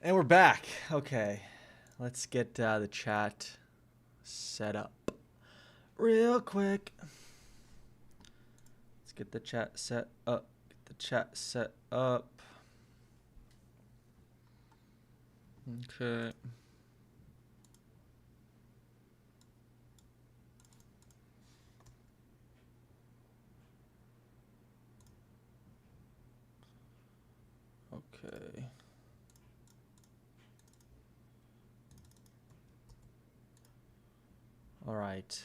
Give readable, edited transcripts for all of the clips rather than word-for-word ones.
And we're back. Okay. Let's get the chat set up real quick. Let's get the chat set up. Get the chat set up. Okay. Okay. All right.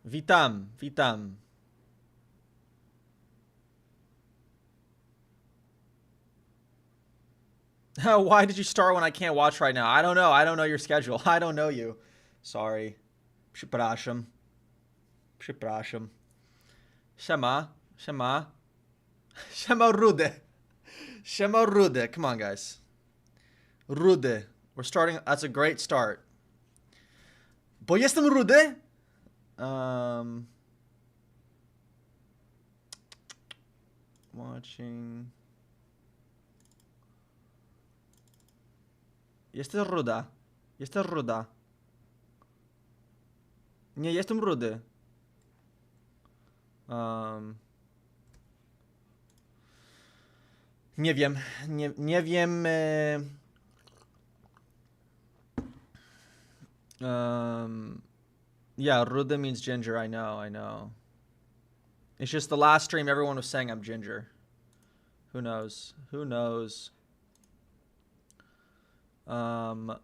Witam, witam. Why did you start when I can't watch right now? I don't know. I don't know your schedule. I don't know you. Sorry. Przepraszam. Przepraszam. Shema. Shema. Shema rude. Shema rude. Come on, guys. Rude. We're starting. That's a great start. Bo jestem rude. Watching. Jesteś ruda. Jesteś ruda. Nie jestem rudy. Nie wiem. Nie wiem. Yeah, rude means ginger. I know. It's just the last stream everyone was saying I'm ginger. Who knows? Who knows? Learn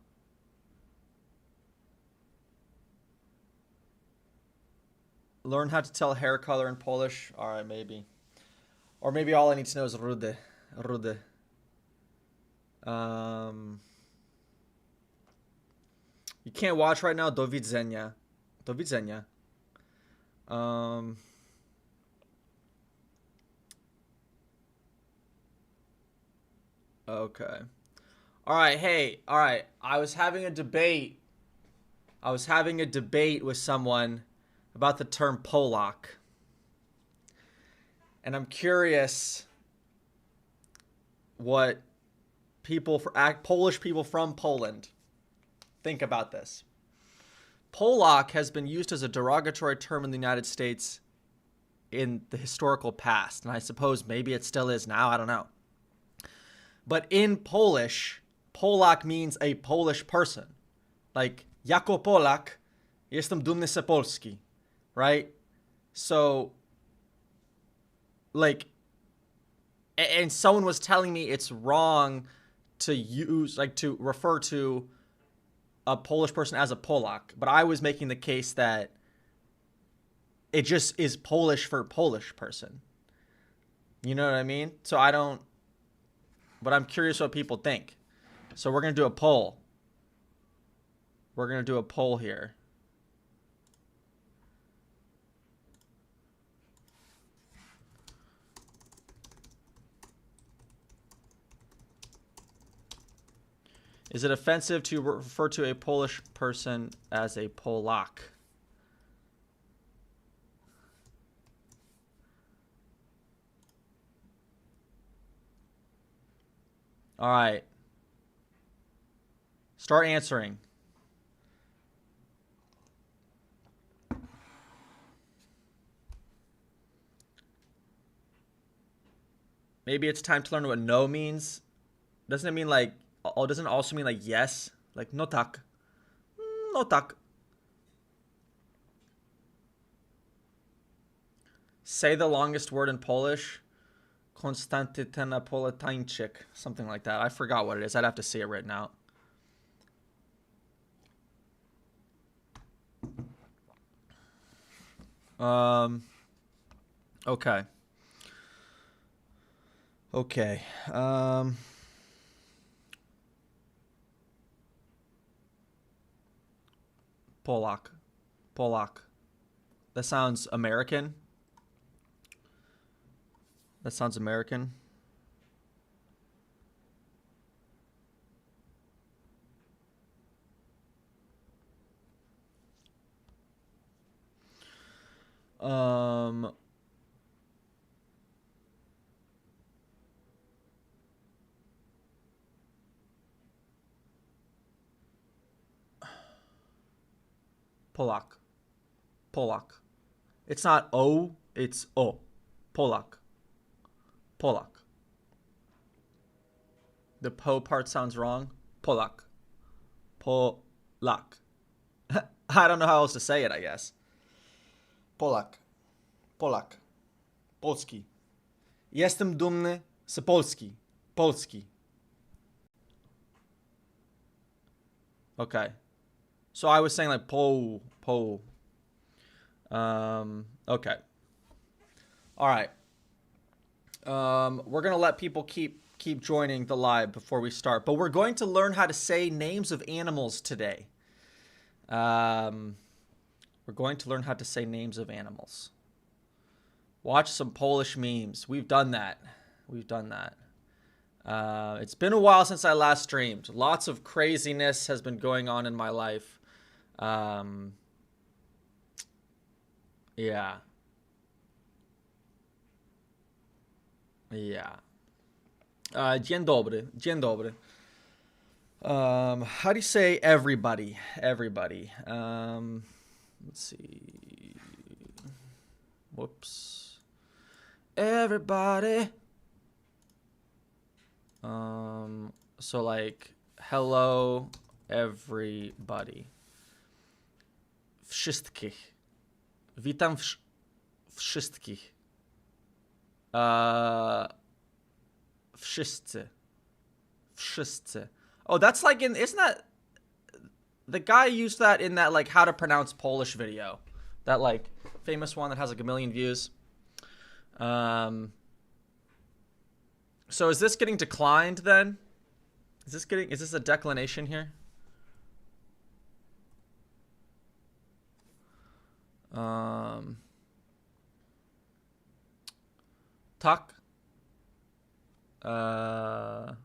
how to tell hair color in Polish. All right, maybe. Or maybe all I need to know is rude. Rude. You can't watch right now. Do widzenia. Do widzenia. Okay. All right. Hey. All right. I was having a debate with someone about the term Polak. And I'm curious what Polish people from Poland think about this. Polak has been used as a derogatory term in the United States in the historical past, and I suppose maybe it still is now, I don't know. But in Polish, Polak means a Polish person. Like, jako Polak, jestem dumny z Polski, right? So, like, and someone was telling me it's wrong to use, like, to refer to a Polish person as a Polak, but I was making the case that it just is Polish for Polish person. You know what I mean? So I don't, but I'm curious what people think. So we're going to do a poll. We're going to do a poll here. Is it offensive to refer to a Polish person as a Polak? All right. Start answering. Maybe it's time to learn what no means. Doesn't it mean like, doesn't it also mean like yes? Like no tak. No tak. Say the longest word in Polish. Konstanty Napolitańczyk. Something like that. I forgot what it is. I'd have to see it written out. Okay. Okay. Polak. Polak. That sounds American. That sounds American. Polak. Polak. It's not O, it's O. Polak. Polak. The po part sounds wrong. Polak. Polak. I don't know how else to say it, I guess. Polak. Polak. Polski. Jestem dumny z Polski. Polski. Okay. So I was saying like po. Okay. All right. We're gonna let people keep joining the live before we start, but we're going to learn how to say names of animals today. We're going to learn how to say names of animals. Watch some Polish memes. We've done that. It's been a while since I last streamed. Lots of craziness has been going on in my life. Yeah. Dzień dobry. Dzień dobry. How do you say everybody? Everybody. Let's see. Whoops. Everybody. So like, hello, everybody. Wszystkich. Witam wszystkich. Wszyscy. Wszyscy. Oh, that's like isn't that, the guy used that in that like how to pronounce Polish video. That like famous one that has like 1 million views. So is this getting declined then? Is this a declination here? Tak. All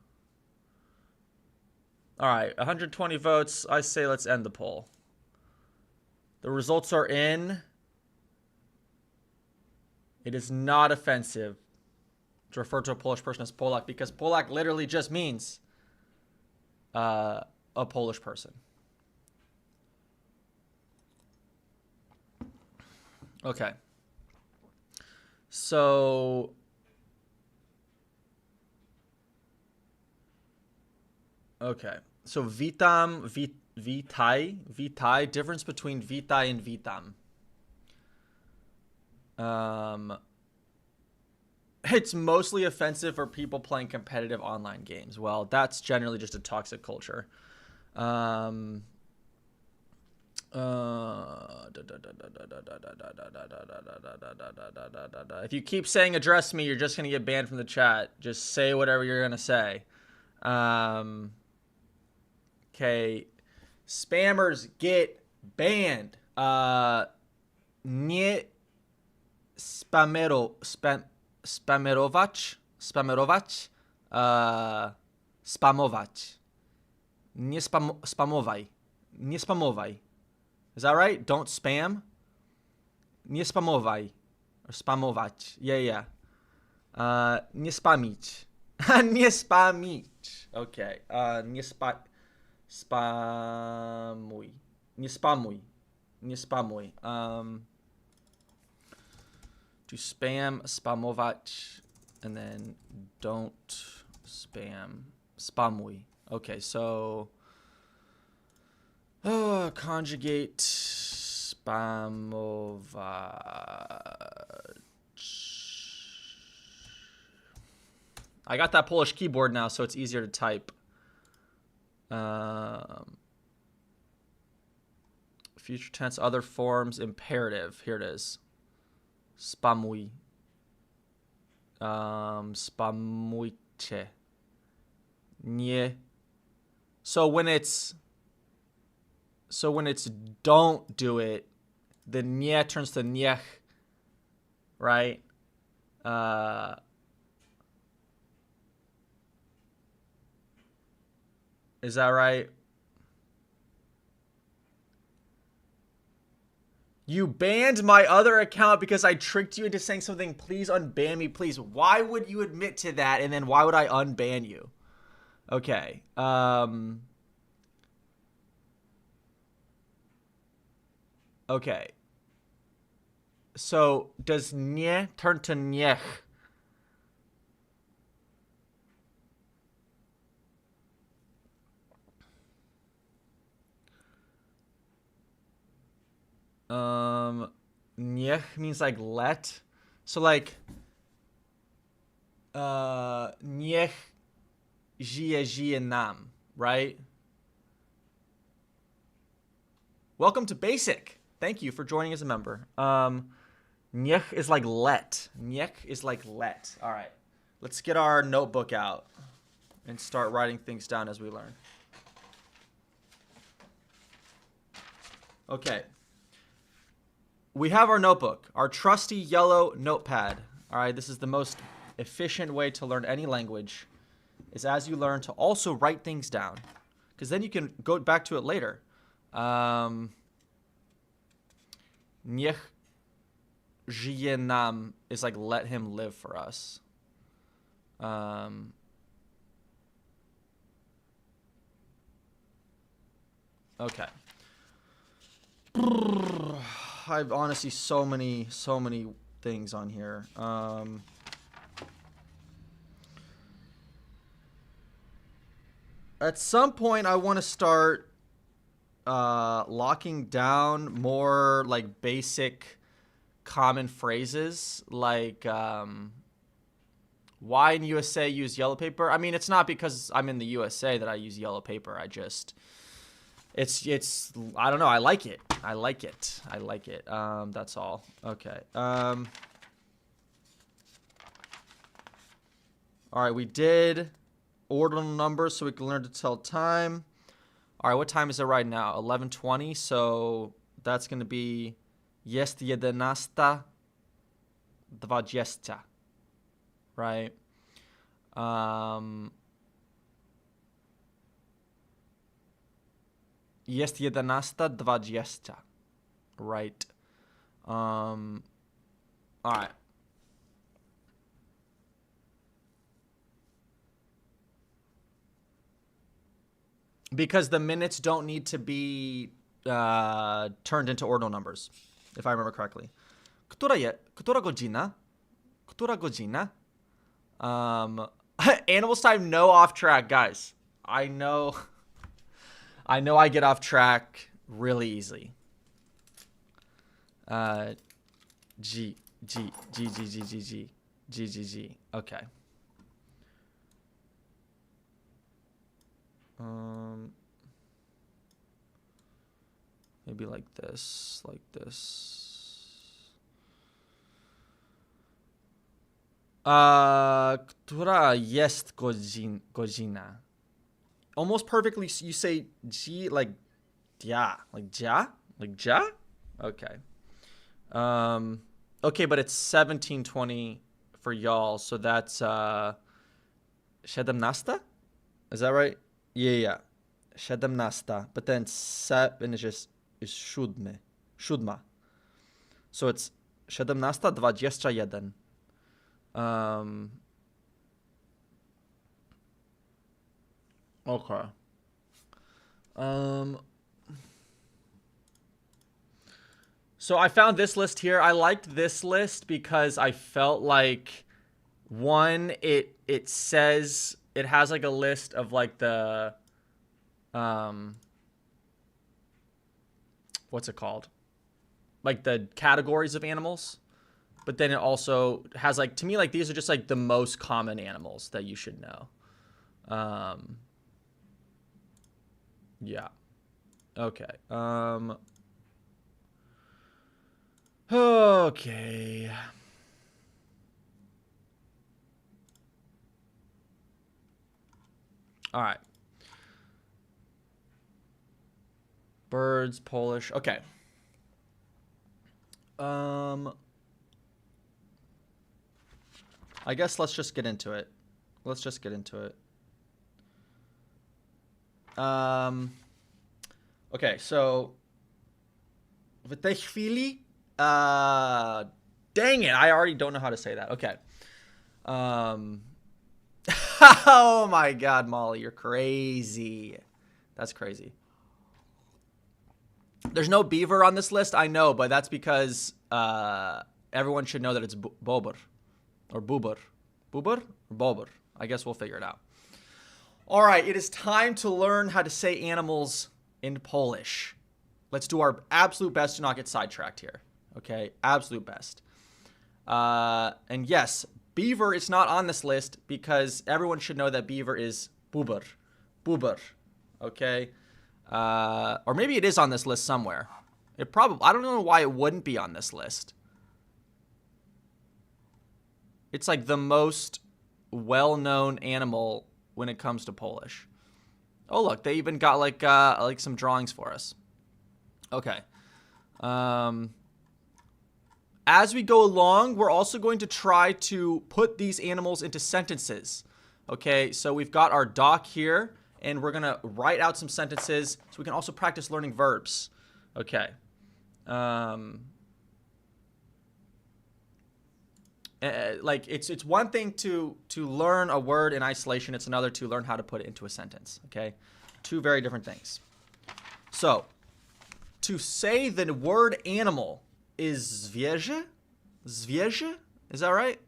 right, 120 votes. I say let's end the poll. The results are in. It is not offensive to refer to a Polish person as Polak because Polak literally just means a Polish person. Okay. So witam, witaj, difference between witaj and witam. It's mostly offensive for people playing competitive online games. Well, that's generally just a toxic culture. If you keep saying address me, you're just going to get banned from the chat. Just say whatever you're going to say. Okay. Spammers get banned. Nie spamerować. Spamować. Nie spamowaj. Nie spamowaj. Is that right? Don't spam. Nie spamowaj. Or spamować. Yeah. Nie spamić. Nie spamić. Okay. Nie spamuj. Nie spamuj. Nie spamuj. To spam, spamować, and then don't spam. Spamuj. Okay, so conjugate spamować. I got that Polish keyboard now, so it's easier to type. Future tense, other forms, imperative. Here it is. Spamuj. Spamujcie. Nie. So when it's don't do it, the nie turns to niech, right? Is that right? You banned my other account because I tricked you into saying something. Please unban me, please. Why would you admit to that? And then why would I unban you? Okay. Okay. So does nie turn to niech? Niech means like let. So like niech żyje nam, right? Welcome to Basic. Thank you for joining as a member. Niech is like let. Niech is like let. All right. Let's get our notebook out and start writing things down as we learn. Okay. We have our notebook, our trusty yellow notepad. All right, this is the most efficient way to learn any language, is as you learn to also write things down, because then you can go back to it later. Niech żyje nam is like let him live for us. Okay. I've honestly so many things on here. At some point, I want to start locking down more like basic common phrases, like why in USA use yellow paper. I mean, it's not because I'm in the USA that I use yellow paper. I just it's I don't know, I like it. That's all. Okay. All right, we did ordinal numbers so we can learn to tell time. All right, what time is it right now? 11:20. So that's going to be jest 11:20, right? Jest 11:20, right? All right. Because the minutes don't need to be turned into ordinal numbers, if I remember correctly. Która godzina? Która godzina? Animals time, no off track, guys. I know I get off track really easily. G. Okay. Maybe like this, Która jest godzina? Almost perfectly, you say G like ja, like ja, like ja. Okay. Okay, but it's 17:20 for y'all, so that's 17? Is that right? Yeah. 17. But then 7 is siódma. So it's 17:21. Okay. So I found this list here. I liked this list because I felt like, one, it says it has like a list of like the what's it called? Like the categories of animals. But then it also has like, to me, like these are just like the most common animals that you should know. Yeah. Okay. Okay. All right. Birds, Polish. Okay. I guess let's just get into it. Okay, so w tej chwili, dang it, I already don't know how to say that. Okay. Oh my God, Molly, you're crazy. That's crazy. There's no beaver on this list, I know, but that's because everyone should know that it's bober or buber. Buber or bober? I guess we'll figure it out. All right, it is time to learn how to say animals in Polish. Let's do our absolute best to not get sidetracked here. Okay, absolute best. And yes, beaver is not on this list because everyone should know that beaver is buber. Buber. Okay? Or maybe it is on this list somewhere. It probably, I don't know why it wouldn't be on this list. It's like the most well-known animal when it comes to Polish. Oh, look, they even got like some drawings for us. Okay. As we go along, we're also going to try to put these animals into sentences. Okay, so we've got our doc here, and we're going to write out some sentences so we can also practice learning verbs. Okay. Like it's one thing to learn a word in isolation. It's another to learn how to put it into a sentence. Okay, two very different things. So to say the word animal is zwierzę. Zwierzę? Is that right?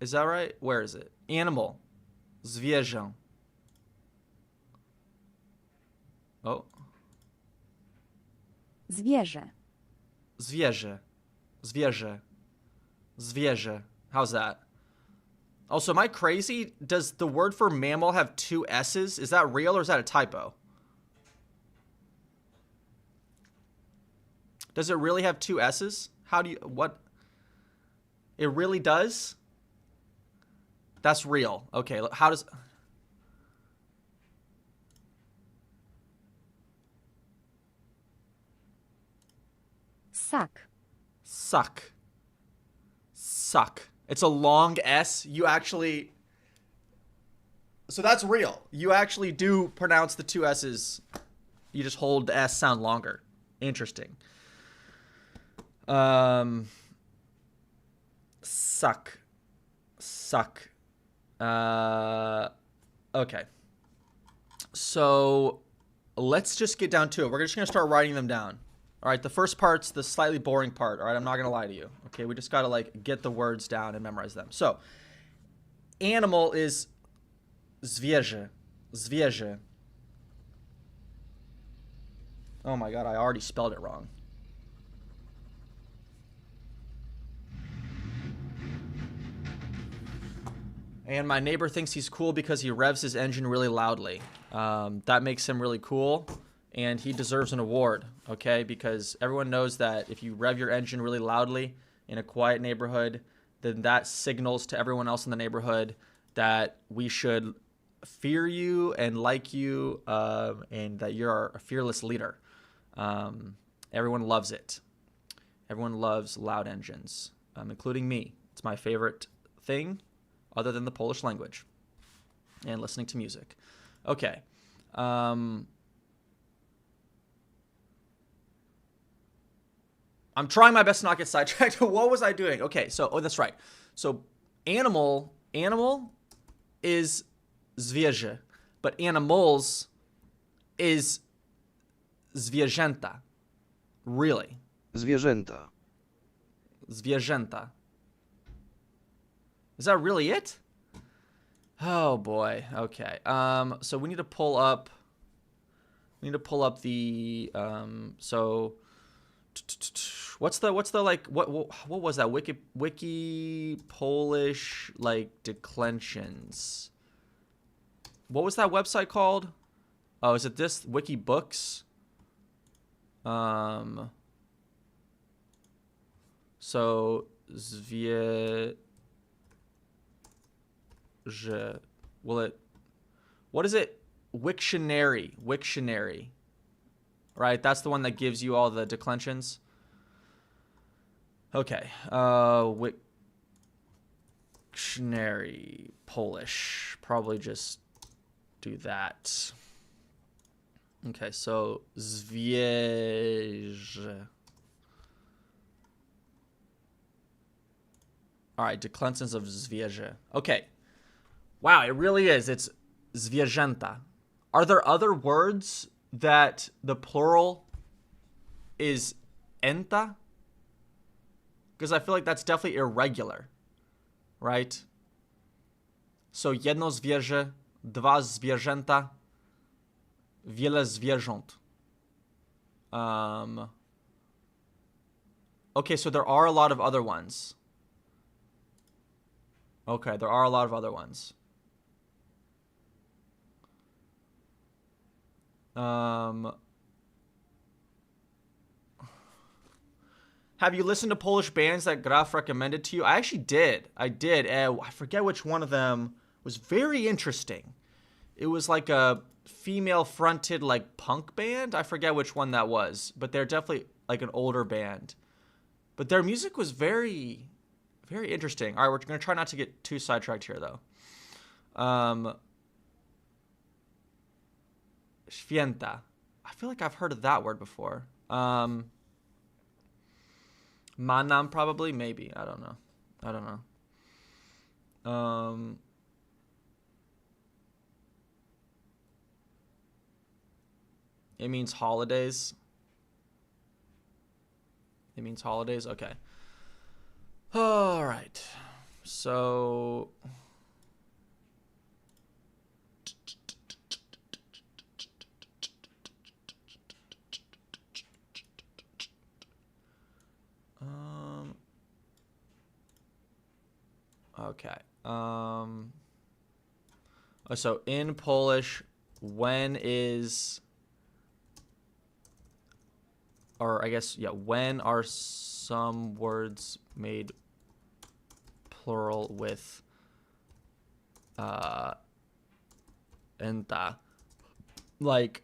Is that right? Where is it? Animal. Zwierzę. Oh. Zwierzę. Zwierzę. Zwierzę. Zwierzę. How's that? Also, am I crazy? Does the word for mammal have two S's? Is that real or is that a typo? Does it really have two S's? How do you, what? It really does? That's real. Okay, how does... Ssak. Suck. Suck. It's a long S. You actually... So that's real. You actually do pronounce the two S's. You just hold the S sound longer. Interesting. Suck. Suck. Okay. So let's just get down to it. We're just going to start writing them down. All right, the first part's the slightly boring part. All right, I'm not going to lie to you. Okay, we just got to like get the words down and memorize them. So, animal is zwierzę. Zwierzę. Oh my god, I already spelled it wrong. And my neighbor thinks he's cool because he revs his engine really loudly. That makes him really cool. And he deserves an award, okay? Because everyone knows that if you rev your engine really loudly in a quiet neighborhood, then that signals to everyone else in the neighborhood that we should fear you and like you, and that you're a fearless leader. Everyone loves it. Everyone loves loud engines, including me. It's my favorite thing other than the Polish language and listening to music. Okay. I'm trying my best to not get sidetracked. What was I doing? Okay, so, oh, that's right. So, animal is zwierzę, but animals is zwierzęta. Really? Zwierzęta. Zwierzęta. Is that really it? Oh boy. Okay. So we need to pull up the so what's the like what was that wiki Polish like declensions? What was that website called? Oh, is it this Wiki Books? So will it, what is it? Wiktionary, right? That's the one that gives you all the declensions. Okay, Wiktionary Polish, probably just do that. Okay, so zwierzę. All right, declensions of zwierzę. Okay. Wow, it really is. It's zwierzęta. Are there other words that the plural is enta? Because I feel like that's definitely irregular, right? So jedno zwierzę, dwa zwierzęta, wiele zwierząt. Okay, so there are a lot of other ones. Okay, there are a lot of other ones. Have you listened to Polish bands that Graf recommended to you? I actually did. I did. I forget which one of them was very interesting. It was like a female-fronted like punk band. I forget which one that was, but they're definitely like an older band. But their music was very, very interesting. All right, we're going to try not to get too sidetracked here, though. Święta. I feel like I've heard of that word before. Manam, probably, maybe. I don't know. It means holidays. It means holidays. Okay. All right. So okay. So in Polish, when is, or I guess, yeah, when are some words made plural with enta? Like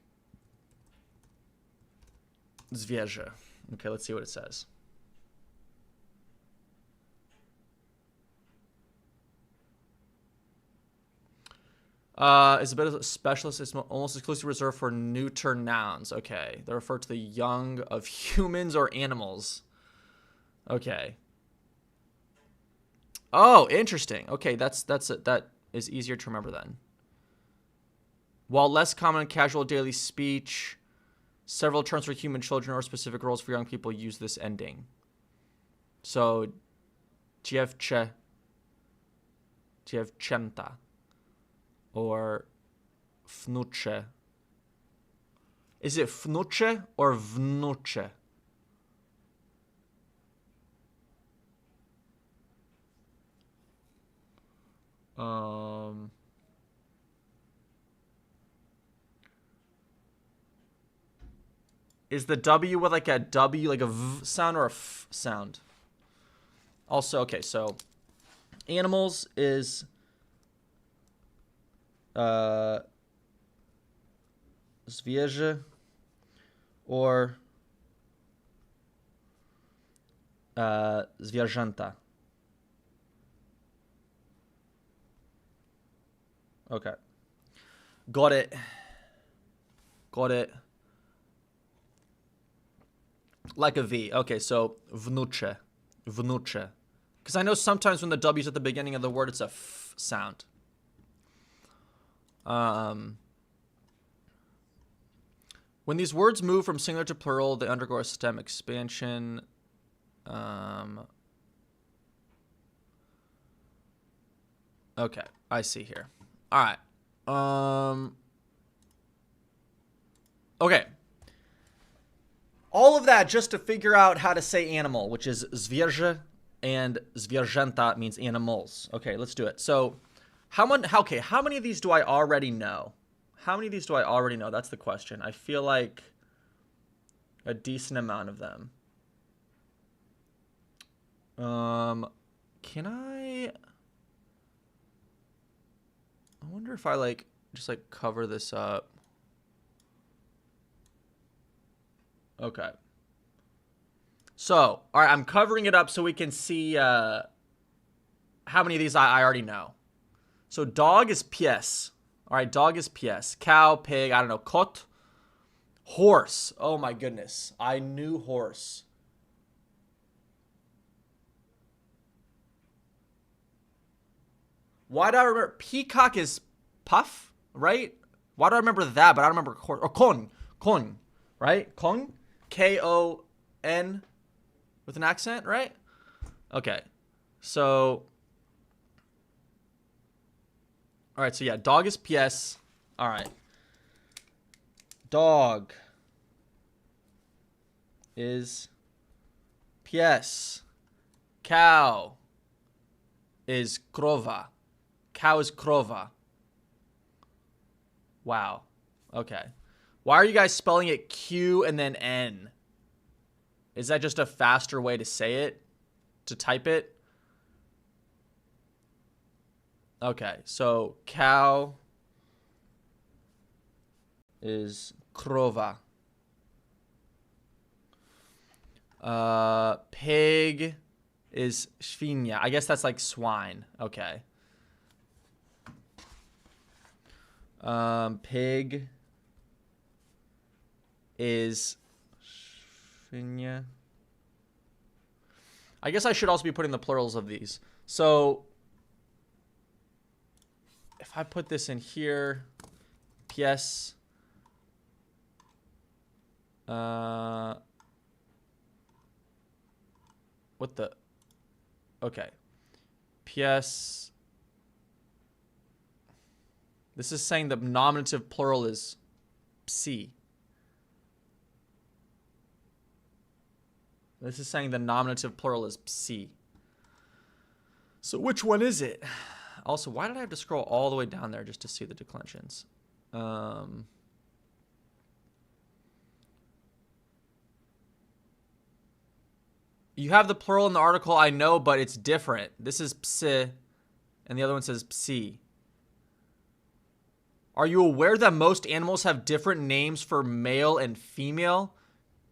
zwierzę. Okay, let's see what it says. Is a bit of a specialist. It's almost exclusively reserved for neuter nouns. Okay, they refer to the young of humans or animals. Okay. Oh, interesting. Okay, that is easier to remember then. While less common in casual daily speech, several terms for human children or specific roles for young people use this ending. So, dziewczę, dziewczęta. Or wnucze. Is it wnucze or wnucze? Is the W with like a W, like a V sound or a F sound? Also, okay, so animals is zwierzę or zwierzęta. Okay. Got it. Like a V. Okay, so wnucze. Because I know sometimes when the W's at the beginning of the word, it's a F sound. When these words move from singular to plural, they undergo a stem expansion. Okay, I see here. All right. Okay. All of that just to figure out how to say animal, which is zwierzę, and zwierzęta means animals. Okay, let's do it. So, how many of these do I already know? That's the question. I feel like a decent amount of them. Can I wonder if I just cover this up. Okay. So, all right, I'm covering it up so we can see how many of these I already know. So dog is pies. All right, dog is pies. Cow, pig, I don't know, kot. Horse. Oh my goodness. I knew horse. Why do I remember? Peacock is puff? right? Why do I remember that, but I don't remember or con, right? Con, K-O-N with an accent, right? Okay, so, all right, so yeah, dog is PS. All right, dog is PS. Cow is krova. Cow is krova. Wow. Okay. Why are you guys spelling it Q and then N? Is that just a faster way to say it? To type it? Okay. So cow is krova. Pig is świnia. I guess that's like swine. Okay. Pig is świnia. I guess I should also be putting the plurals of these. So if I put this in here, pies. What the? Okay. Pies. This is saying the nominative plural is psi. This is saying the nominative plural is psi. So which one is it? Also, why did I have to scroll all the way down there just to see the declensions? You have the plural in the article, I know, but it's different. This is psi, and the other one says psi. Are you aware that most animals have different names for male and female?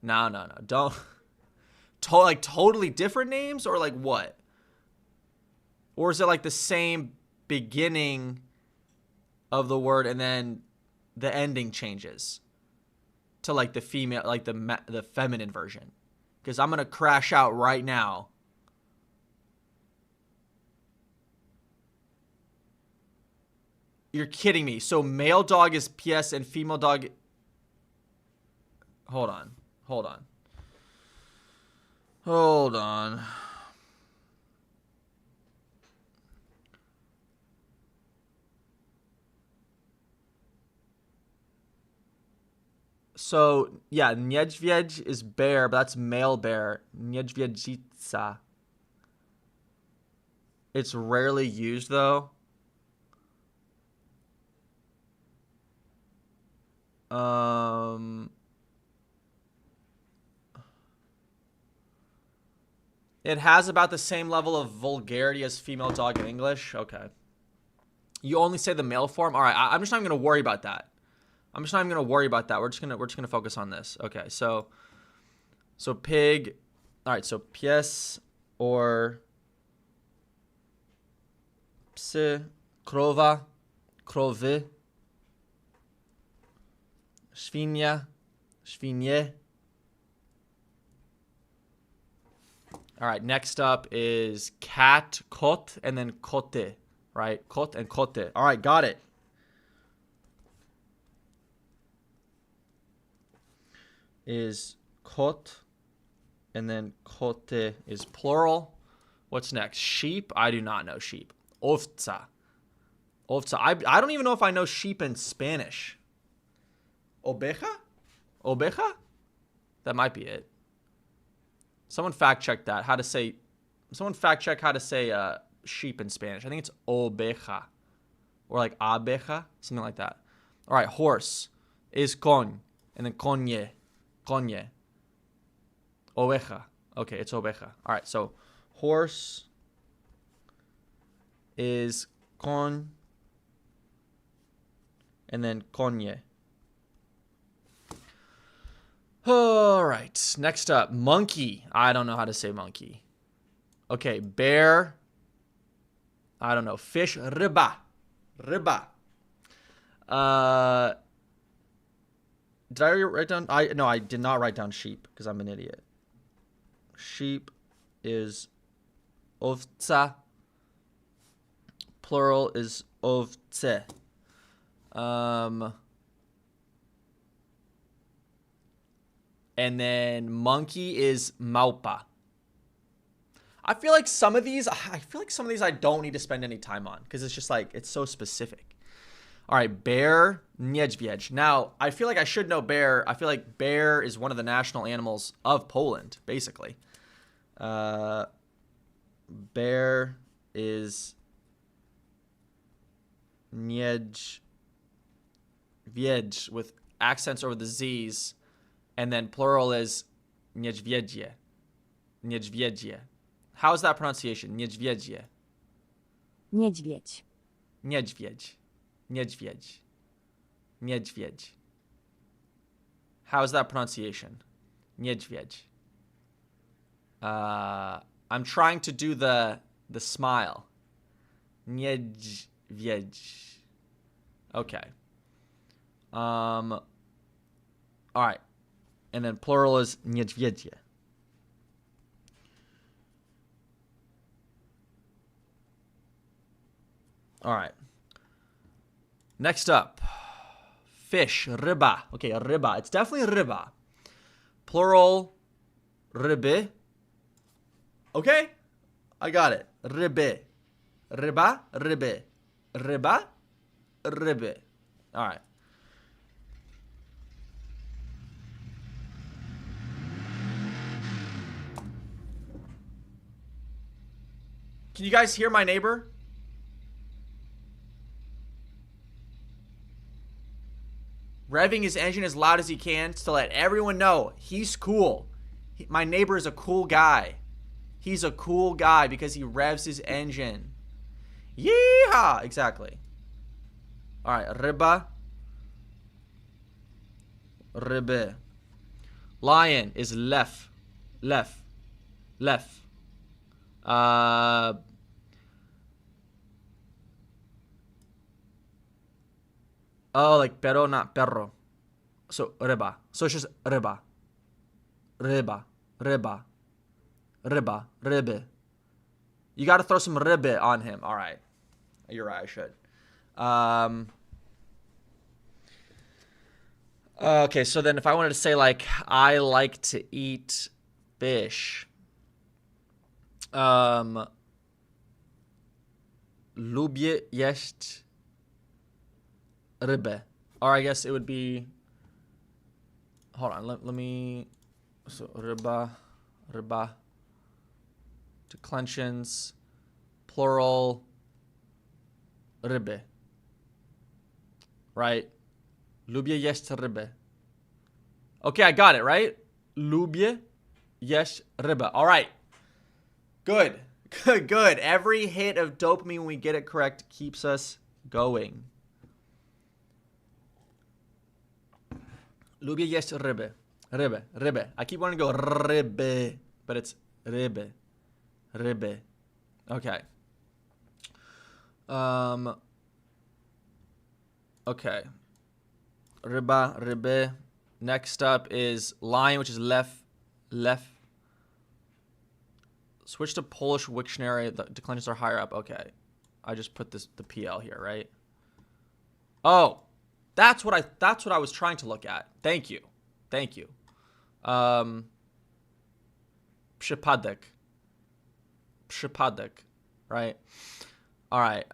No. Don't. Like totally different names or like what? Or is it like the same beginning of the word and then the ending changes to like the female, like the feminine version? Because I'm going to crash out right now. You're kidding me. So male dog is PS and female dog. Hold on. So, yeah, niedźwiedź is bear, but that's male bear. Niedźwiedzica. It's rarely used, though. It has about the same level of vulgarity as female dog in English. Okay. You only say the male form? All right, I'm just not even going to worry about that. We're just gonna focus on this. Okay, so pig. All right, so pies or psy, krowa, krowy, świnia, świnie. All right, next up is cat, kot, and then koty, right? Kot and koty. All right, got it. Is kot, and then koty is plural. What's next? Sheep. I do not know sheep. Ovca. I don't even know if I know sheep in Spanish. Oveja? That might be it. Someone fact check that. Someone fact check how to say sheep in Spanish. I think it's oveja or like abeja, something like that. All right, horse is con, and then coñe. Oveja. Okay, it's oveja. All right, so horse is con, and then coñe. All right, next up, monkey. I don't know how to say monkey. Okay, bear. I don't know. Fish, ryba. Did I write down? No, I did not write down sheep because I'm an idiot. Sheep is ovca. Plural is ovce. And then monkey is maupa. I feel like some of these I don't need to spend any time on because it's just like it's so specific. All right, bear, niedźwiedź. Now, I feel like I should know bear. I feel like bear is one of the national animals of Poland, basically. Bear is niedźwiedź with accents over the Z's. And then plural is niedźwiedzie. Niedźwiedzie. How is that pronunciation? Niedźwiedzie. Niedźwiedź. Niedźwiedź. Niedźwiedź. Niedźwiedź. How is that pronunciation? Niedźwiedź. I'm trying to do the smile. Niedźwiedź. Okay. All right. And then plural is niedźwiedzie. All right. Next up. Fish, ryba. Okay, ryba. It's definitely ryba. Plural, ryby. Okay? I got it. Ryby. Ryba, ryby. Ryba, ryby. All right. Can you guys hear my neighbor? Revving his engine as loud as he can to let everyone know he's cool. My neighbor is a cool guy. He's a cool guy because he revs his engine. Yeehaw! Exactly. All right, ryba. Ryby. Lion is lew. Lew. Lew. Oh, like perro, not perro. So, ryba. So it's just ryba. Ryba. Ryba. Ryba. Ryby. You got to throw some ryby on him. All right. You're right, I should. Okay, so then if I wanted to say, like, I like to eat fish. Lubię jeść rybę. Or I guess it would be... Hold on, let me... So, ryba. Declensions. Plural. Ryby. Right? Lubię jeść rybę. Okay, I got it, right? Lubię jeść rybę. All right. Good. Good. Every hit of dopamine when we get it correct keeps us going. Lubię jeść rybę. Rybę. I keep wanting to go ryby, but it's ryby. Ryby. Okay. Okay. Ryba, ryby. Next up is lion, which is lew. Switch to Polish Wiktionary. The declensions are higher up. Okay. I just put the PL here, right? Oh, that's what I was trying to look at. Thank you. Przypadek, right? All right.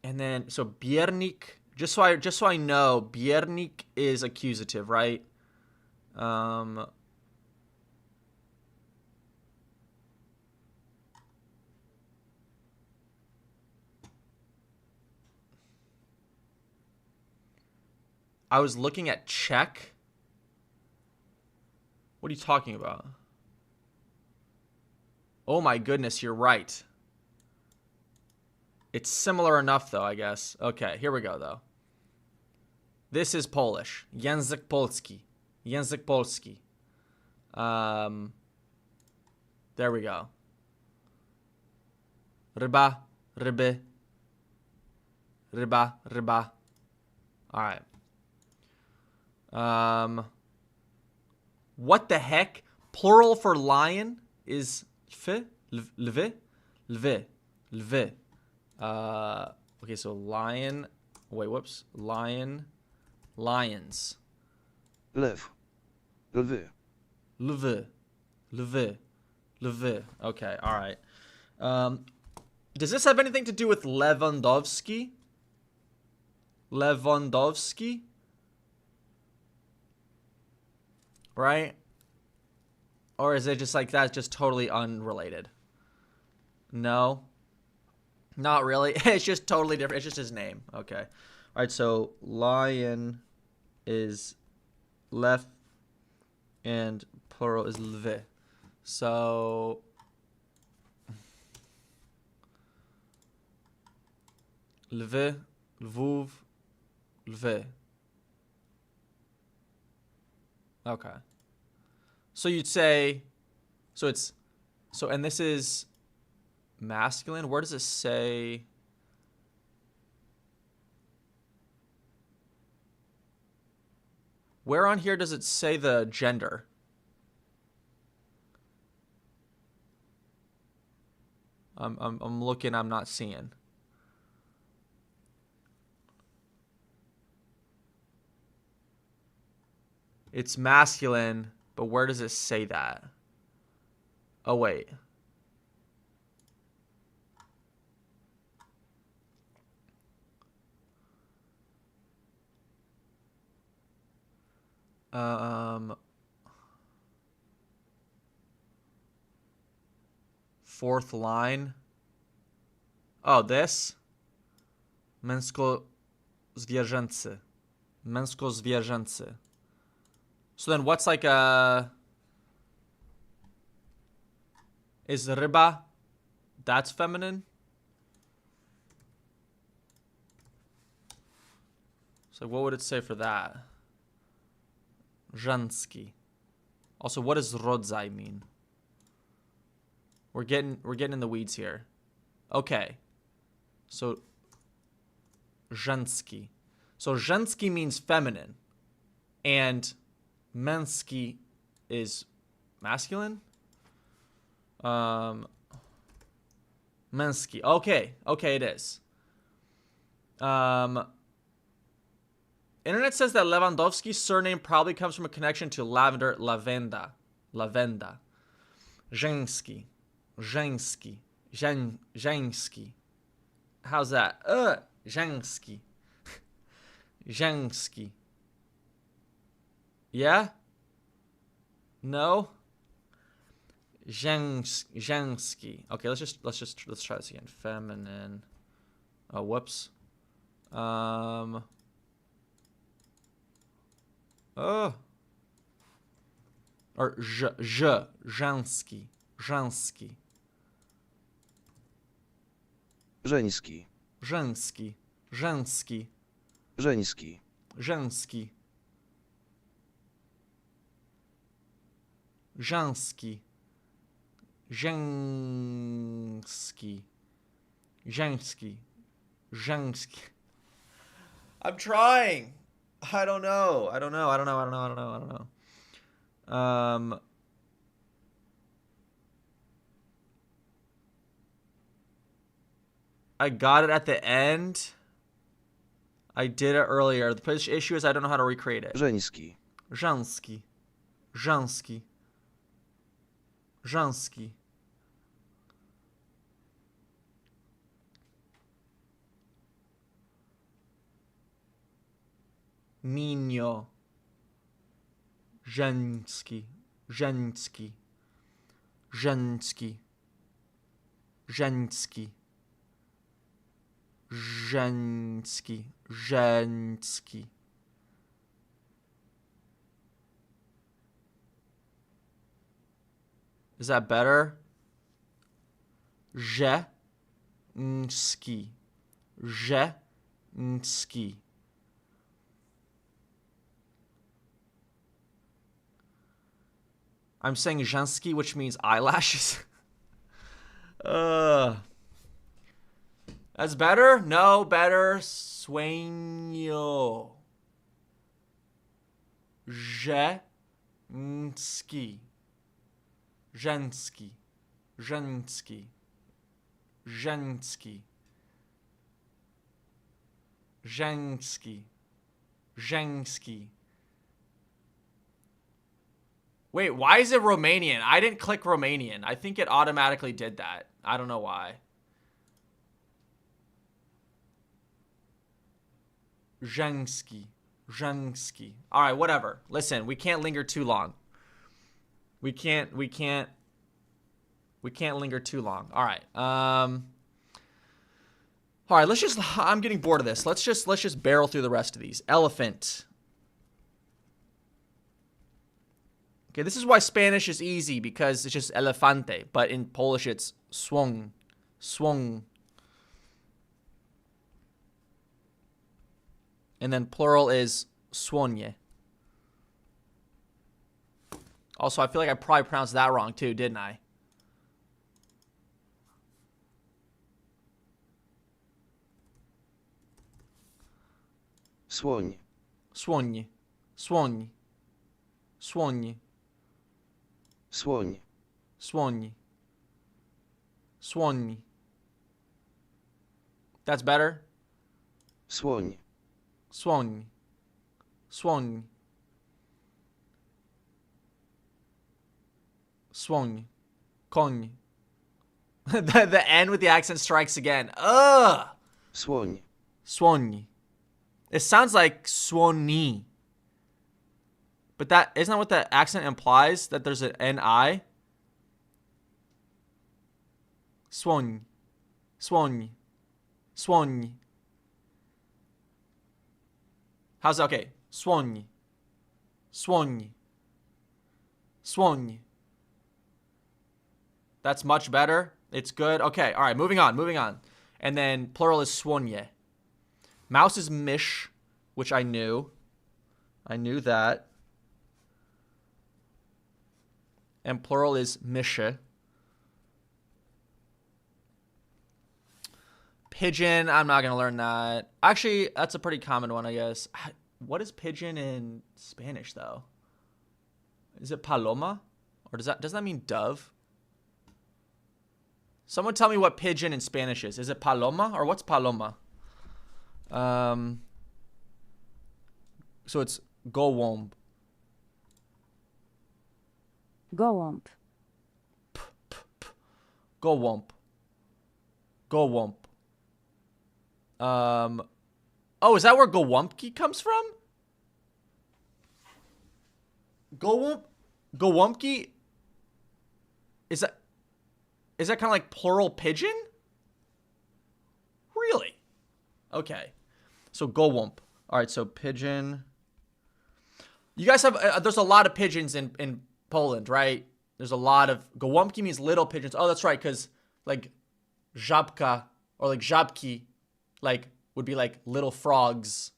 And then so biernik, just so I know, biernik is accusative, right? I was looking at Czech. What are you talking about? Oh my goodness, you're right. It's similar enough though, I guess. Okay, here we go though. This is Polish. Język polski. There we go. Ryba, ryby. Ryba. All right. What the heck? Plural for lion is lwy. Okay, so lion. Wait, whoops. Lion. Lions. Lew. Lwy. Lwy. Lwy. Lwy. Okay, all right. Does this have anything to do with Lewandowski? Lewandowski? Right? Or is it just like that's just totally unrelated? No. Not really. It's just totally different. It's just his name. Okay. All right, so lion is left and plural is lwy. So lwy, lwów, lwy. Okay. So you'd say, and this is masculine. Where does it say? Where on here does it say the gender? I'm looking, I'm not seeing. It's masculine, but where does it say that? Oh, wait. Fourth line. Oh, this? Męsko-zwierzęcy. Męsko-zwierzęcy. So then what's like a... Is ryba? That's feminine? So what would it say for that? Żeński. Also, what does rodzaj mean? We're getting in the weeds here. Okay. So żeński. So żeński means feminine. And męski is masculine? Męski. Okay. Okay, it is. Internet says that Lewandowski's surname probably comes from a connection to lavender, lavenda. Lavenda. Żeński. Żeński. Żeński. How's that? Żeński. Żeński. Yeah? No? Żeński. Okay, let's try this again. Feminine. Oh, whoops. Or żeński. Żeński. Żeński. Żeński. Żeński. Żeński. Żeński. Żeński. Żeński. Żeński. Żeński. I'm trying. I don't know. I got it at the end. I did it earlier. The issue is I don't know how to recreate it. Żeński. Żeński. Żeński. Żeński. Niño. Żeński. Żeński. Żeński. Żeński. Żeński. Żeński. Is that better? Żeński. Żeński. I'm saying żeński, which means eyelashes. That's better? No, better. Sueño. Żeński. Żeński. Żeński. Żeński. Zhengski. Zhengski. Wait, why is it Romanian? I didn't click Romanian. I think it automatically did that. I don't know why. Zhengski. Zhengski. All right, whatever. Listen, we can't linger too long. We can't linger too long. All right. All right, I'm getting bored of this. Let's just barrel through the rest of these. Elephant. Okay, this is why Spanish is easy, because it's just elefante, but in Polish it's swung. Swung. And then plural is słonie. Also, I feel like I probably pronounced that wrong too, didn't I? Słoń. Słoń. Słoń. Słoń. Słoń. Słoń. Słoń. That's better? Słoń. Słoń. Słoń. Słoń. Koń. The N with the accent strikes again. Ugh! Słoń. Słoń. It sounds like słoni. But that isn't that what the accent implies? That there's an N-I? Słoń. Słoń. Słoń. How's that? Okay. Słoń. Słoń. Słoń. That's much better. It's good. Okay. All right. Moving on. Moving on. And then plural is słonie. Mouse is mysz, which I knew. I knew that. And plural is mysze. Pigeon, I'm not going to learn that. Actually, that's a pretty common one, I guess. What is pigeon in Spanish, though? Is it paloma? Or does that mean dove? Someone tell me what pigeon in Spanish is. Is it paloma? Or what's paloma? So it's gołąb. Gołąb. Gołąb. Gołąb. Oh, is that where gołąbki comes from? Gołąbki? Is that kind of like plural pigeon? Really? Okay. So gołąb. All right, so pigeon. You guys have, there's a lot of pigeons in Poland, right? There's a lot of, gołąbki means little pigeons. Oh, that's right, because like żabka or like żabki, like would be like little frogs.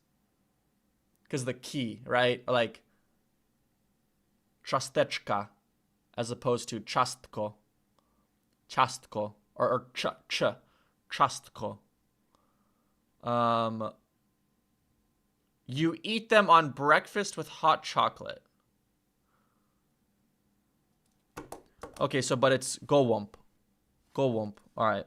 Because the key, right? Or like ciasteczka as opposed to ciastko. Ciastko. Or ciastko. You eat them on breakfast with hot chocolate. Okay, so, but it's gołąb. Gołąb. All right.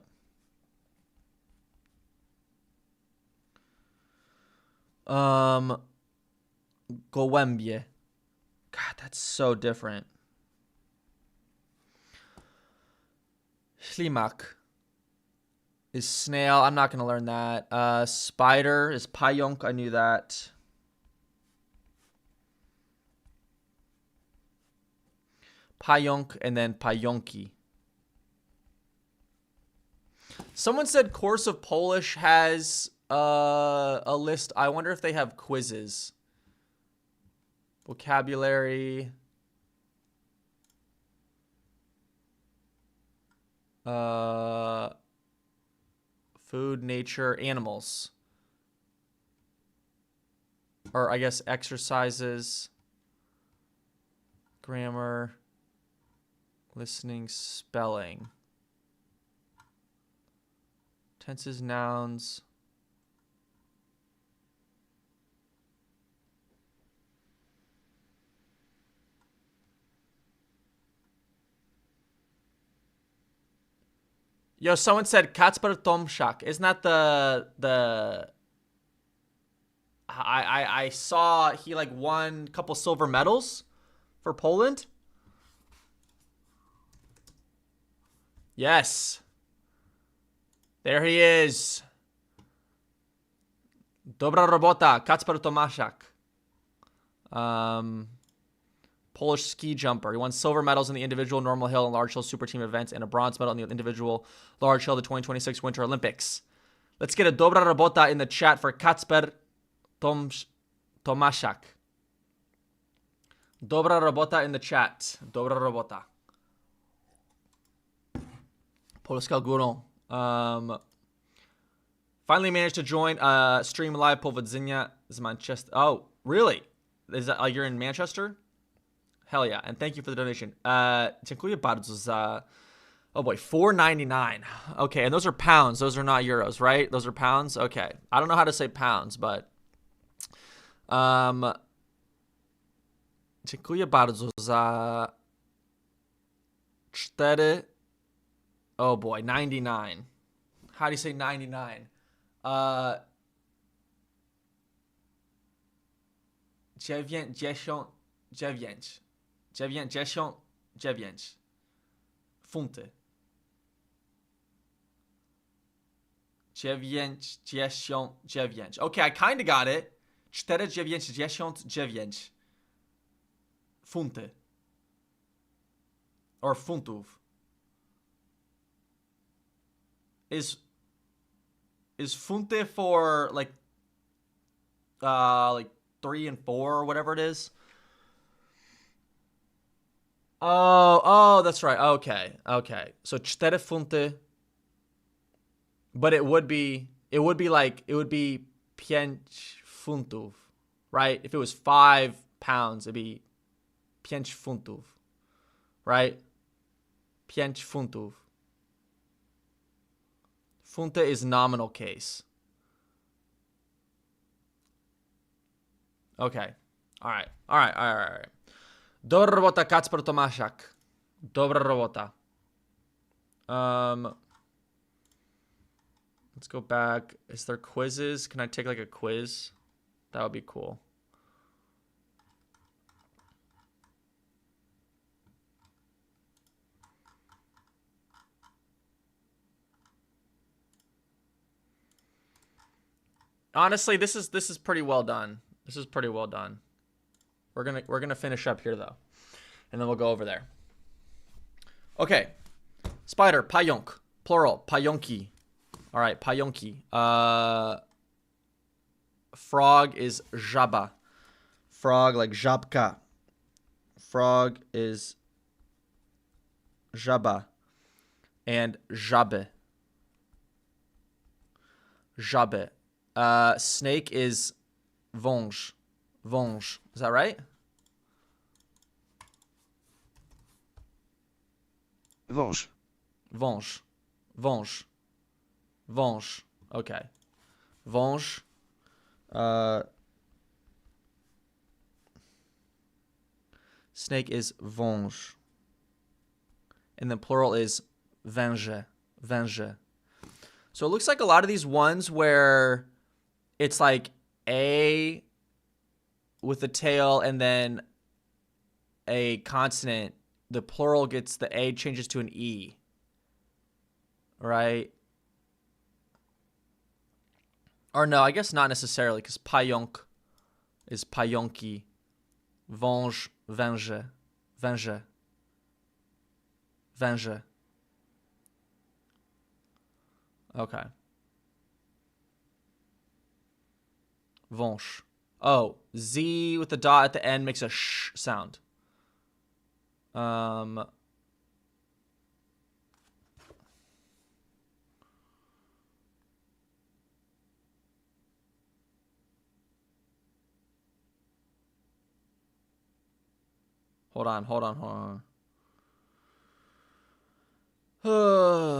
Gołębie. God, that's so different. Ślimak is snail. I'm not going to learn that. Spider is pająk. I knew that. Pająk and then pająki. Someone said Course of Polish has a list. I wonder if they have quizzes. Vocabulary. Food, nature, animals. Or I guess exercises. Grammar. Listening, spelling. Tenses, nouns. Yo, someone said Kacper Tomczak. Isn't that the I saw he like won a couple silver medals for Poland. Yes. There he is. Dobra robota, Kacper Tomaszak. Polish ski jumper. He won silver medals in the individual normal hill and large hill super team events and a bronze medal in the individual large hill the 2026 Winter Olympics. Let's get a dobra robota in the chat for Kacper Tomaszak. Dobra robota in the chat. Dobra robota. Polska Górą. Finally managed to join stream live. Powodzenia z Manchester. Oh, really? Is that you're in Manchester? Hell yeah. And thank you for the donation. Dziękuję bardzo za... Oh boy, $4.99. Okay, and those are pounds. Those are not euros, right? Those are pounds? Okay. I don't know how to say pounds, but... Dziękuję bardzo za... 4... Oh boy, 99. How do you say 99? 99 funty. 99. Okay, I kind of got it. 4,99 funty. Or funtów. Is funte for like 3 and 4 or whatever it is? Oh, that's right. Okay. So 4 funty. But it would be 5 funtów, right? If it was 5 pounds, it'd be 5 funtów, right? 5 funtów. Funte is nominal case. Okay. All right. Dobra robota, Kacper Tomaszak. Dobra robota. Let's go back. Is there quizzes? Can I take like a quiz? That would be cool. Honestly, this is pretty well done. This is pretty well done. We're gonna finish up here though, and then we'll go over there. Okay, spider, pająk, plural, pająki. All right, pająki. Frog is żaba. Frog like żabka. Frog is żaba, and żaby. Żaby. Snake is wąż. Wąż. Is that right? Wąż. Wąż. Wąż. Wąż. Okay. Wąż. Snake is wąż. And the plural is węże. Węże. So it looks like a lot of these ones where it's like A with the tail and then a consonant, the plural gets, the A changes to an E. Right? Or no, I guess not necessarily, because pająk is pająki. Wąż, węże. Węże. Węże. Okay. Wąż. Oh, Z with the dot at the end makes a sh sound. Hold on. Okay.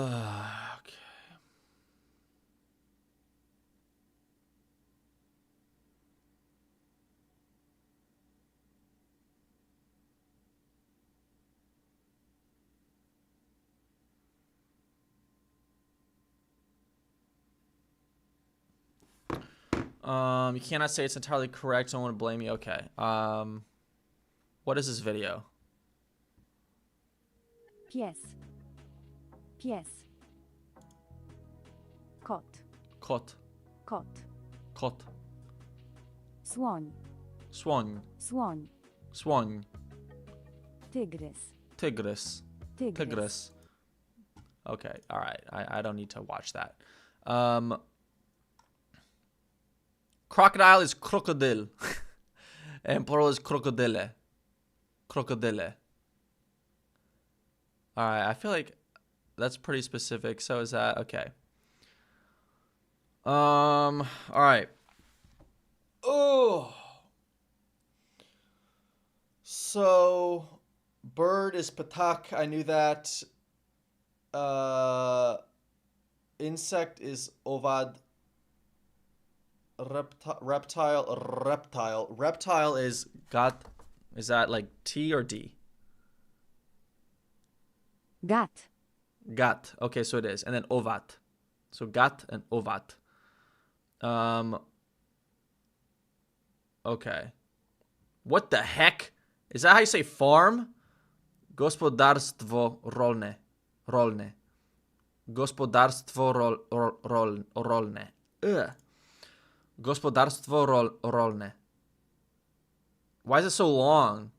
You cannot say it's entirely correct. Someone would blame you. Okay. What is this video? Pies. Pies. Kot. Kot. Kot. Kot. Słoń. Swan. Słoń. Swan. Tygrys. Tigris. Tygrys. Tigris. Okay. All right. I don't need to watch that. Crocodile is crocodile. And plural is crocodile. Crocodile. All right. I feel like that's pretty specific. So is that okay? All right. Oh. So bird is patak. I knew that. Insect is ovad. Reptile is got. Is that like T or D? Gat. Gat. Okay, so it is. And then ovat. So gat and ovat. Okay. What the heck? Is that how you say farm? Gospodarstwo rolne. Rolne. Gospodarstwo rolne. Ugh. Gospodarstwo rolne. Why is it so long?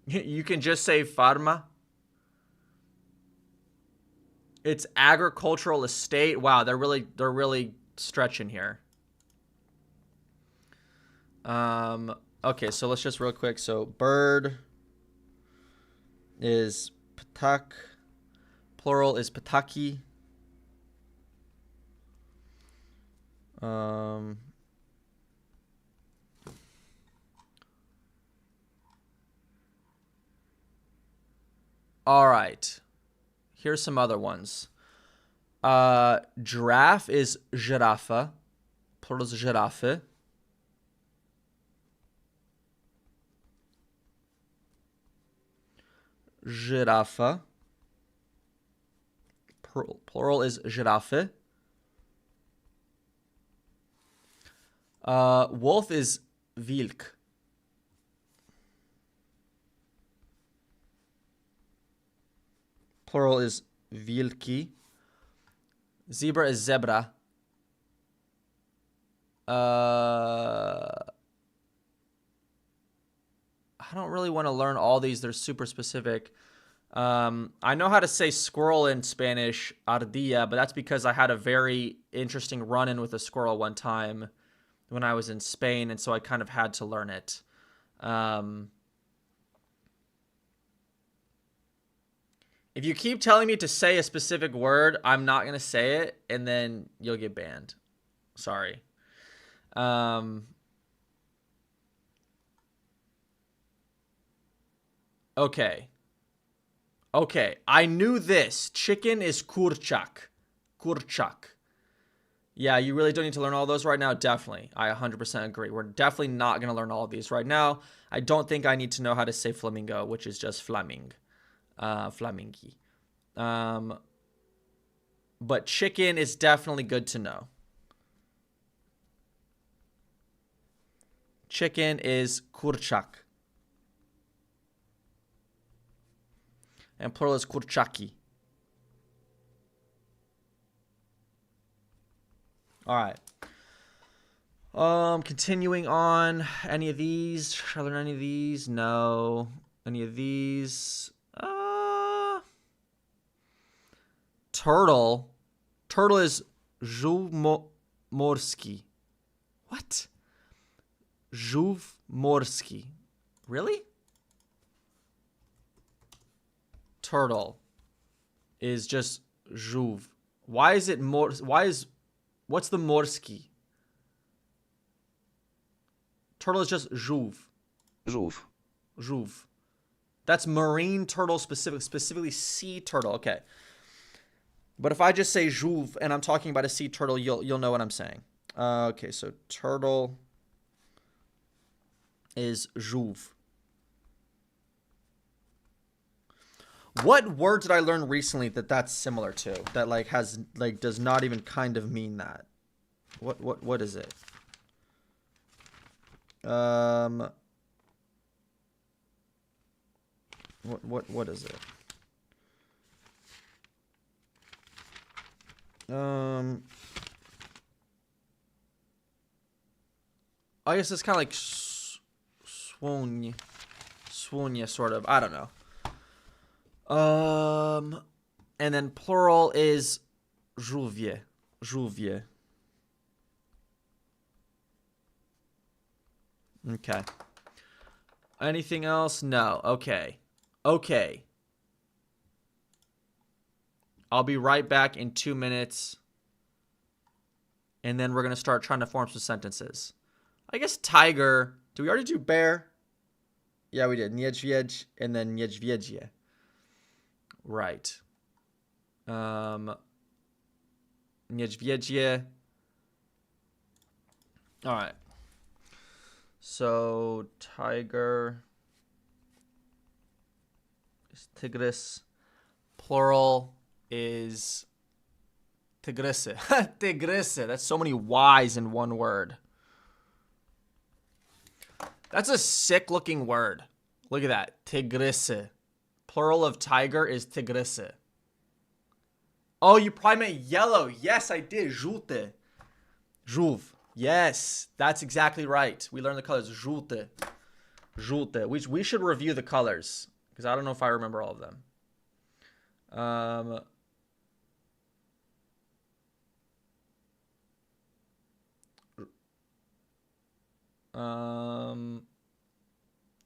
You can just say farma. It's agricultural estate. Wow, they're really stretching here. Okay, so let's just real quick. So bird is patak. Plural is pataki. All right. Here's some other ones. Giraffe is girafa. Plural is giraffe. Girafa. Plural is giraffe. Wolf is wilk. Plural is wilki. Zebra is zebra. I don't really want to learn all these. They're super specific. I know how to say squirrel in Spanish, ardilla, but that's because I had a very interesting run-in with a squirrel one time when I was in Spain, and so I kind of had to learn it. If you keep telling me to say a specific word, I'm not going to say it, and then you'll get banned. Sorry. Okay. Okay, I knew this. Chicken is kurczak. Kurczak. Yeah, you really don't need to learn all those right now. Definitely. I 100% agree. We're definitely not going to learn all of these right now. I don't think I need to know how to say flamingo, which is just flaming. Flamingi. But chicken is definitely good to know. Chicken is kurczak. And plural is kurczaki. All right. Continuing on. Any of these? Should I learn any of these? No. Any of these? Turtle. Turtle is żółw-morski. What? Żółw-morski. Really? Turtle is just żółw. Why is it more? What's the morski? Turtle is just żółw. Żółw. Żółw. That's marine turtle specifically sea turtle. Okay. But if I just say żółw and I'm talking about a sea turtle, you'll know what I'm saying. Okay, so turtle is żółw. What word did I learn recently that that's similar to? That like has like does not even kind of mean that. What is it? What is it? I guess it's kind of like swoon, sort of. I don't know. And then plural is żółwie. Okay. Anything else? No. Okay. I'll be right back in 2 minutes. And then we're going to start trying to form some sentences. I guess tiger. Did we already do bear? Yeah, we did. Niedźwiedź and then niedźwiedzie. Right. Niedźwiedzie. All right. So tiger is tigris. Plural is tigrisse. Tigrisse. That's so many Y's in one word. That's a sick looking word. Look at that. Tigrisse. Plural of tiger is tigrisse. Oh, you probably meant yellow. Yes, I did. Żółte. Żółw. Yes, that's exactly right. We learned the colors. Żółte. Żółte. We should review the colors because I don't know if I remember all of them.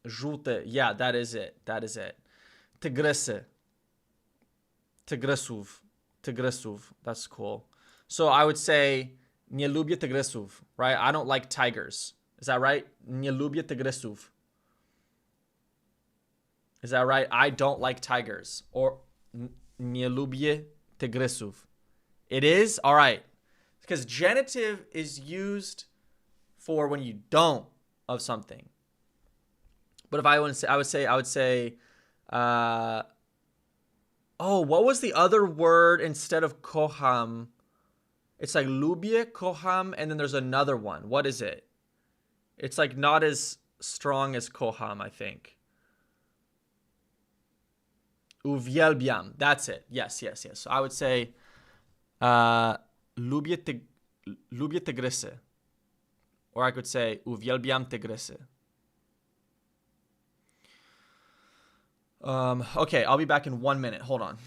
Żółte. Yeah, that is it. Tygrysy. Tygrysów. That's cool. So I would say nie lubię tygrysów, right? I don't like tigers. Is that right? Nie lubię tygrysów. Is that right? I don't like tigers. Or nie lubię tygrysów. It is? All right. Because genitive is used for when you don't of something. But if I would say, what was the other word instead of kocham? It's like lubię, kocham, and then there's another one. What is it? It's like not as strong as kocham, I think. Uwielbiam. That's it. Yes. So I would say lubię tygrysy. Or I could say uwielbiam tygrysy. Okay, I'll be back in 1 minute. Hold on.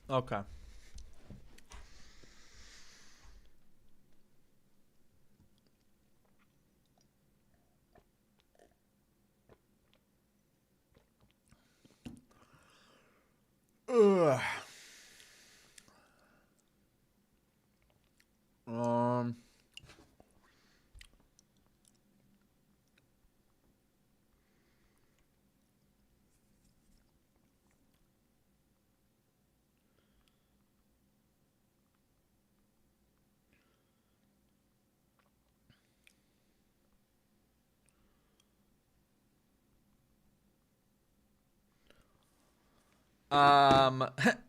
Okay. Ugh.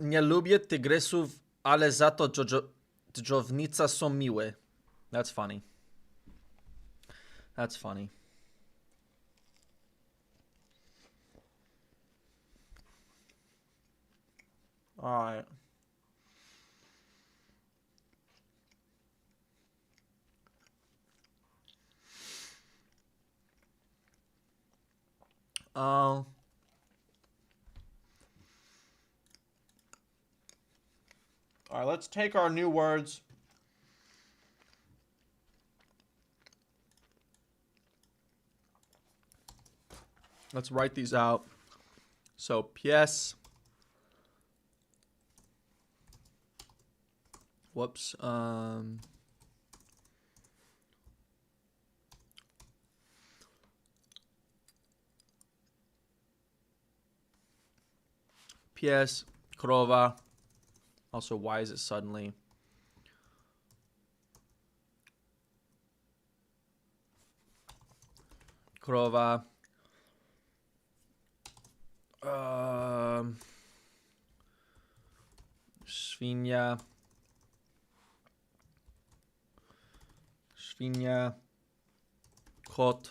Nie lubię tygrysów, ale za to dżdżownica są miłe. That's funny. That's funny. Alright. Alright, let's take our new words. Let's write these out. So, pièce. Whoops. Pièce, krova. Also, why is it suddenly? Krova. Świnia. Świnia. Kot.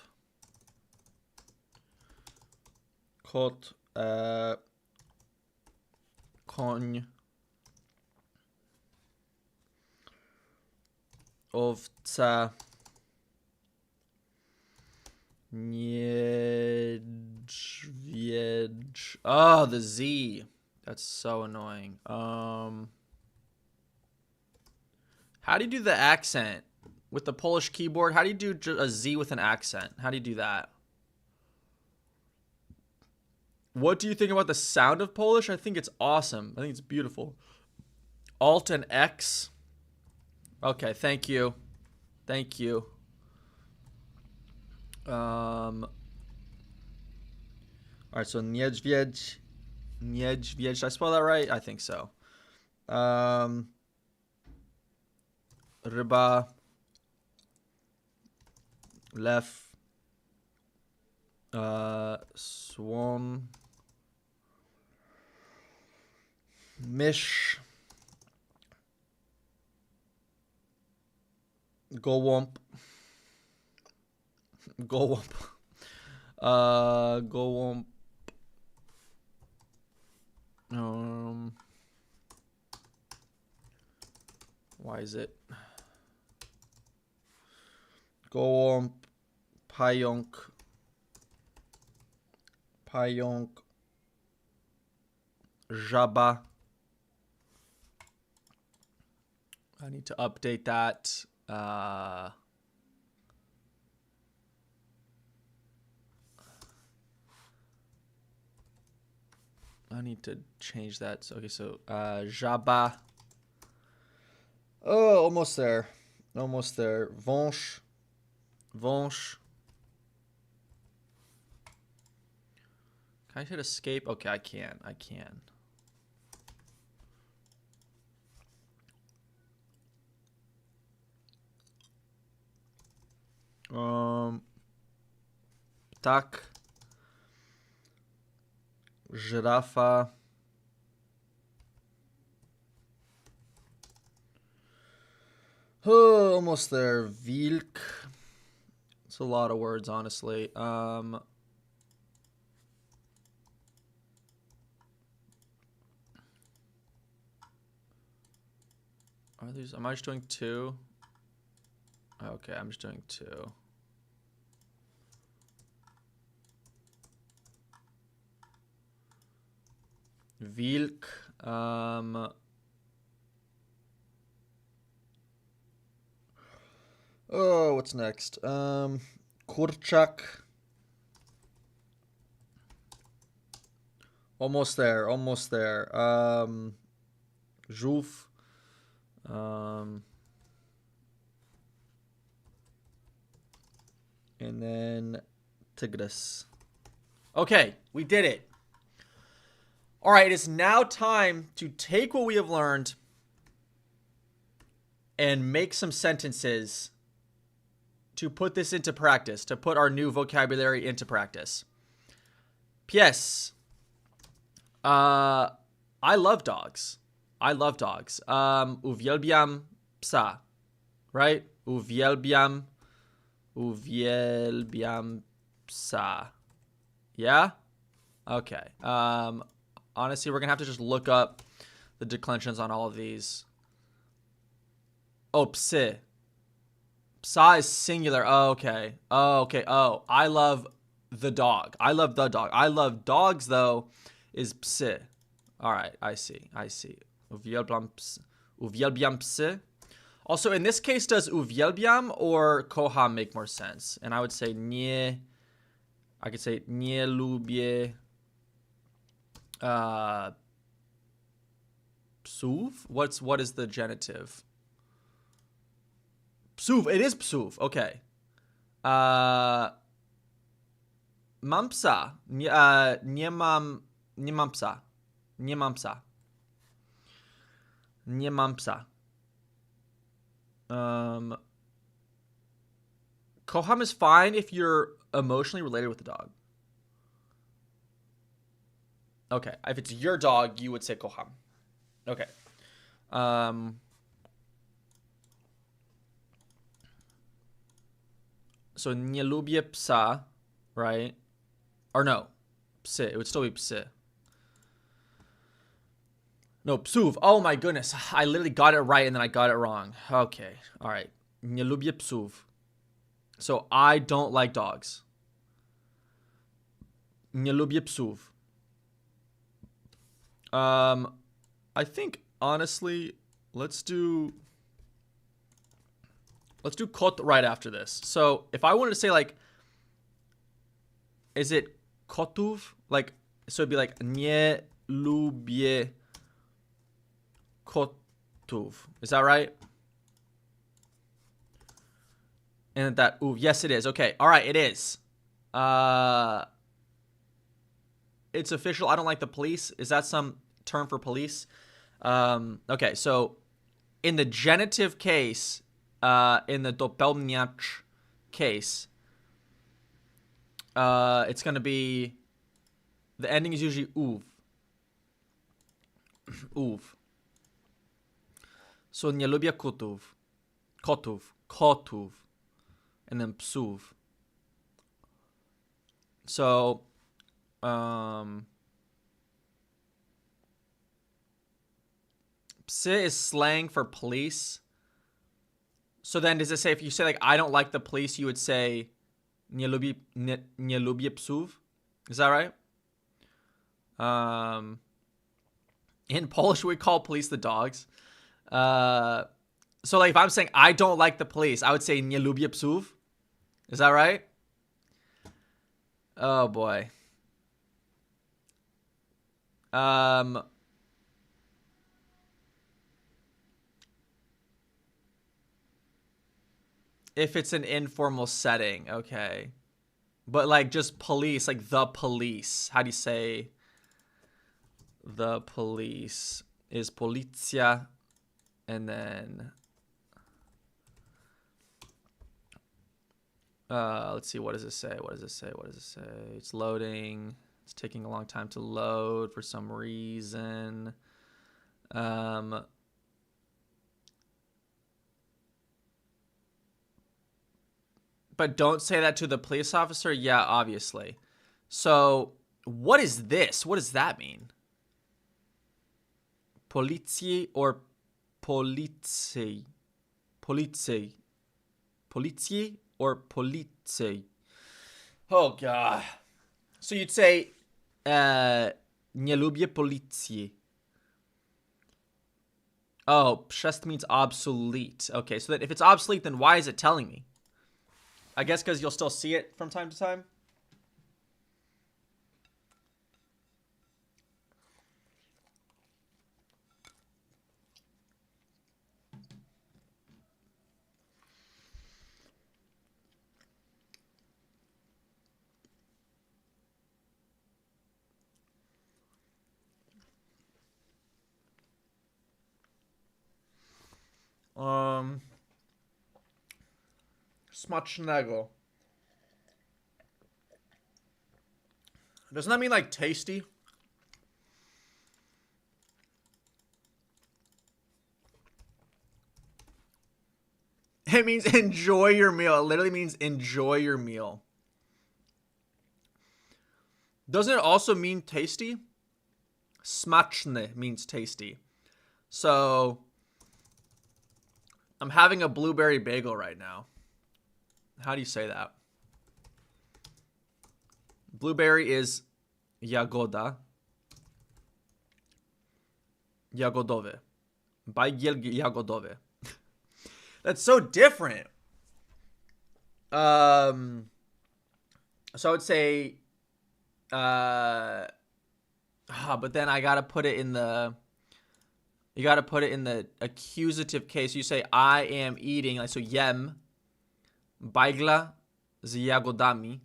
Kot. Koń. Owca. Niedźwiedź. Oh, the Z. That's so annoying. How do you do the accent? With the Polish keyboard, how do you do a Z with an accent? How do you do that? What do you think about the sound of Polish? I think it's awesome. I think it's beautiful. Alt and X. Okay, thank you. Thank you. Alright, so niedźwiedź. Niedźwiedź. Did I spell that right? I think so. Ryba. Lew. Swan. Mysz. Gołąb. Gołąb. Gołąb. Why is it? Gołąb. Pająk. Pająk. Żaba. I need to update that. I need to change that. So, okay, so żaba. Oh, almost there. Almost there. Wąż. Wąż. Can I hit escape? Okay, I can. I can. Ptak. Żyrafa. Oh, almost there. Wilk. It's a lot of words, honestly. Are these? Am I just doing two? Okay, I'm just doing two. Wilk. Oh, what's next? Kurczak. Almost there. Almost there. Żółw. And then Tigris. Okay, we did it. All right, it is now time to take what we have learned and make some sentences to put this into practice, to put our new vocabulary into practice. Pièce. I love dogs. I love dogs. Uwielbiam psa. Right? Uwielbiam psa. Yeah? Okay. Honestly, we're going to have to just look up the declensions on all of these. Oh, psy. Psa is singular. Oh, okay. Oh, okay. Oh, I love the dog. I love the dog. I love dogs, though, is psy. All right. I see. Uwielbiam psy. Also, in this case, does uwielbiam or kocham make more sense? And I would say nie. I could say nie lubię psów. What is the genitive? Psów. It is psów. Okay. Mam psa. Nie mam psa. Nie mam psa. Nie mam psa. Kocham is fine if you're emotionally related with the dog. Okay. If it's your dog, you would say kocham. Okay. So nie lubię psa, right? Or no. Psy. It would still be psy. No, psów. Oh my goodness. I literally got it right and then I got it wrong. Okay. All right. Nie lubię psów. So I don't like dogs. Nie lubię psów. I think honestly, let's do kot right after this. So if I wanted to say like, is it kotów? Like, so it'd be like nie lubię kotów. Is that right? And that, ooh, yes, it is. Okay. All right. It is. It's official. I don't like the police. Is that some term for police? Okay. So in the genitive case, in the dopełniacz case, it's going to be, the ending is usually uw. Uw. So nie lubię kotów. Kotów. And then psów. So, psy is slang for police. So then does it say, if you say like, I don't like the police, you would say nie lubię psów? Is that right? In Polish, we call police the dogs. So like if I'm saying I don't like the police, I would say nie lubię psów. Is that right? Oh boy. If it's an informal setting, okay. But like just police, like the police. How do you say the police? Is policja, and then let's see, what does it say? It's loading. It's taking a long time to load for some reason. But don't say that to the police officer? Yeah, obviously. So what is this? What does that mean? Policji or policji? Policji. Policji or policji? Oh, God. So you'd say, nie lubię policji. Oh, przest means obsolete. Okay, so that if it's obsolete, then why is it telling me? I guess because you'll still see it from time to time. Smacznego. Doesn't that mean like tasty? It means enjoy your meal. It literally means enjoy your meal. Doesn't it also mean tasty? Smaczny means tasty. So I'm having a blueberry bagel right now. How do you say that? Blueberry is jagoda. Jagodowy. Bajgiel jagodowy. That's so different. So I would say but then I gotta put it in the accusative case. You say I am eating, like, so jem bajgla z jagodami.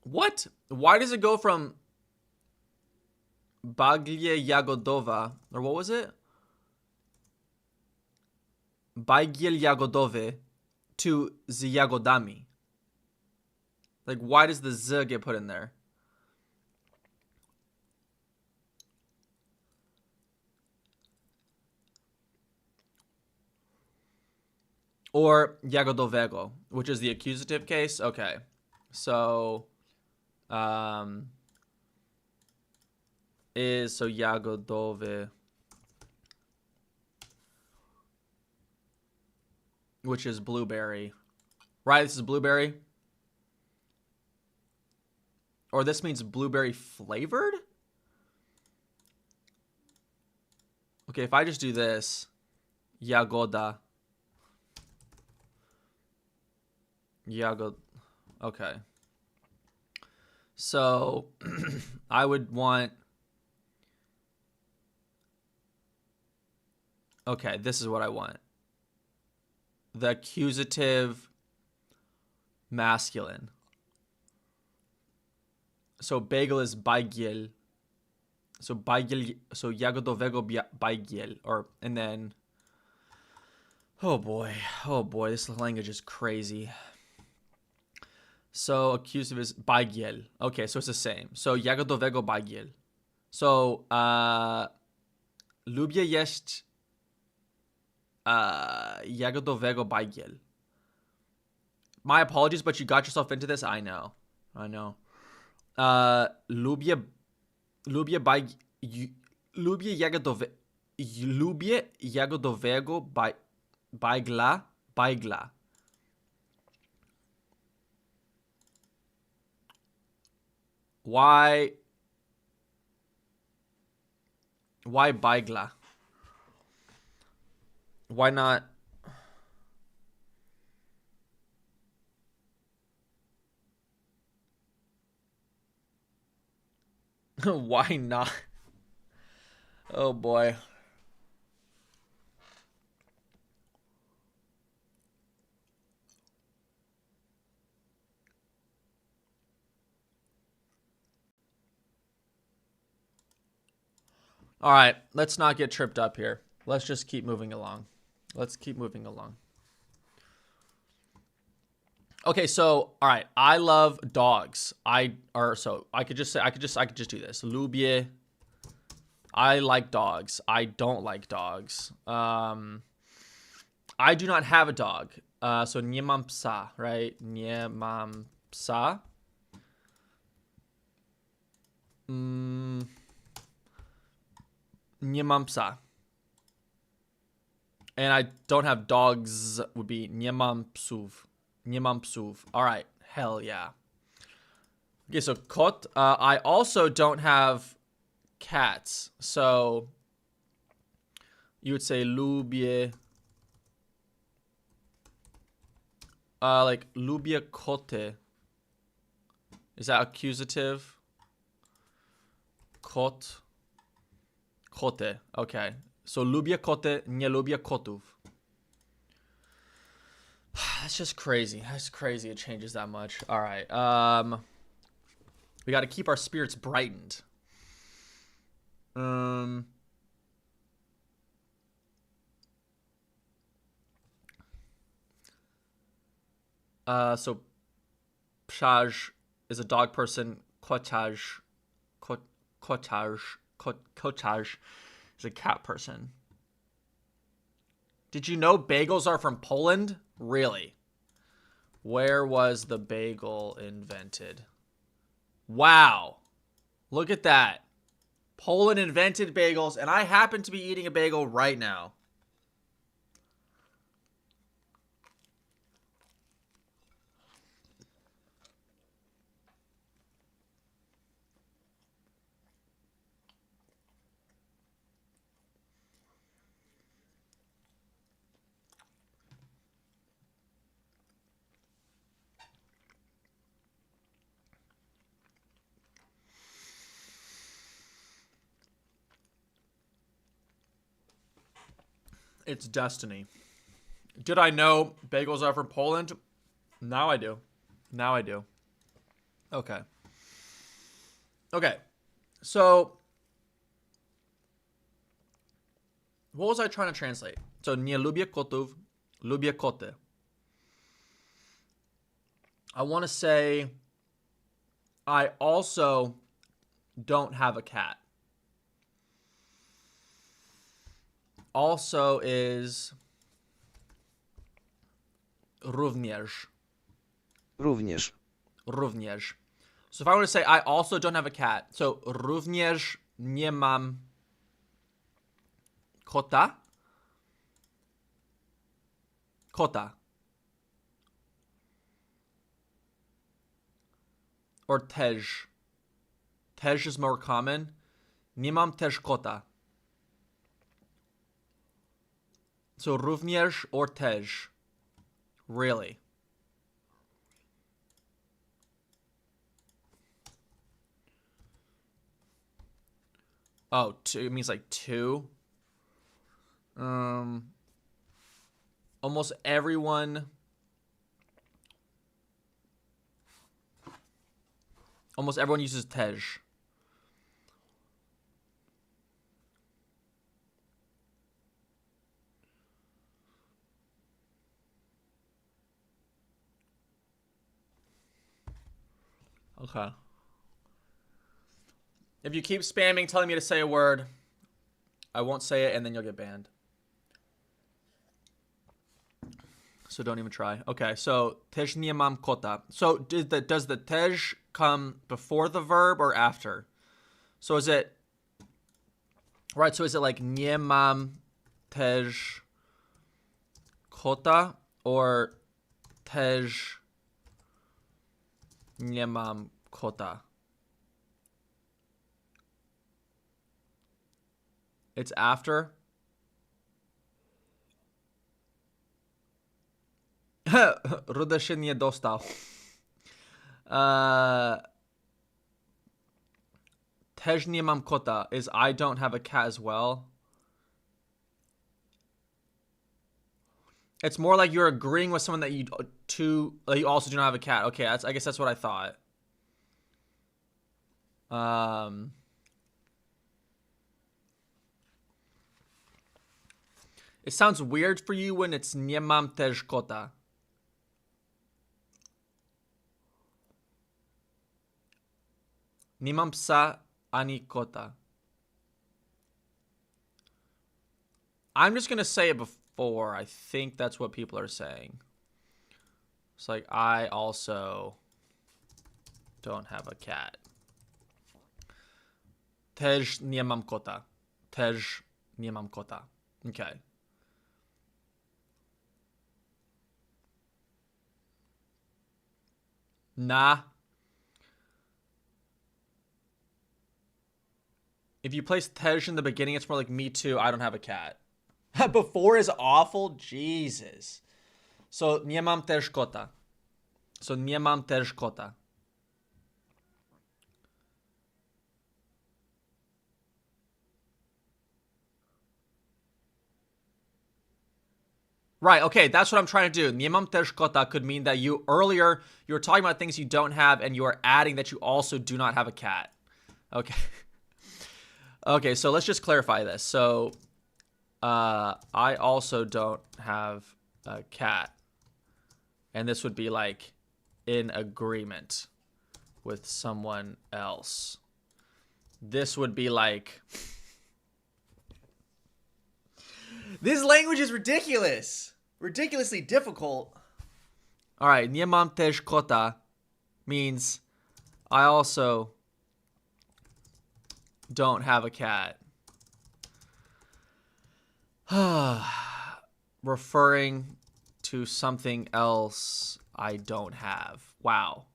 What? Why does it go from baglie jagodowa, or what was it? Bajgiel jagodowy to z jagodami? Like, why does the z get put in there? Or jagodowego, which is the accusative case. Okay. So, jagodowy, which is blueberry. Right? This is blueberry. Or this means blueberry flavored? Okay, if I just do this, jagoda. Okay. So I would want, okay, this is what I want. The accusative masculine. So bagel is bajgiel. So bajgiel, so jagodowego bajgiel, and then, oh boy, this language is crazy. So accusative is bajgiel. Okay, so it's the same. So jagodowego bajgiel. So lubię jeść jagodowego bajgiel. My apologies, but you got yourself into this. I know. Lubię jagodowego bajgla. Why bajgla? Why not? Why not? Oh boy. All right, let's not get tripped up here. Let's just keep moving along. Okay, so all right, I love dogs. I could just do this. Lubię. I like dogs. I don't like dogs. I do not have a dog. So nie mam psa, right? Nie mam psa. Nie mam psa. And I don't have dogs would be nie mam psów. Nie mam psów. All right. Hell yeah. Okay, so kot. I also don't have cats. So you would say lubię. Like lubię koty. Is that accusative? Kot. Koty. Okay. So lubię koty, nie lubię kotów. That's just crazy. That's crazy. It changes that much. All right. We got to keep our spirits brightened. So pszarz is a dog person. Kotarz is a cat person. Did you know bagels are from Poland? Really? Where was the bagel invented? Wow. Look at that. Poland invented bagels, and I happen to be eating a bagel right now. It's destiny. Did I know bagels are from Poland? Now I do. Now I do. Okay. Okay. So, what was I trying to translate? So, nie lubię kotów, lubię koty. I want to say, I also don't have a cat. Also is również. Również. Również. So if I were to say I also don't have a cat, so również nie mam kota. Kota. Or też. Też is more common. Nie mam też kota. So również or też. Really. Oh, two, it means like two. Almost everyone uses też. Okay. If you keep spamming telling me to say a word, I won't say it and then you'll get banned. So don't even try. Okay, so też nie mam kota. So does the też come before the verb or after? So is it right? So is it like nie mam też kota or też nie mam kota? It's after. Ruda się nie dostał. Też nie mam kota is I don't have a cat as well. It's more like you're agreeing with someone that you also do not have a cat. Okay, I guess that's what I thought. It sounds weird for you when it's nie mam też kota. Nie mam psa ani kota. I'm just going to say it before. I think that's what people are saying. It's like, I also don't have a cat. Też nie mam kota. Też nie mam kota. Okay. Nah. If you place też in the beginning, it's more like me too. I don't have a cat. Before is awful. Jesus. So nie mam też kota. So nie mam też kota. Right, okay, that's what I'm trying to do. Nie mam też kota could mean that you earlier you were talking about things you don't have and you are adding that you also do not have a cat. Okay. Okay, so let's just clarify this. So I also don't have a cat. And this would be like in agreement with someone else. This would be like This language is ridiculous. Ridiculously difficult. All right, nie mam też kota means I also don't have a cat. Referring to something else I don't have. Wow.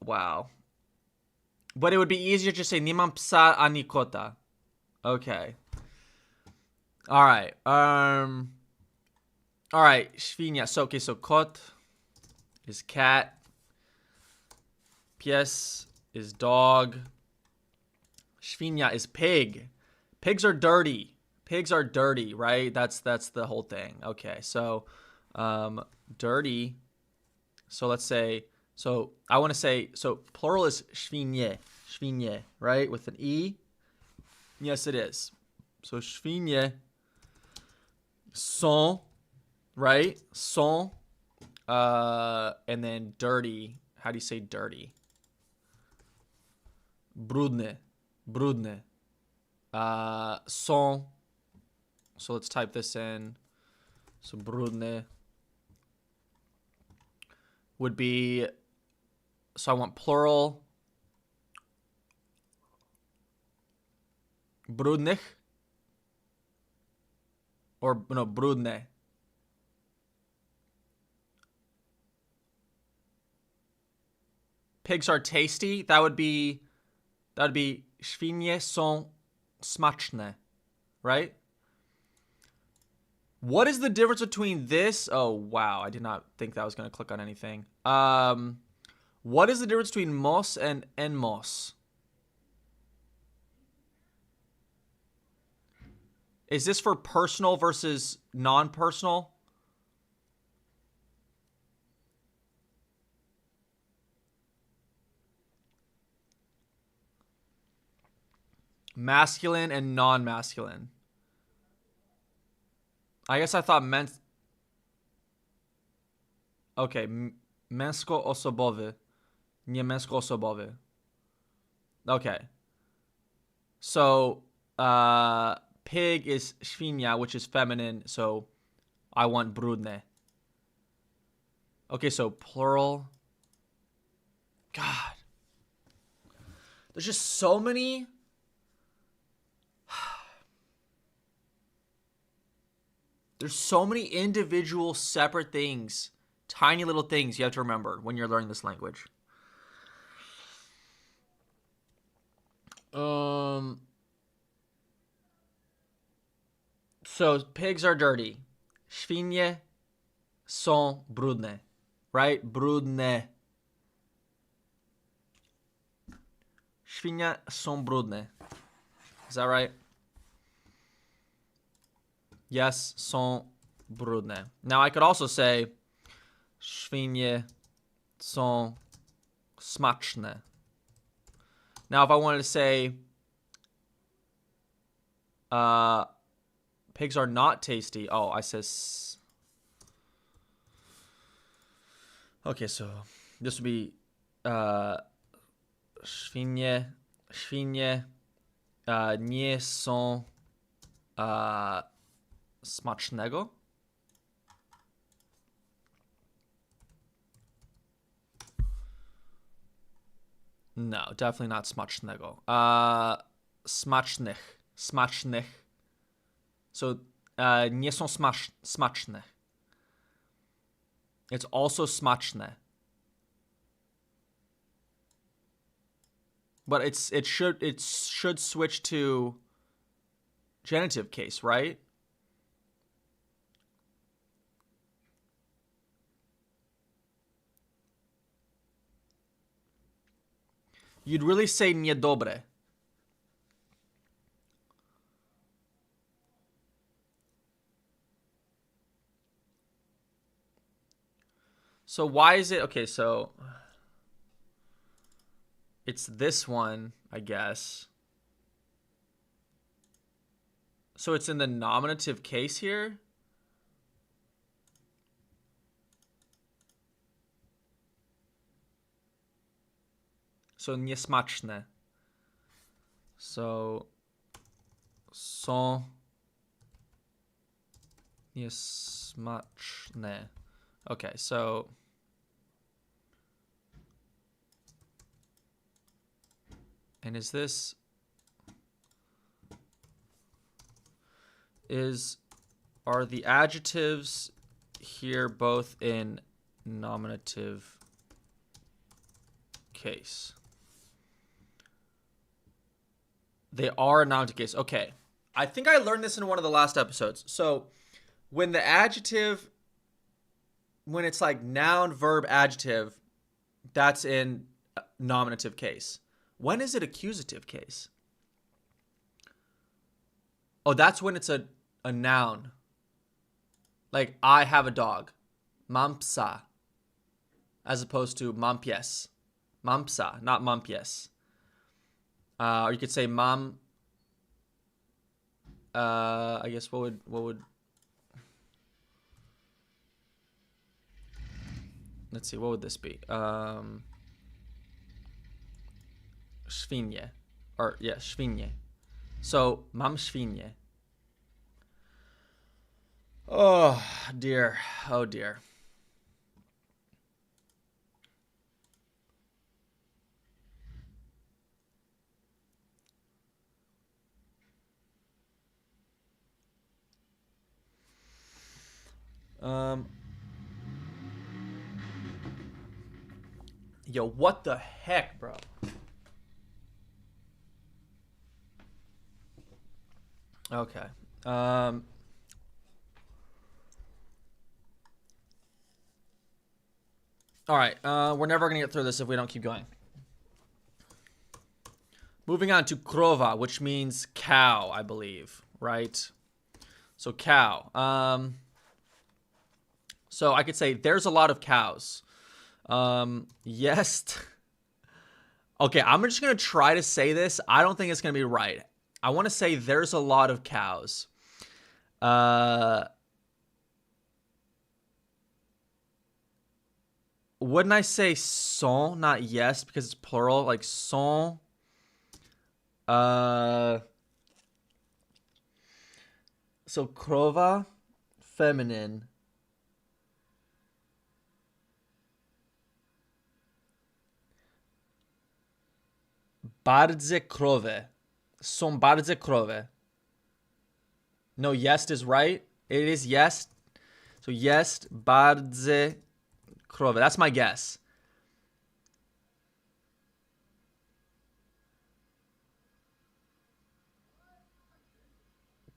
Wow. But it would be easier to say nie mam psa ani kota. Okay. All right. All right. Świnia. So okay. So kot is cat. Pies is dog. Świnia is pig. Pigs are dirty. Pigs are dirty, right? That's the whole thing. Okay. So, dirty. So let's say. So I want to say. So plural is świnie. Świnie, right? With an e. Yes, it is. So świnie sont, right? Sont. And then dirty. How do you say dirty? Brudne. Brudne. Sont. So let's type this in. So brudne would be. So I want plural. Brudnych. Or no, brudne. Pigs are tasty. That would be świnie są smaczne, right? What is the difference between this? Oh, wow. I did not think that was going to click on anything. What is the difference between mos and enmos? Is this for personal versus non-personal? Masculine and non-masculine. I guess I thought men. Okay, męsko-osobowy, nie męsko-osobowy. Okay. So, pig is świnia, which is feminine, so I want brudne. Okay, so plural. God. There's just so many. There's so many individual separate things, tiny little things you have to remember when you're learning this language. So pigs are dirty. Świnie są brudne. Right? Brudne. Świnie są brudne. Is that right? Yes, są brudne. Now I could also say świnie są smaczne. Now if I wanted to say pigs are not tasty. Oh, I says. Okay, so this would be świnie nie są smacznego. No, definitely not smacznego. Smacznych. So, nie są smaczne. It's also smaczne. But it should switch to genitive case, right? You'd really say niedobre. So why is it okay? So it's this one, I guess. So it's in the nominative case here. So niesmaczne. So są niesmaczne. Okay, so and are the adjectives here both in nominative case? They are a nominative case. Okay. I think I learned this in one of the last episodes. So when the adjective, when it's like noun, verb, adjective, that's in nominative case. When is it accusative case? Oh, that's when it's a noun. Like, I have a dog. Mam psa. As opposed to mam pies. Mam psa, not mam pies. Or you could say mam. I guess what would let's see, what would this be? Świnie. Or yeah, świnie. So mam świnie. Oh dear. Oh dear. Yo, what the heck, bro? Okay. All right. We're never gonna get through this if we don't keep going. Moving on to krova, which means cow, I believe, right? So cow. So I could say there's a lot of cows. Yes. Okay, I'm just gonna try to say this. I don't think it's gonna be right. I want to say there's a lot of cows. Wouldn't I say sont, not yes, because it's plural, like sont? So krova, feminine. Bardzo krowy. Są bardzo krowy. No, jest is right. It is yes. So jest bardzo krowy. That's my guess.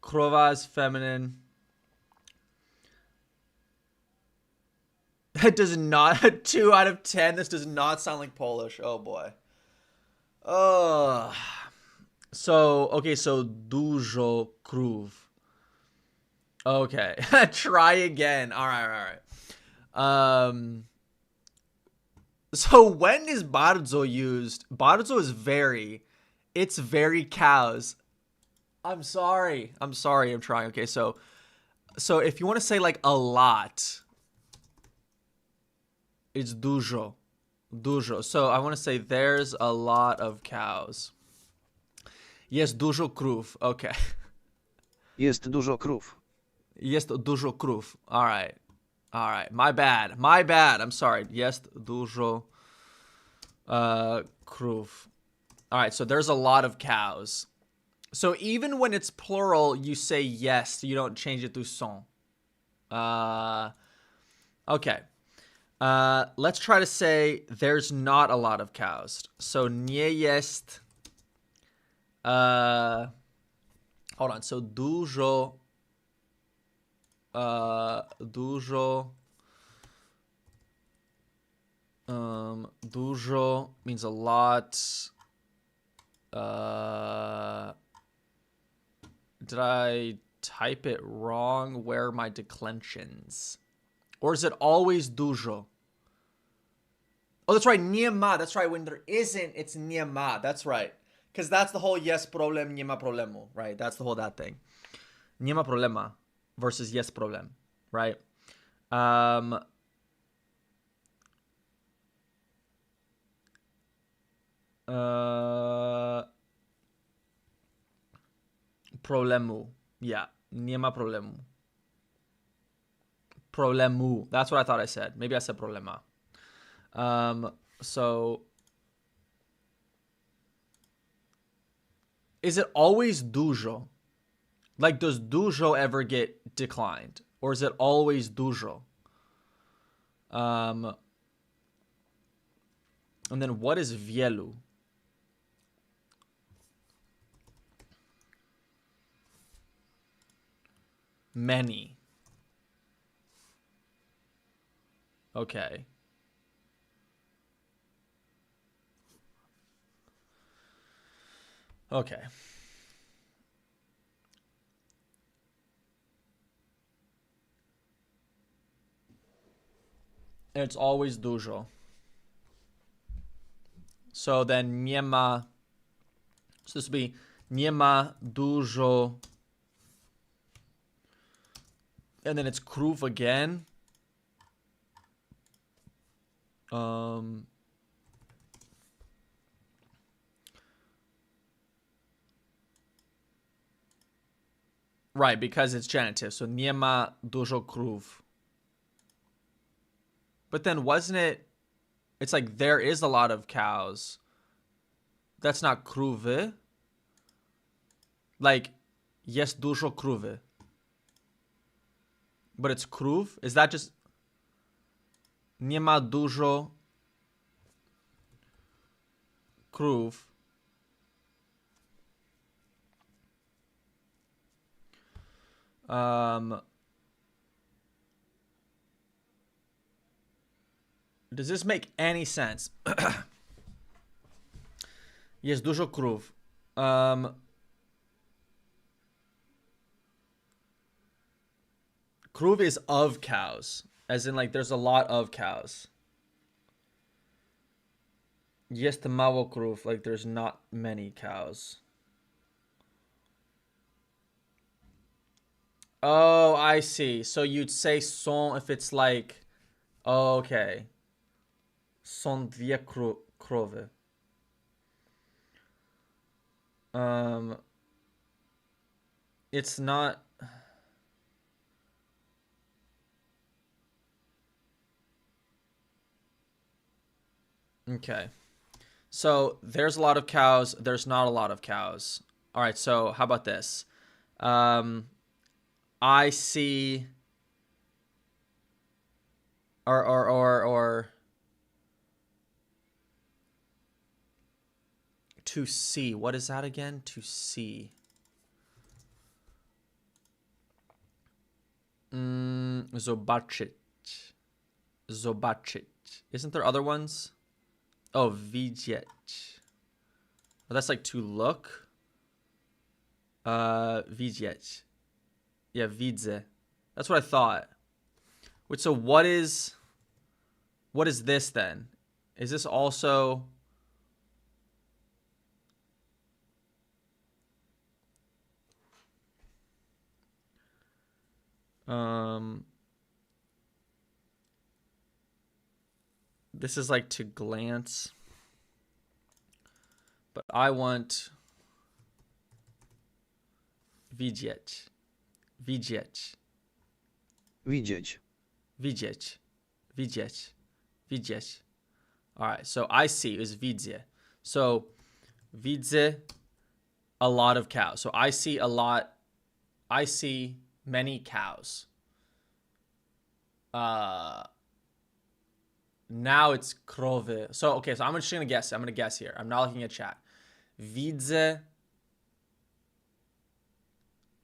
Krowa is feminine. It does not. 2 out of 10. This does not sound like Polish. Oh boy. So, okay, so dużo krów. Okay. Try again. All right. So when is bardzo used? Bardzo is very. It's very cows. I'm sorry. I'm trying. Okay, so if you want to say like a lot, it's dużo. Dużo. So I want to say there's a lot of cows. Jest dużo krów. Okay. Jest dużo krów. Jest dużo krów. All right. My bad. I'm sorry. Jest dużo krów. All right. So there's a lot of cows. So even when it's plural, you say yes. You don't change it to sont. Okay. Let's try to say there's not a lot of cows. So nie jest. Hold on. So dużo. Dużo means a lot. Did I type it wrong? Where are my declensions? Or is it always dużo? Oh, that's right. Nie ma. That's right. When there isn't, it's nie ma. That's right. Because that's the whole yes problem, nie ma problemu. Right? That's the whole that thing. Nie ma problema versus yes problem. Right? Problemu. Yeah. Nie ma problemu. Problemu. That's what I thought I said. Maybe I said problema. So is it always dużo? Like, does dużo ever get declined? Or is it always dużo? And then what is wielu? Many. Okay. Okay. And it's always dużo. So then nie ma. So this would be nie ma dużo. And then it's krów again. Right, because it's genitive. So nie ma dużo krów. But then wasn't it? It's like there is a lot of cows. That's not krówy. Like jest dużo krówy. But it's krów. Is that just nie ma dużo krów? Does this make any sense? Jest dużo krów. Krów is of cows, as in like there's a lot of cows. Jest mało krów, like there's not many cows. Oh, I see. So you'd say są if it's like, oh, okay. Są dwie krowy. It's not. Okay. So there's a lot of cows. There's not a lot of cows. All right. So how about this? I see. Or. To see. What is that again? To see. Zobaczyć. Zobaczyć. Isn't there other ones? Oh, widzieć. Oh, that's like to look. Widzieć. Yeah, widzę. That's what I thought. Wait, so what is this then? Is this also this is like to glance, but I want widzieć. Widzieć. Widzieć. Widzieć. Widzieć. Widzieć. All right, so I see is widzę. So widzę a lot of cows. So I see a lot. I see many cows. Now it's krowy. So okay, so I'm just gonna guess. I'm gonna guess here. I'm not looking at chat. Widzę.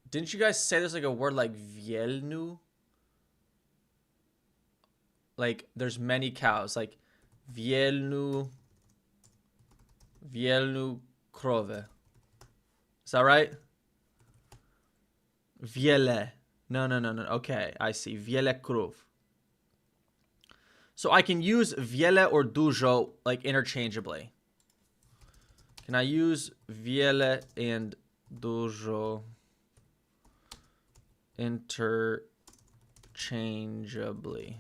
Didn't you guys say there's like a word like wielnu? Like there's many cows. Like wielnu krowy. Is that right? Wiele. No. Okay, I see. Wiele krów. So I can use wiele or dużo like interchangeably. Can I use wiele and dużo interchangeably?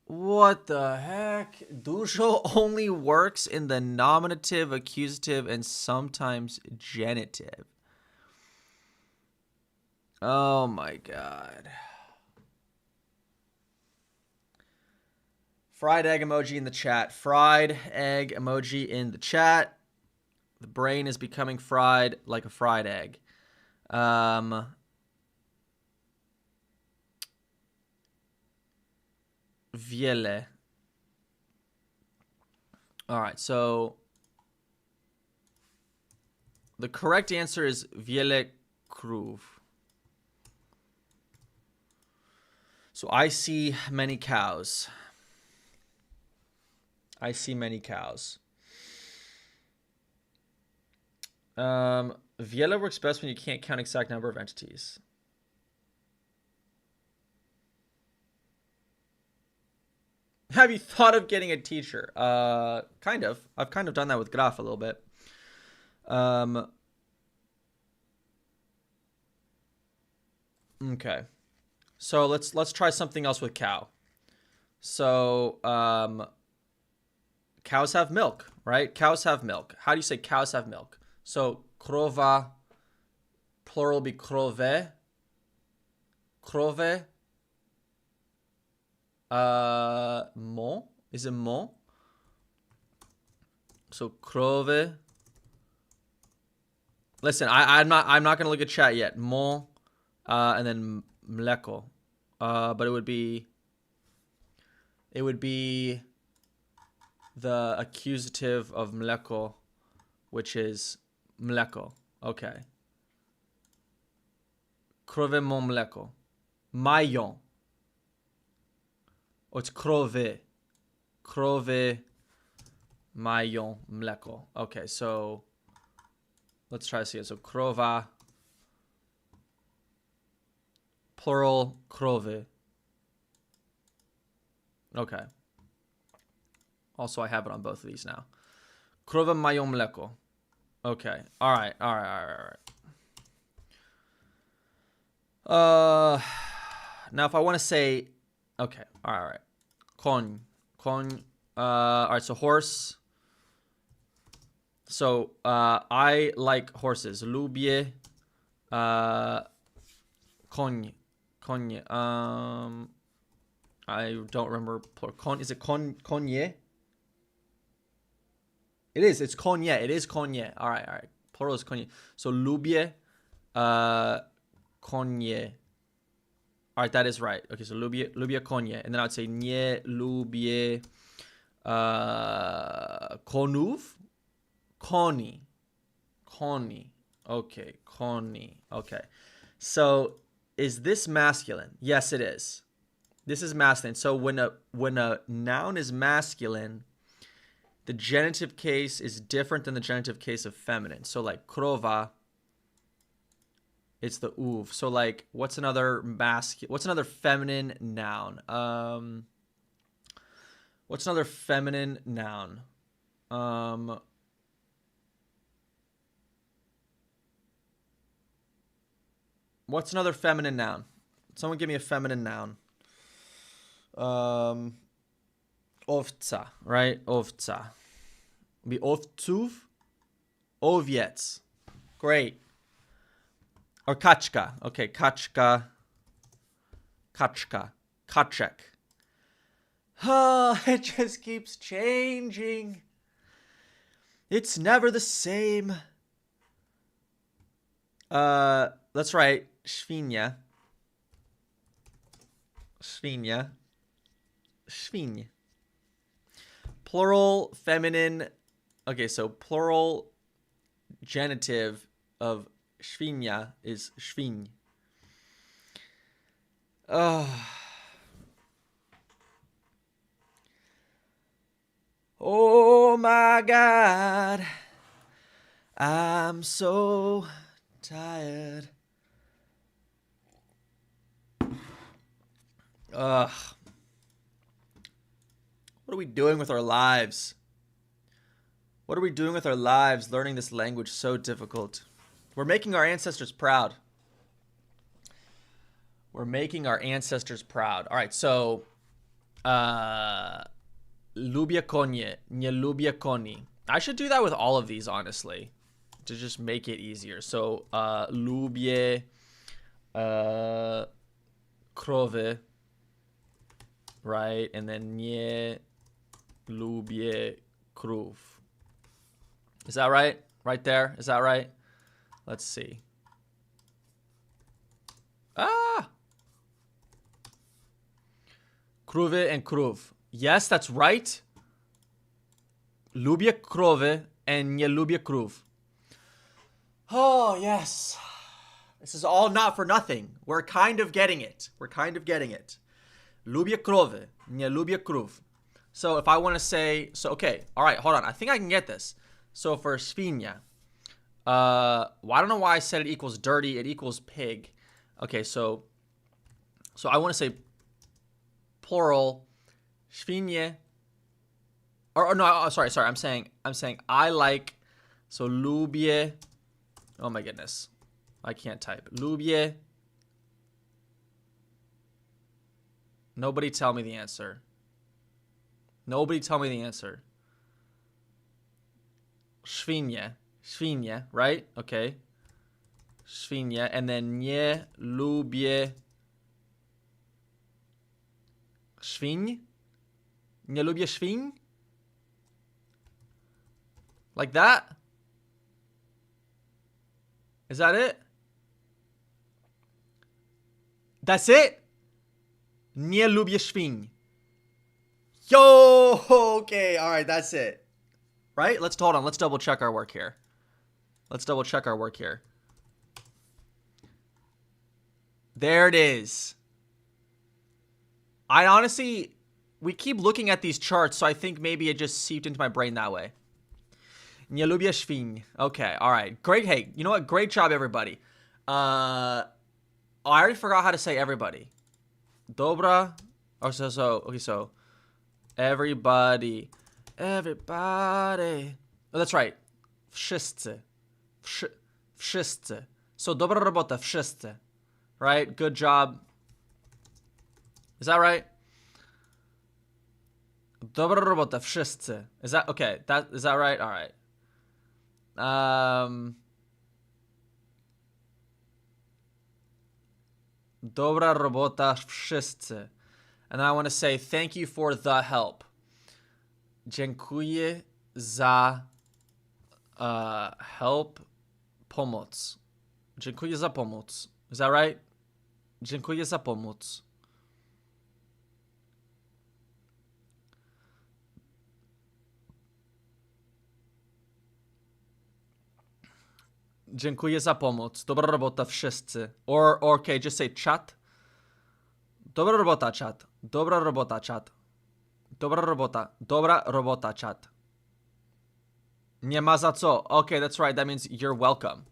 What the heck? Dużo only works in the nominative, accusative, and sometimes genitive. Oh my god. Fried egg emoji in the chat. Fried egg emoji in the chat. The brain is becoming fried like a fried egg. Wiele. All right, so the correct answer is wiele krów. So I see many cows. I see many cows. Wiele works best when you can't count exact number of entities. Have you thought of getting a teacher? Kind of. I've kind of done that with Graf a little bit. Okay. So let's try something else with cow. So cows have milk, right? Cows have milk. How do you say cows have milk? So krova, plural be krove. Krove. Mo. Is it mo? So krove. Listen, I'm not gonna look at chat yet. Mo, and then mleko. But it would be the accusative of mleko, which is mleko. Okay. Krove mo mleko. Mają. Oh, it's krove. Krove mają mleko. Okay, so let's try to see it. So krova, plural krove. Okay. Also, I have it on both of these now. Krove mają mleko. Okay. All right. Now if I want to say, okay. All right. Koń. All right. So horse. So I like horses. Lubię koń. I don't remember. Is it konie? It is. It's konie. It is konie. All right. Plural is konie. So lubię konie. All right, that is right. Okay, so lubię konie. And then I would say nie lubię konów. Koni. Okay, koni. Okay. So is this masculine? Yes, it is. This is masculine. So when a noun is masculine, the genitive case is different than the genitive case of feminine. So like krova, it's the uv. So like what's another feminine noun? What's another feminine noun? What's another feminine noun? Someone give me a feminine noun. Ovca, right? Ovca. Be ovców, owiec. Great. Or kaczka. Okay, kaczka. Kaczek. Oh, it just keeps changing. It's never the same. That's right. Świnia. Plural feminine. Okay, so plural genitive of świnia is świń. Oh my God. I'm so tired. Ugh. What are we doing with our lives? What are we doing with our lives learning this language so difficult? We're making our ancestors proud. We're making our ancestors proud. All right, so lubię konie, nie lubię koni. I should do that with all of these, honestly, to just make it easier. So lubię krowy, right? And then nie lubię krów. Is that right? Right there? Is that right? Let's see. Krowy and krów. Yes, that's right. Lubię krowy and nie lubię krów. Oh, yes. This is all not for nothing. We're kind of getting it. We're kind of getting it. Lubię krowy, nie lubię krów. So if I want to say, so okay, all right, hold on. I think I can get this. So for świnia, well, I don't know why I said it equals dirty. It equals pig. Okay, so I want to say plural, świnie. Or no, sorry. I'm saying I like. So lubię. Oh my goodness, I can't type. Lubię. Nobody tell me the answer. Nobody tell me the answer. Świnie, right? Okay. Świnie, and then nie lubię świń. Nie lubię świń. Like that? Is that it? That's it? Nie lubię świń. Yo, okay, all right, that's it. Right? Let's hold on. Let's double check our work here. There it is. I honestly, we keep looking at these charts, so I think maybe it just seeped into my brain that way. Nie lubię świń. Okay, all right. Great. Hey, you know what? Great job, everybody. I already forgot how to say everybody. Dobra. Oh, okay, so everybody. Everybody. Oh, that's right. Wszyscy. Wszyscy. So dobra robota, wszyscy. Right? Good job. Is that right? Dobra robota, wszyscy. Is that okay? Is that right? All right. Dobra robota, wszyscy. And I want to say thank you for the help. Dziękuję za help, pomoc. Dziękuję za pomoc. Is that right? Dziękuję za pomoc. Dziękuję za pomoc. Dobra robota, wszyscy. Or okay, just say chat. Dobra robota, chat. Dobra robota, chat. Dobra robota, chat. Nie ma za co. Okay, that's right. That means you're welcome.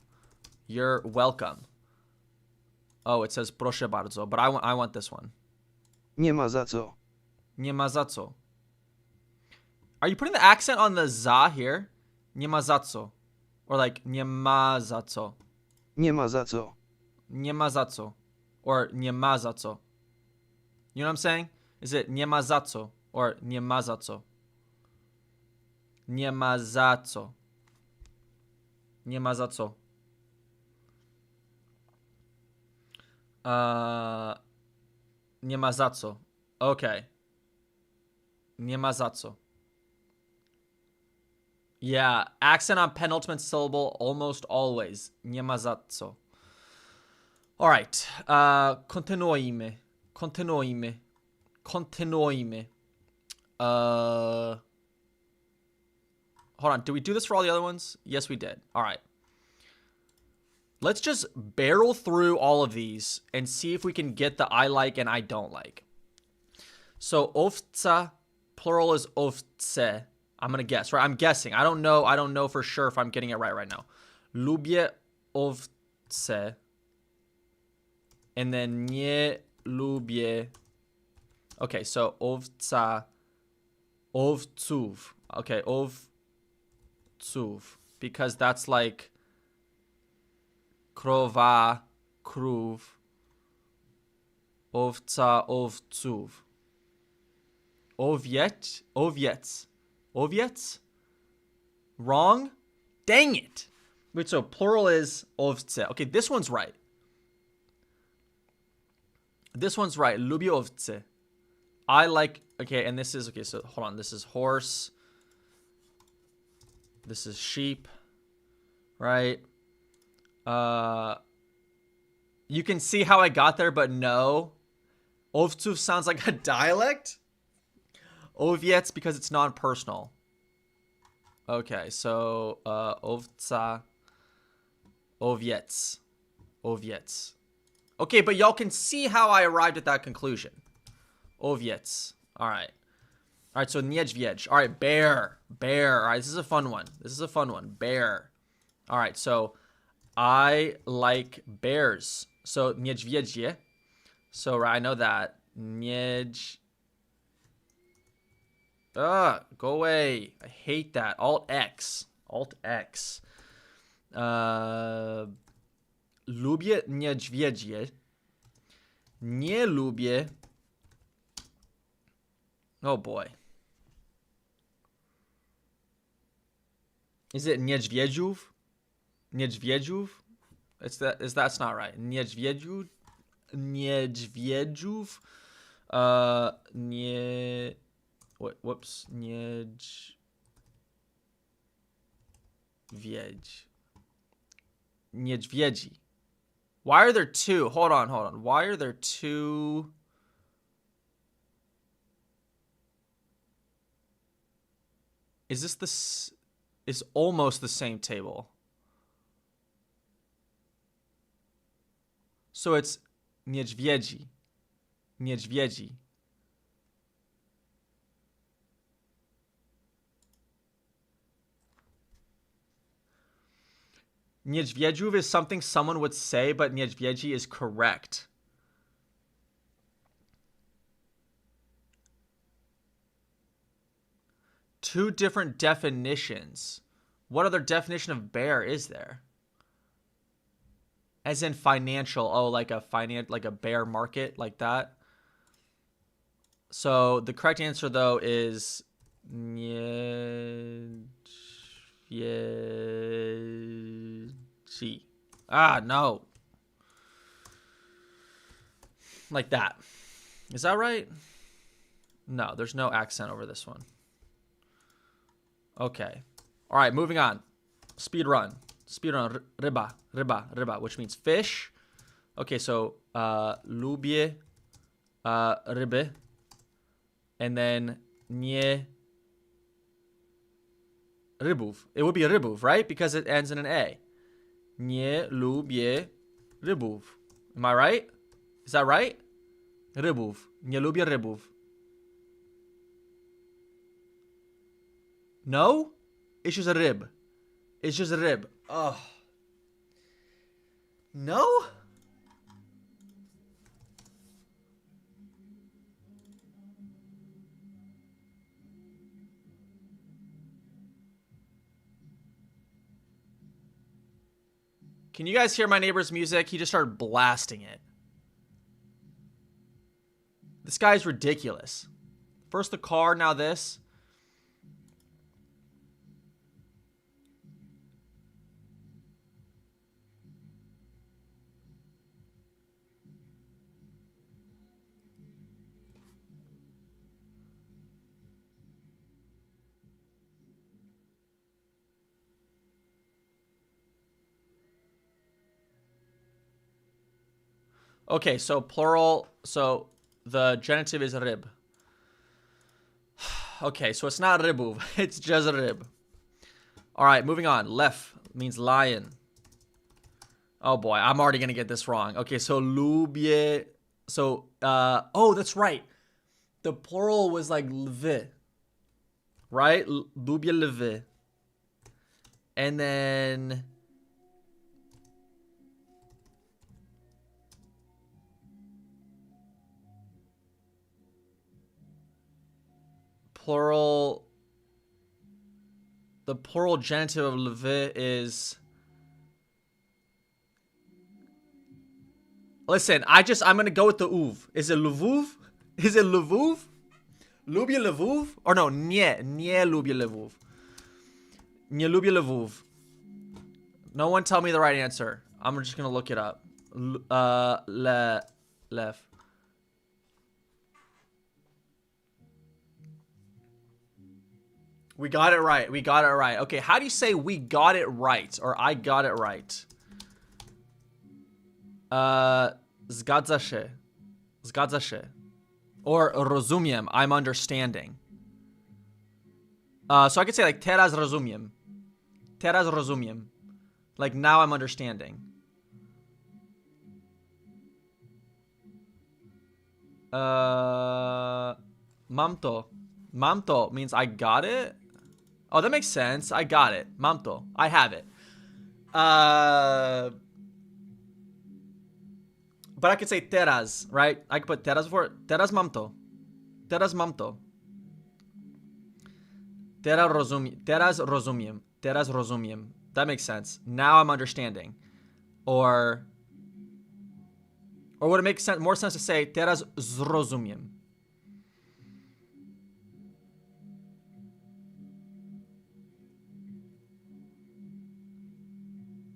You're welcome. Oh, it says proszę bardzo, but I want this one. Nie ma za co. Nie ma za co. Are you putting the accent on the za here? Nie ma za co. Or like nie ma za co. Nie ma za co. Nie ma za co. Or nie ma za co. You know what I'm saying? Is it nie ma za co? Or nie ma za co? Nie ma za co. Nie ma za co. Nie ma za co. Okay. Nie ma za co. Yeah, accent on penultimate syllable almost always. Nie ma za co. All right. Kontynuujmy. Hold on. Did we do this for all the other ones? Yes, we did. All right. Let's just barrel through all of these and see if we can get the I like and I don't like. So ovca, plural is ovce. I'm going to guess, right? I'm guessing. I don't know for sure if I'm getting it right now. Lubię ovce. And then nie lubię. Okay, so ovca, ovców. Okay, ovców. Because that's like krova, krów, owca, owców. Owiec. Wrong? Dang it. Wait, so plural is ovce. Okay, this one's right. Lubię ovce. I like, okay, and this is, okay, so hold on. This is horse. This is sheep, right? You can see how I got there, but no. Ovców sounds like a dialect. Owiec because it's non-personal. Okay, so ovca, owiec. Okay, but y'all can see how I arrived at that conclusion. Owiec. All right, so niedźwiedź. All right, bear. All right, this is a fun one. Bear. All right, so I like bears. So niedźwiedzie. So right, I know that. Go away. I hate that. Alt X. Lubię niedźwiedzie. Nie lubię. Oh boy. Is it niedźwiedziów? That's not right. Niedźwiedziów. Whoops. Niedźwiedzi. Why are there two? Hold on. Why are there two? Is this is almost the same table? So it's niedźwiedzi. Niedźwiedziów is something someone would say, but niedźwiedzi is correct. Two different definitions. What other definition of bear is there? As in financial. Oh, like a bear market, like that. So the correct answer though is niedźwiedzi. No. Like that. Is that right? No, there's no accent over this one. Okay. All right, moving on. Speed run. Ryba, which means fish. Okay, so lubię ryby. And then nie rybów. It would be rybów, right? Because it ends in an A. Nie lubię rybów. Am I right? Is that right? Rybów. Nie lubię rybów. No? It's just a rib. Oh. No? Can you guys hear my neighbor's music? He just started blasting it. This guy's ridiculous. First the car, now this. Okay, so plural, so the genitive is ryb. Okay, so it's not rybów, it's just ryb. All right, moving on. Lew means lion. Oh boy, I'm already gonna get this wrong. Okay, so lubię, so, oh, that's right. The plural was like lwy, right? Lubię lwy. And then... plural, the plural genitive of lwy is Listen, I'm gonna go with the uv. Is it Lvov? Is it Lvov? Lubię Lvov? Or no, nie lubię Lvov. Nie lubię Lvov. No one tell me the right answer. I'm just gonna look it up. Lev. We got it right. We got it right. Okay, how do you say we got it right? Or I got it right? Zgadza się. Zgadza się. Or rozumiem. I'm understanding. So I could say like teraz rozumiem. Teraz rozumiem. Like now I'm understanding. Mam to. Mam to means I got it. Oh, that makes sense. I got it. Mam to. I have it. But I could say teraz, right? I could put teraz before it. Teraz mam to. Teraz mam to. Teraz rozumiem. Teraz rozumiem. That makes sense. Now I'm understanding. Or would it make more sense to say teraz zrozumiem?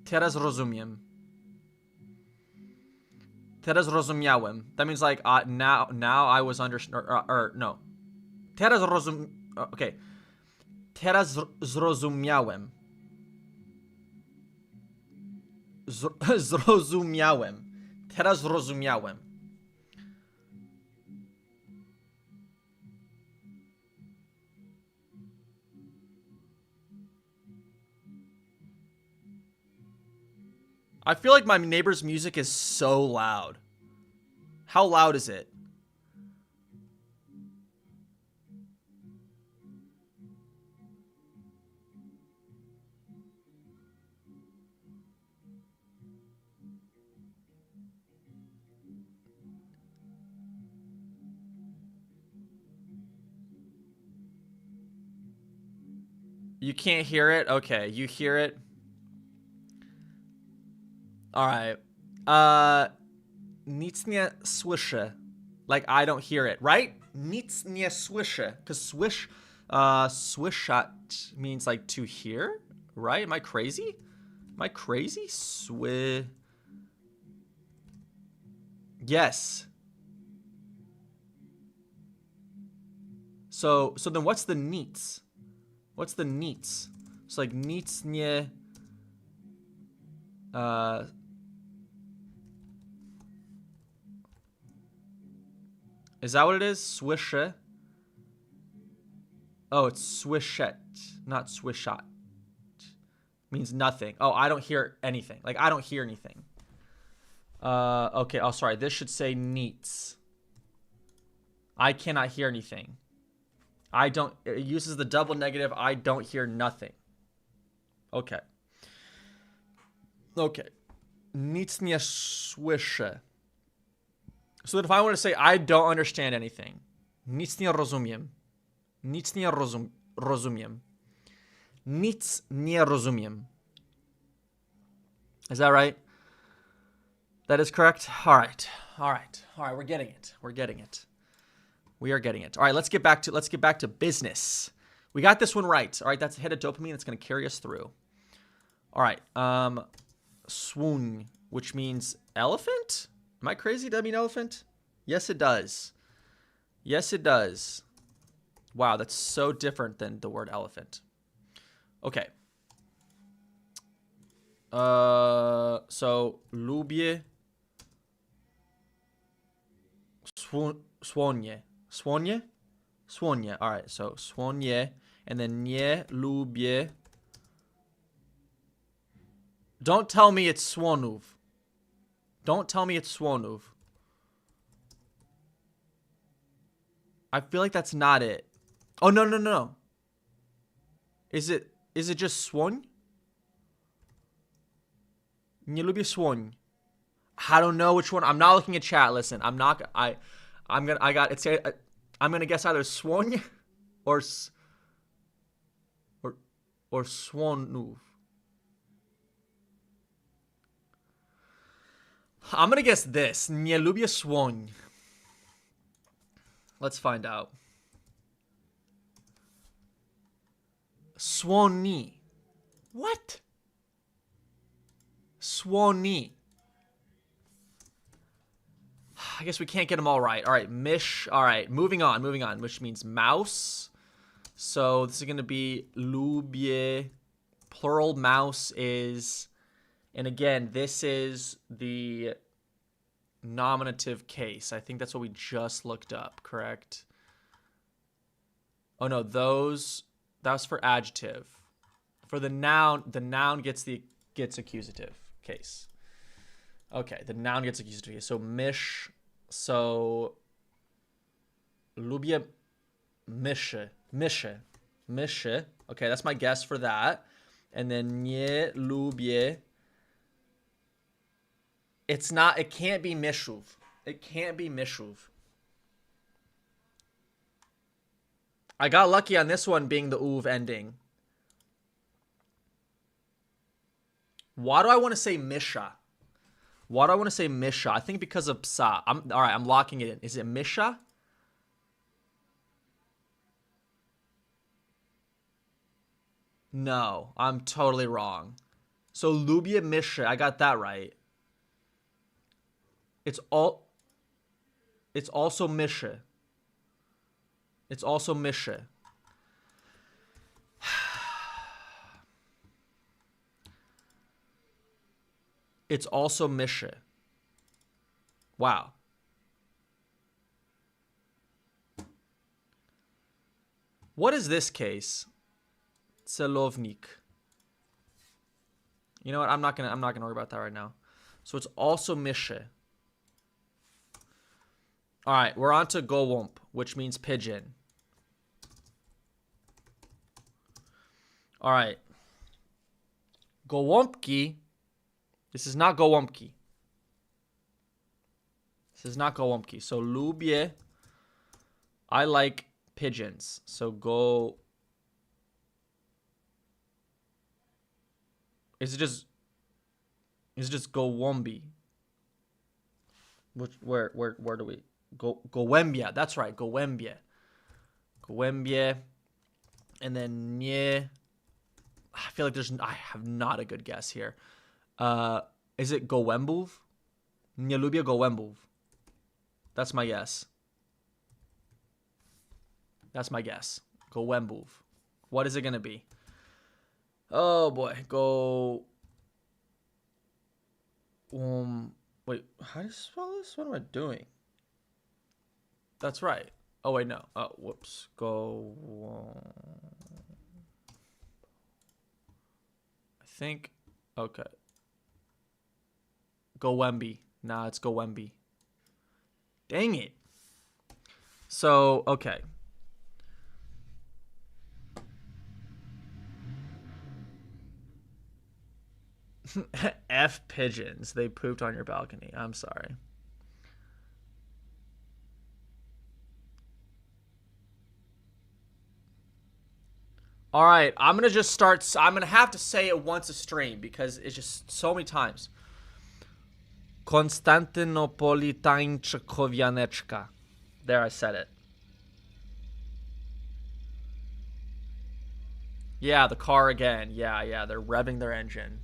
Teraz rozumiem. Teraz rozumiałem. That means like now I was or no. Teraz okay. Teraz zrozumiałem. Zrozumiałem. Teraz zrozumiałem. I feel like my neighbor's music is so loud. How loud is it? You can't hear it? Okay, you hear it? All right. Nic nie słyszę. Like I don't hear it, right? Nic nie słyszę. Because słyszeć means like to hear, right? Am I crazy? Am I crazy? Yes. So then what's the nic? What's the nic? It's like nic nie is that what it is? Swisha? Oh, it's swishet, not swishat. Means nothing. Oh, I don't hear anything. Like, I don't hear anything. Okay, oh, sorry. This should say neats. I cannot hear anything. I don't, it uses the double negative. I don't hear nothing. Okay. Okay. Nic nie słyszę. So that if I want to say I don't understand anything. Nic nie rozumiem. Nic nie rozumiem. Nic nie rozumiem. Is that right? That is correct? All right. All right. All right, we're getting it. We're getting it. We are getting it. All right, let's get back to business. We got this one right. All right, that's a hit of dopamine that's going to carry us through. All right. Swoon, which means elephant? Am I crazy? Does that mean elephant? Yes, it does. Yes, it does. Wow, that's so different than the word elephant. Okay. So lubię słonie. Słonie? Słonie. All right, so słonie. And then nie lubię. Don't tell me it's słonów. Don't tell me it's słonów. I feel like that's not it. Oh, no. Is it just słoń? Nie lubię słoń. I don't know which one. I'm not looking at chat. Listen, I'm gonna guess either słoń or słonów. I'm gonna guess this. Nie lubię słoń. Let's find out. Słoni. What? Słoni. I guess we can't get them all right. All right, mish. All right, moving on, which means mouse. So this is going to be lubię. Plural mouse is, and again, this is the nominative case. I think that's what we just looked up, correct? Oh no, that's for adjective. For the noun gets accusative case. Okay, the noun gets accusative case. So mish. So lubię myszy. Okay, that's my guess for that. And then nie lubię. It can't be myszów. It can't be myszów. I got lucky on this one being the uv ending. Why do I want to say misha? Why do I want to say misha? I think because of psa. All right, I'm locking it in. Is it misha? No, I'm totally wrong. So lubię myszy, I got that right. It's also myszy. It's also myszy. It's also myszy. Wow. What is this case? Celownik. You know what? I'm not gonna worry about that right now. So it's also myszy. All right, we're on to gołąb, which means pigeon. All right. Gołąbki. This is not gołąbki. This is not gołąbki. So lubię. I like pigeons. So go. Is it just gołąbi? Where do we go? Gołębia. That's right. Gołębie. And then nie. I feel like I have not a good guess here. Is it gołębów? Nie lubię gołębów. That's my guess. That's my guess. Gołębów. What is it gonna be? Oh boy, wait, how do you spell this? What am I doing? That's right. Oh wait, no. Oh, whoops. I think. Okay. Gołębi. Nah, it's gołębi. Dang it. So okay. F pigeons. They pooped on your balcony. I'm sorry. All right, I'm going to just start. I'm going to have to say it once a stream because it's just so many times. Konstantynopolitańczykowianeczka. There, I said it. Yeah, the car again. Yeah, they're revving their engine.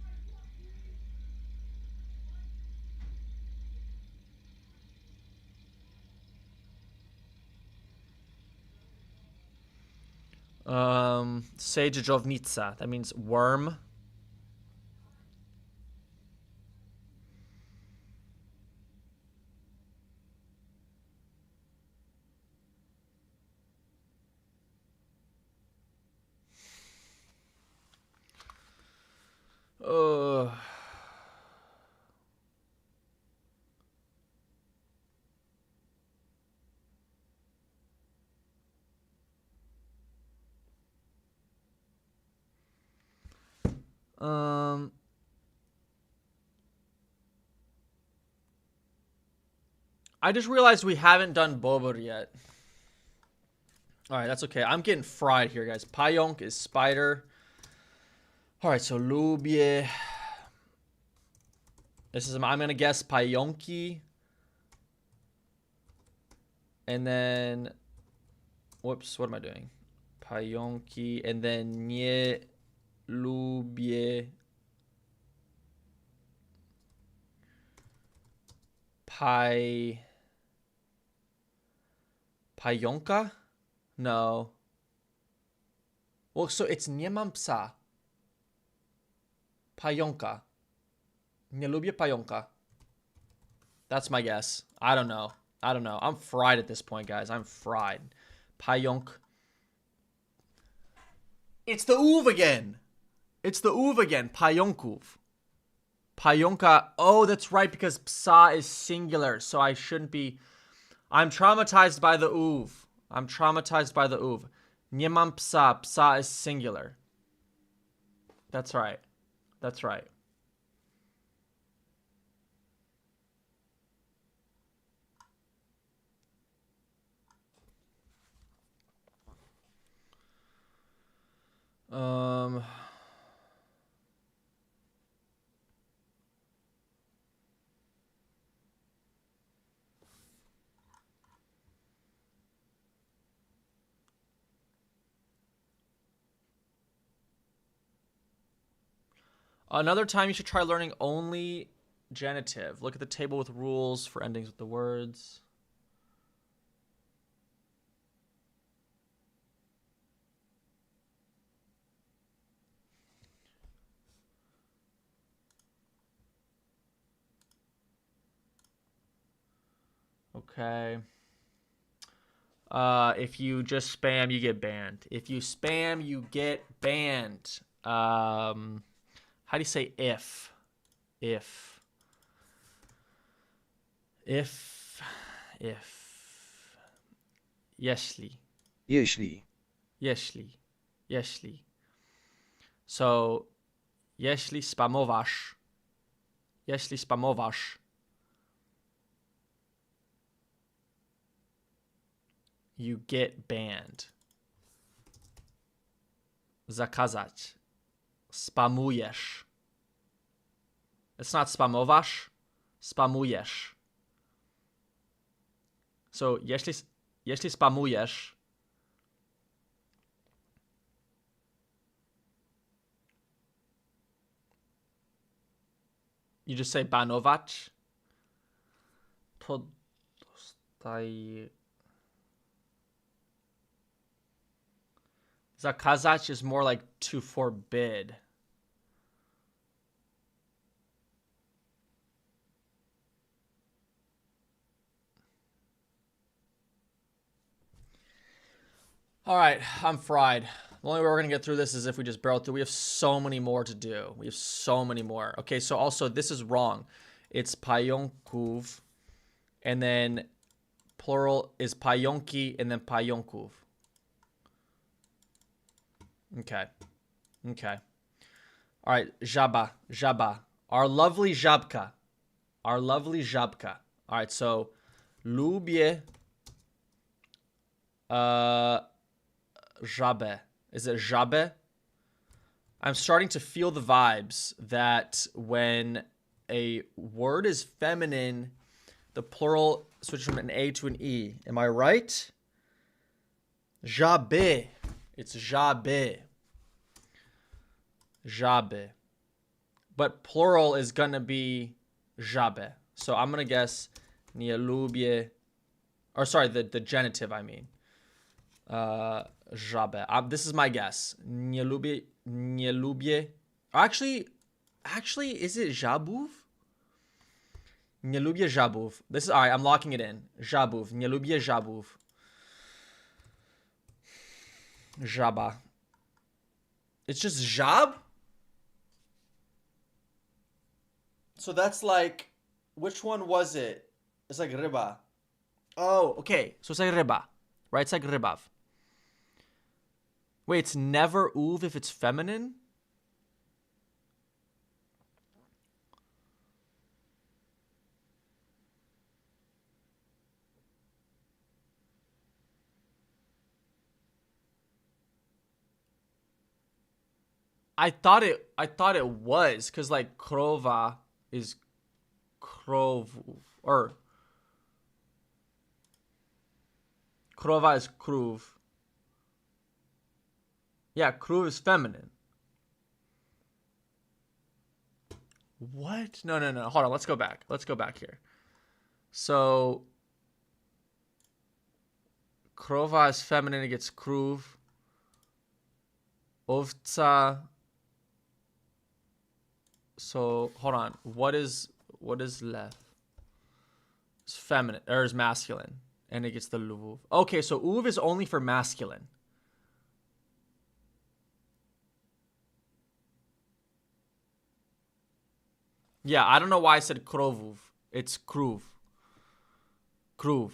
Sejdzownica. That means worm. I just realized we haven't done Bobor yet. Alright, that's okay. I'm getting fried here, guys. Pająk is spider. Alright, so lubię. I'm gonna guess pająki. And then, whoops, what am I doing? Pająki, and then nie lubię pająka? No. Well, so it's nie mam psa. Pająka. Nie lubię pająka. That's my guess. I don't know. I'm fried at this point, guys. I'm fried. Pająk. It's the uv again. Pająków. Pająka. Oh, that's right, because psa is singular, so I shouldn't be. I'm traumatized by the uv. Nie mam psa. Psa is singular. That's right. Another time you should try learning only genitive. Look at the table with rules for endings with the words. Okay. If you just spam, you get banned. How do you say if? Jeśli. So, jeśli spamowasz, you get banned. Zakazać. Spamujesz. It's not spamowasz. Spamujesz. So, jeśli spamujesz, you just say banować. Zakazać is more like to forbid. All right, I'm fried. The only way we're going to get through this is if we just barrel through. We have so many more to do. Okay, so also this is wrong. It's pająków, and then plural is pająki, and then pająków. Okay. All right, żaba. Our lovely żabka. All right, so lubię żabę. Is it żabę? I'm starting to feel the vibes that when a word is feminine, the plural switches from an A to an E. Am I right? Żaby. It's żaby. But plural is gonna be żabę. So I'm gonna guess nie lubię, or sorry, the genitive, I mean. Żabę. This is my guess. Nie lubię. Actually, is it żabów? Nie lubię żabów. This is, all right, I'm locking it in. Żabów. Nie lubię żabów. Żaba. It's just żab? So that's like, which one was it? It's like ryba. Oh, okay. So it's like ryba, right? It's like rybaw. Wait, it's never uv if it's feminine? I thought it was, because like krova is krov, or krova is kruv. Yeah, kruv is feminine. What? No. Hold on. Let's go back. Let's go back here. So, krova is feminine. It gets kruv. Ovca. So, hold on. What is left? It's feminine, or is masculine. And it gets the luv. Okay, so uv is only for masculine. Yeah, I don't know why I said krovuv. It's kruv. Kruv.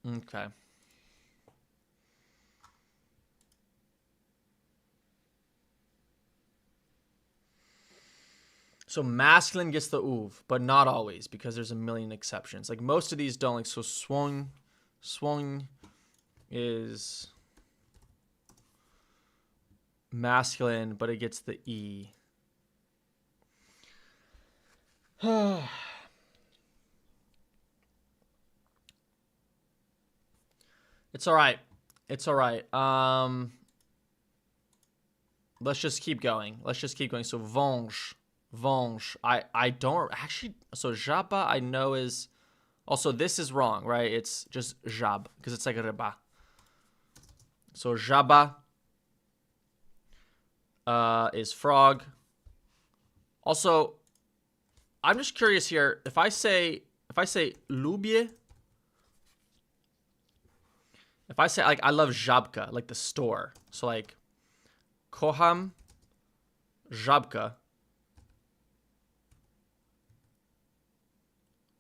Okay. So masculine gets the uv, but not always, because there's a million exceptions. Like most of these don't. Like, so swung is masculine, but it gets the e. It's all right. It's all right. Let's just keep going. So Venge. I don't actually. So jaba I know is also, this is wrong, right? It's just jab because it's like a reba. So jaba is frog. Also, I'm just curious here. If I say lubie, if I say like I love jabka, like the store. So like kocham jabka.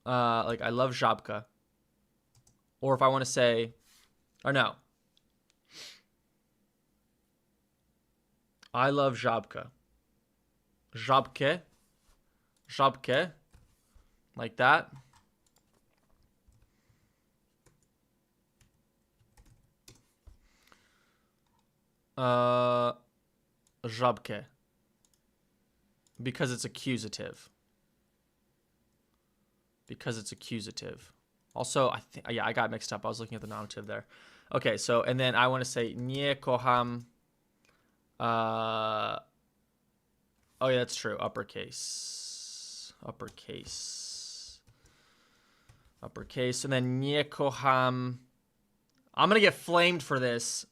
Like I love jabka. Or if I want to say, or no, I love jabka. Jabke, like that. Jabke, because it's accusative. Also, I think, yeah, I got mixed up. I was looking at the nominative there. Okay, so, and then I want to say nie kocham. Oh yeah, that's true. Uppercase, and then nie kocham. I'm gonna get flamed for this.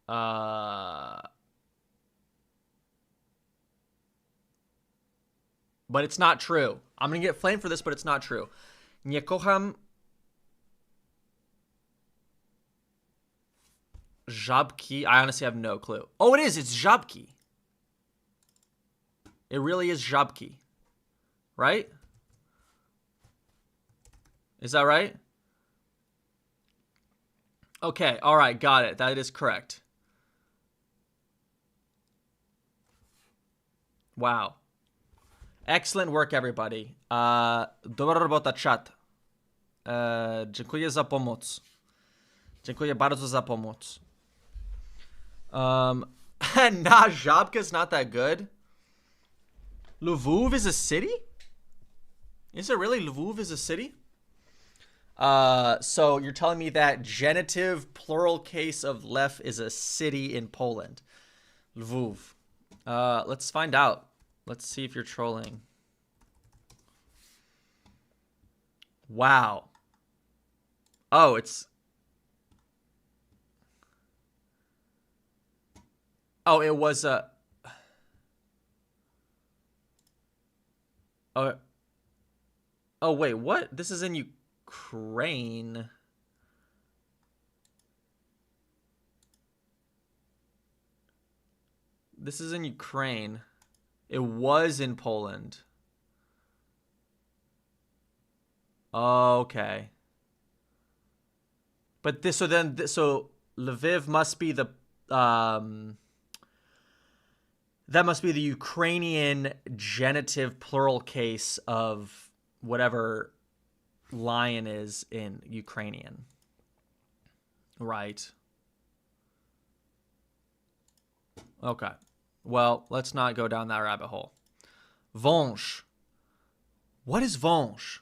But it's not true. I'm gonna get flamed for this, but it's not true. Nie kocham żabki. I honestly have no clue. Oh, it is. It's żabki. It really is żabki, right? Is that right? Okay. All right. Got it. That is correct. Wow. Excellent work, everybody. Dobra robota, czat. Dziękuję za pomoc. Dziękuję bardzo za pomoc. Nah, Żabka's not that good. Lvov is a city? Is it really? Lvov is a city? So you're telling me that genitive plural case of Lev is a city in Poland. Lvov. Let's find out. Let's see if you're trolling. Wow. Oh, it's... Oh, it was a... Oh, wait, what? This is in Ukraine. This is in Ukraine. It was in Poland. Okay. But this, so then, so Lviv must be the, That must be the Ukrainian genitive plural case of whatever lion is in Ukrainian. Right. Okay. Well, let's not go down that rabbit hole. Venge. What is venge?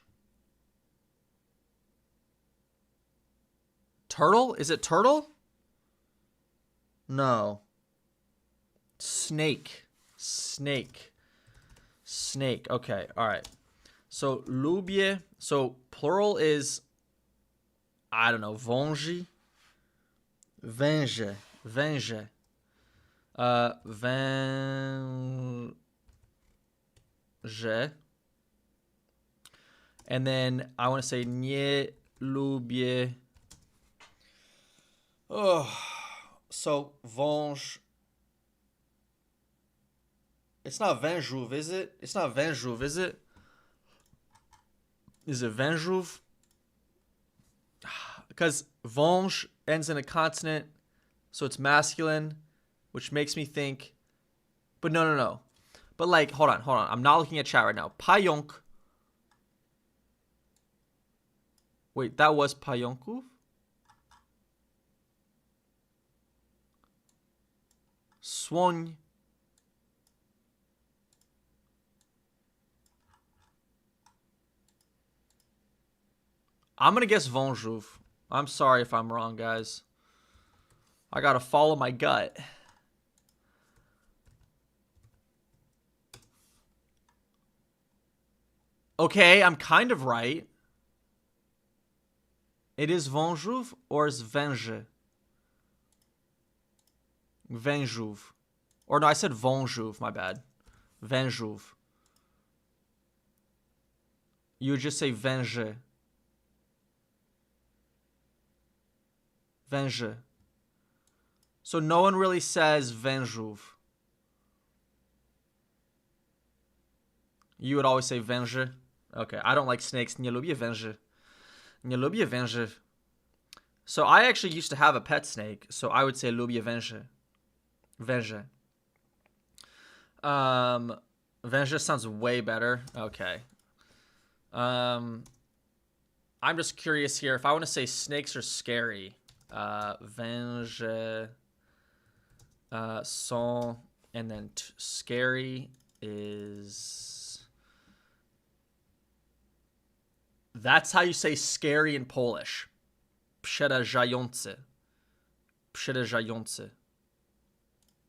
Turtle? Is it turtle? No. Snake. Snake. Snake. Okay. All right. So, lubie. So, plural is, I don't know, vengi. Venge. Venge. Venge. And then I want to say nie lubie. Oh. So, venge. It's not venjuve, is it? It's not venjuve, is it? Is it venjuve? Because venge ends in a consonant, so it's masculine, which makes me think. But no. But like, hold on. I'm not looking at chat right now. Payonk. Wait, that was payonku? Słoń. I'm going to guess Venjuve. I'm sorry if I'm wrong, guys. I got to follow my gut. Okay, I'm kind of right. It is Venjuve or is Venge? Venjuve. Or no, I said Venjuve, my bad. Venjuve. You would just say Venge. Venge. So no one really says Venjuve. You would always say Venge. Okay, I don't like snakes. Nie lubię węży. Nie lubię węży. So I actually used to have a pet snake, so I would say lubię węże. Węże. Węże sounds way better. Okay. I'm just curious here. If I want to say snakes are scary, węże sont, and then scary is... That's how you say scary in Polish. Przerażający. Przerażający.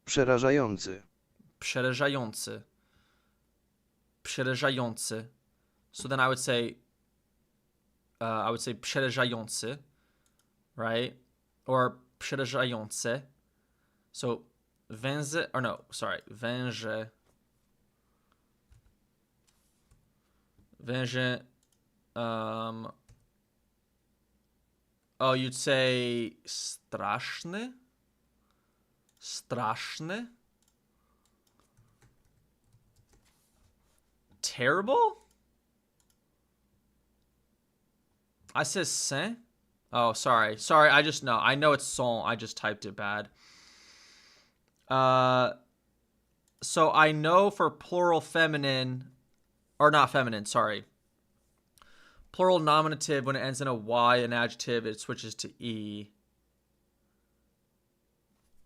Przerażający. Przerażający. Przerażający. So then I would say przerażający, right? Or przerażające. So węże, or no, sorry, węże. Węże. Oh, you'd say straszny? Straszny? Terrible? I said saint. Oh, sorry. Sorry, I just know. I know it's son. I just typed it bad. So I know for plural feminine, or not feminine, sorry. Plural nominative, when it ends in a Y, an adjective, it switches to E.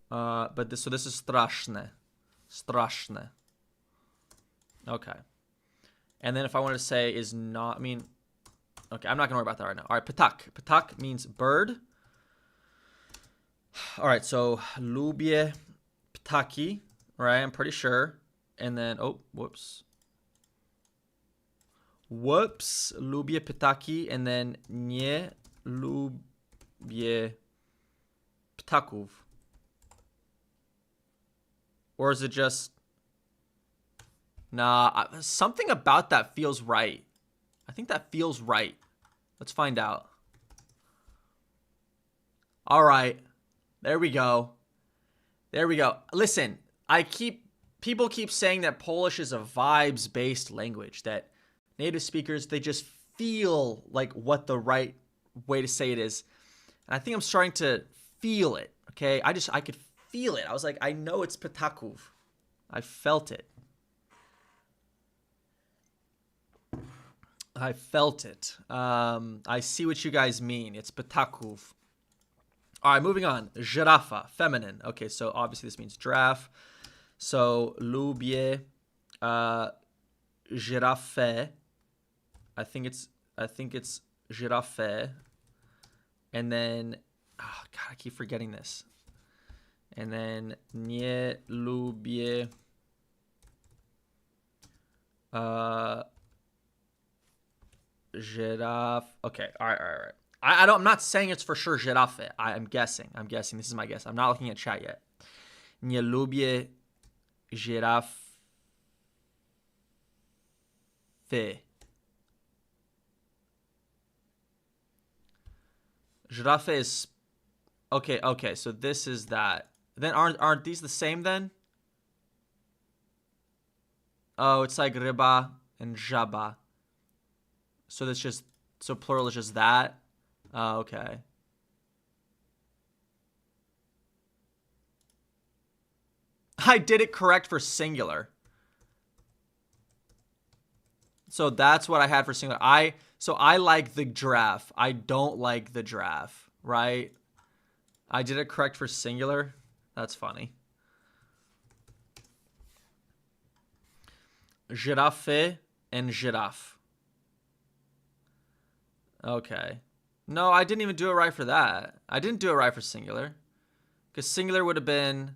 But this is straszne. Straszne. Okay. And then if I wanted to say is not, I mean, okay, I'm not going to worry about that right now. All right, ptak. Ptak means bird. All right, so lubię ptaki, right? I'm pretty sure. And then, oh, whoops. Whoops, lubię ptaki, and then nie lubię ptaków. Or is it just... Nah, something about that feels right. I think that feels right. Let's find out. All right. There we go. There we go. Listen, people keep saying that Polish is a vibes-based language, that native speakers, they just feel like what the right way to say it is. And I think I'm starting to feel it, okay? I could feel it. I was like, I know it's ptaków. I felt it. I felt it. I see what you guys mean. It's ptaków. All right, moving on. Żyrafa, feminine. Okay, so obviously this means giraffe. So lubię żyrafę. I think it's żyrafę. And then, oh God, I keep forgetting this. And then nie lubię żyraf. Okay, all right. I'm not saying it's for sure żyrafy. I'm guessing. This is my guess. I'm not looking at chat yet. Nie lubię żyrafy. Żyrafy is okay. So this is that. Then aren't these the same then? Oh, it's like ryba and żaba. So that's just plural is just that. Oh, okay. I did it correct for singular. So that's what I had for singular. I like the giraffe. I don't like the giraffe, right? I did it correct for singular. That's funny. Żyrafy and giraffe. Okay. No, I didn't even do it right for that. I didn't do it right for singular. Because singular would have been...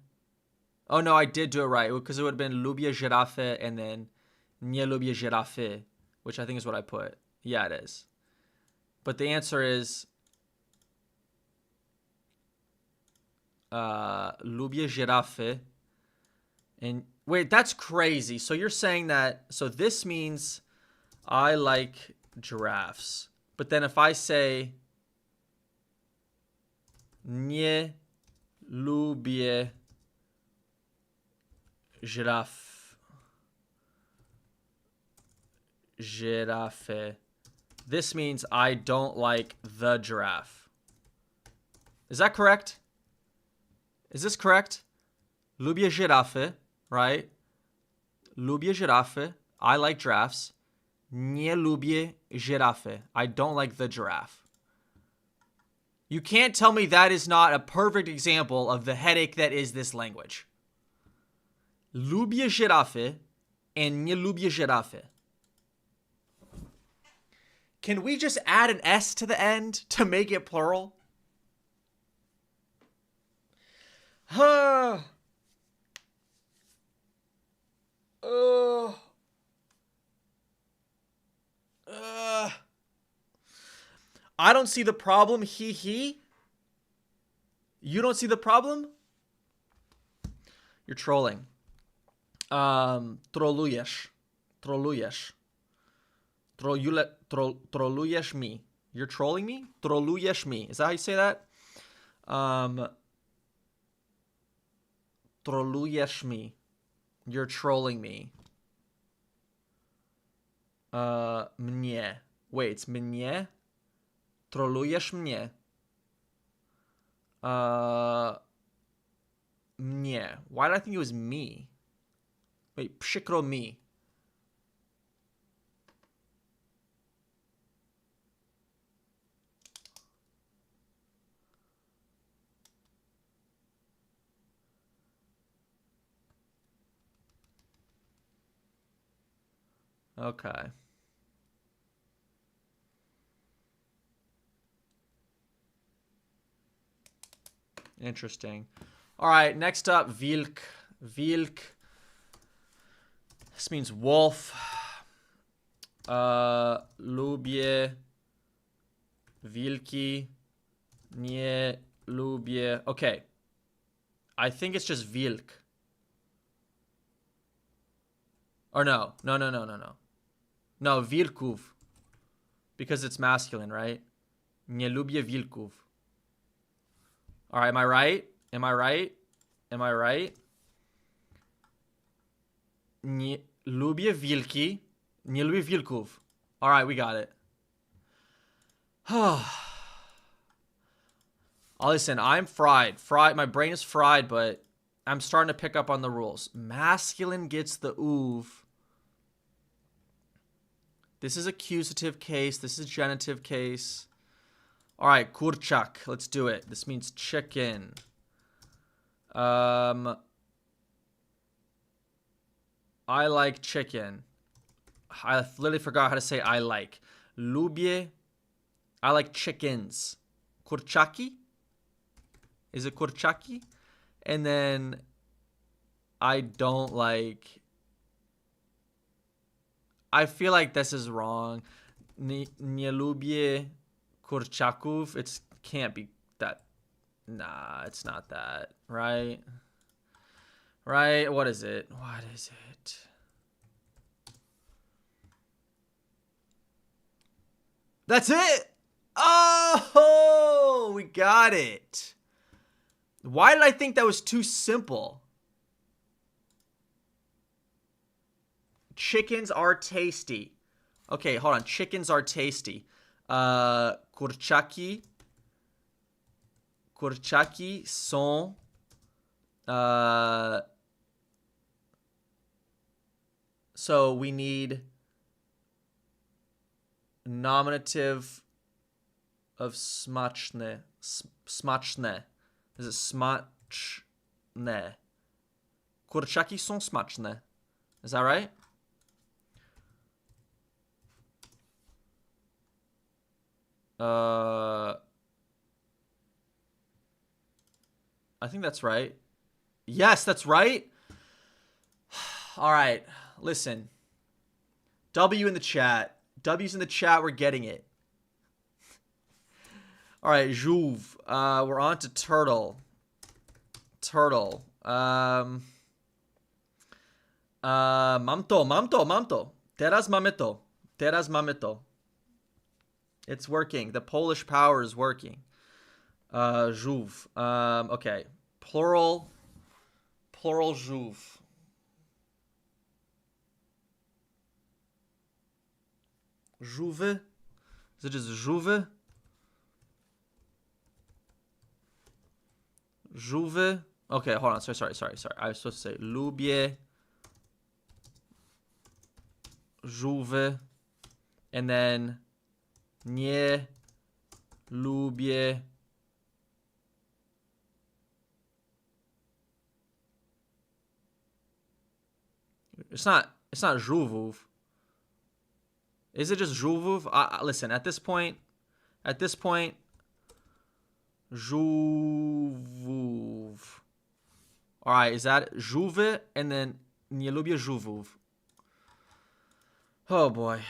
Oh, no, I did do it right. Because it would have been lubię żyrafy and then nie lubię żyrafy, which I think is what I put. Yeah, it is. But the answer is... lubię żyrafy. And wait, that's crazy. So you're saying that... So this means I like giraffes. But then if I say... Nie lubię żyrafy. This means I don't like the giraffe. Is that correct? Is this correct? Lubię żyrafy, right? Lubię żyrafy. I like giraffes. Nie lubię żyrafy. I don't like the giraffe. You can't tell me that is not a perfect example of the headache that is this language. Lubię żyrafy and nie lubię żyrafy. Can we just add an S to the end to make it plural? I don't see the problem. He. You don't see the problem? You're trolling. Trolujesz. Trolujesz me. You're trolling me? Trolujesz me. Is that how you say that? Trolujesz me. You're trolling me. Mnie. Wait, it's mnie? Trolujesz mnie. Mnie. Why did I think it was me? Wait, przykro mi. Okay. Interesting. All right, next up, wilk. Wilk. This means wolf. Lubię wilki. Nie lubię. Okay. I think it's just wilk. Or no. No. No, wilków. Because it's masculine, right? Nie lubię wilków. All right, am I right? Am I right? Nie lubię wilki. Nie lubię wilków. All right, we got it. Oh, listen, I'm fried. My brain is fried, but I'm starting to pick up on the rules. Masculine gets the uv. This is accusative case. This is genitive case. All right, kurczak. Let's do it. This means chicken. I like chicken. I literally forgot how to say I like. Lubię. I like chickens. Kurczaki? Is it kurczaki? And then I don't like. I feel like this is wrong. Nie lubię kurczaków. It can't be that. Nah, it's not that. Right? Right? What is it? What is it? That's it! Oh! We got it. Why did I think that was too simple? Chickens are tasty. Okay, hold on. Chickens are tasty. Kurczaki. Kurczaki sont. So we need nominative of smaczne. Smaczne. Is it smaczne? Kurczaki są smaczne. Is that right? I think that's right. Yes, that's right. All right, listen. W in the chat. W's in the chat. We're getting it. All right, Jouve. We're on to turtle. Turtle. Mamto. Teraz mamy to. It's working. The Polish power is working. Jouve. Okay. Plural Jouve. Jouve? Is it just Jouve? Jouve? Okay, hold on. Sorry. I was supposed to say lubię Jouve. And then nie lubię It's not Jouve. Is it just Jouve? Listen, at this point, Jouve. All right, is that Jouve and then nie lubię Jouve? Oh boy.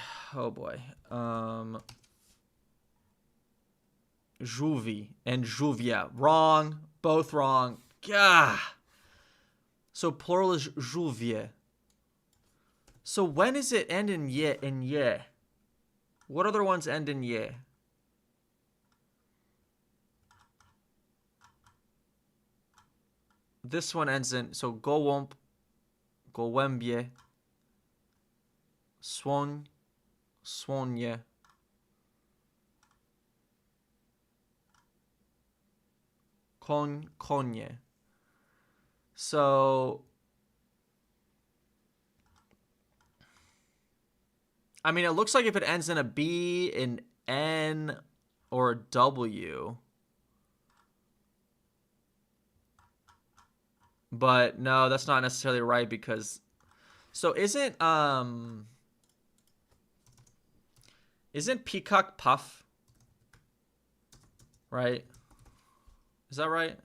Żółwi and żółwia. Wrong. Both wrong. Gah. So plural is żółwie. So when does it end in ye? What other ones end in ye? This one ends in, so gołąb, gołębie, słoń, słonie. Koń, konie. So, I mean, it looks like if it ends in a B, an N, or a W. But no, that's not necessarily right because, so isn't peacock puff? Right? Is that right?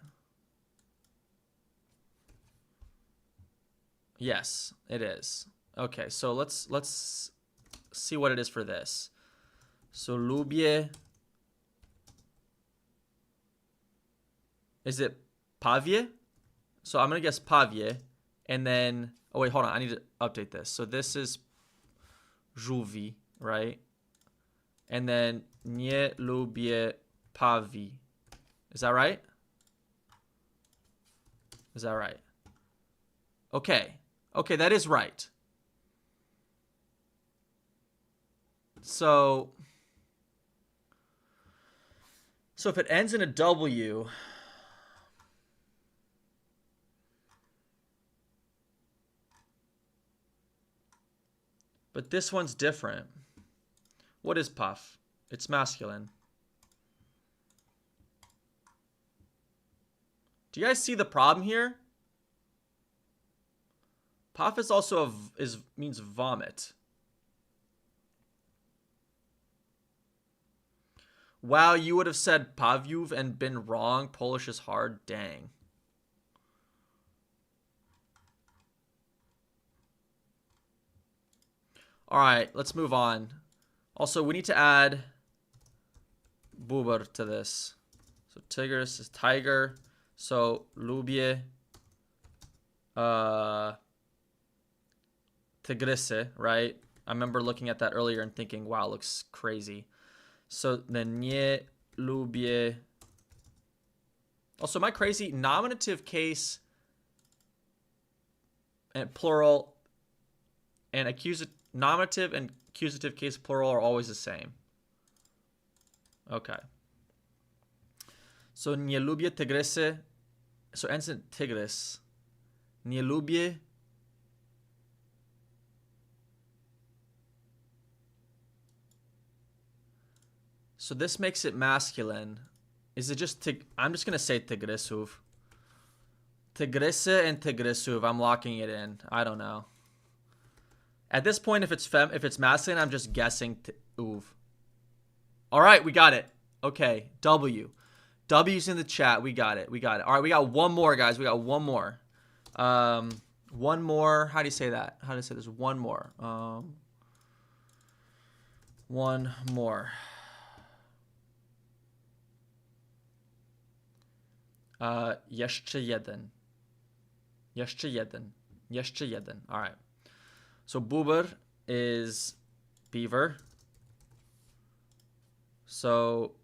Yes, it is. Okay, so let's see what it is for this. So lubię. Is it pawie? So I'm gonna guess pawie, and then oh wait, hold on, I need to update this. So this is żółwi, right? And then nie lubię pawi. Is that right? Is that right? Okay. Okay, that is right. So if it ends in a W, But this one's different. What is puff? It's masculine. Do you guys see the problem here? Puff is also means vomit. Wow, you would have said pavyuv and been wrong. Polish is hard. Dang. All right, let's move on. Also, we need to add buber to this. So tigris is tiger. So lubię tygrysy, right? I remember looking at that earlier and thinking, wow, it looks crazy. So then nie lubię. Also, am I crazy? Nominative case and plural and nominative and accusative case plural are always the same. Okay. So nie lubię tygrysy. So ends in tygrys. Nie lubię. So this makes it masculine. Is it just I'm just gonna say tygrysów. Tygrysy and tygrysów. I'm locking it in. I don't know. At this point, if it's masculine, I'm just guessing uv. All right, we got it. Okay, W. W's in the chat. We got it. We got it. All right, we got one more, guys. We got one more. One more. How do you say that? How do you say this? One more. One more. Jeszcze jeden. Jeszcze jeden. Jeszcze jeden. All right. So buber is beaver. So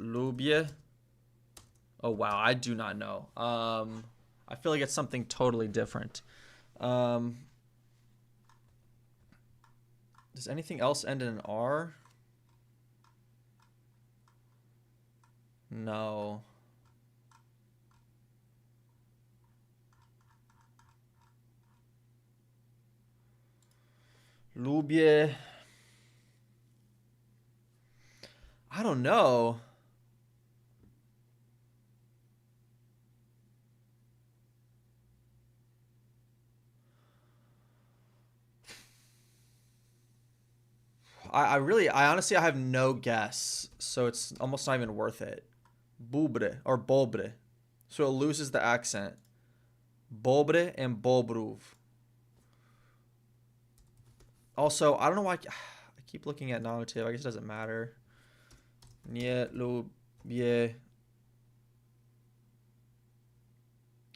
lubię. Oh wow, I do not know. I feel like it's something totally different. Does anything else end in an R? No. Lubię. I don't know. I honestly, I have no guess. So it's almost not even worth it. Bubre or bobre. So it loses the accent. Bobre and bobrów. Also, I don't know why I keep looking at nominative. I guess it doesn't matter. Nie lubię.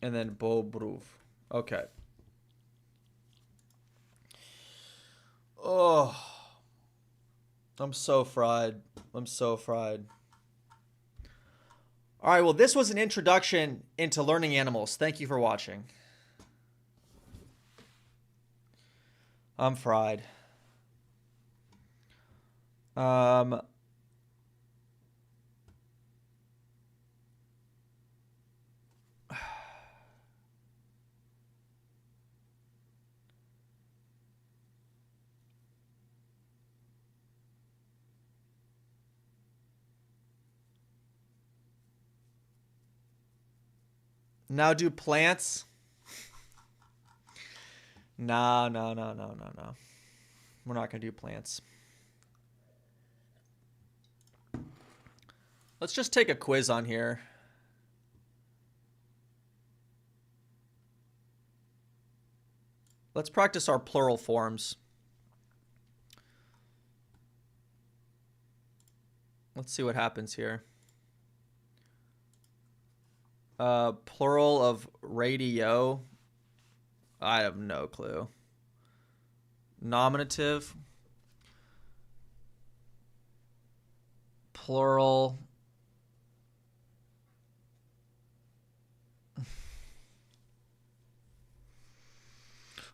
And then bobrów. Okay. Oh. I'm so fried. I'm so fried. All right, well, this was an introduction into learning animals. Thank you for watching. I'm fried. Now do plants. No. We're not going to do plants. Let's just take a quiz on here. Let's practice our plural forms. Let's see what happens here. Plural of radio. I have no clue. Nominative. Plural.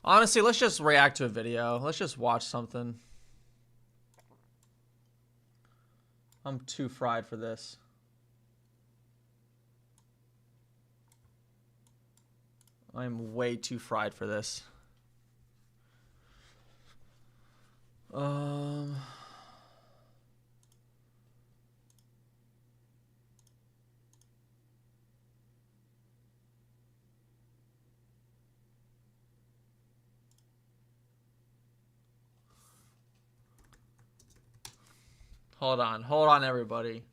Honestly, let's just react to a video. Let's just watch something. I'm too fried for this. I'm way too fried for this. Um. Hold on, everybody.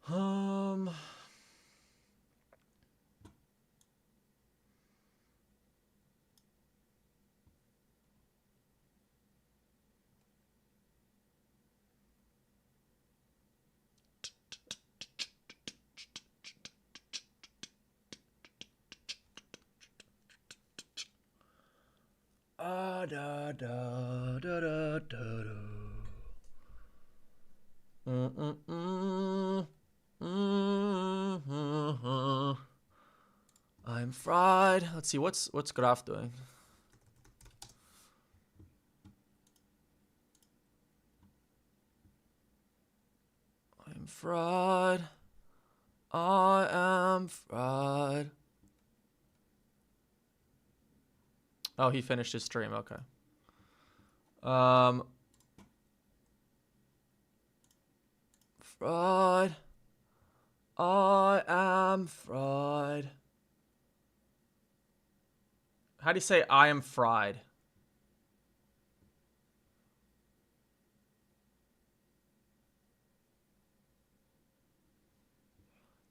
Um. Da da da da da da. I'm fried. Let's see, what's Graf doing? I'm fried. I am fried. Oh, he finished his stream. Okay. Fried. I am fried. How do you say I am fried?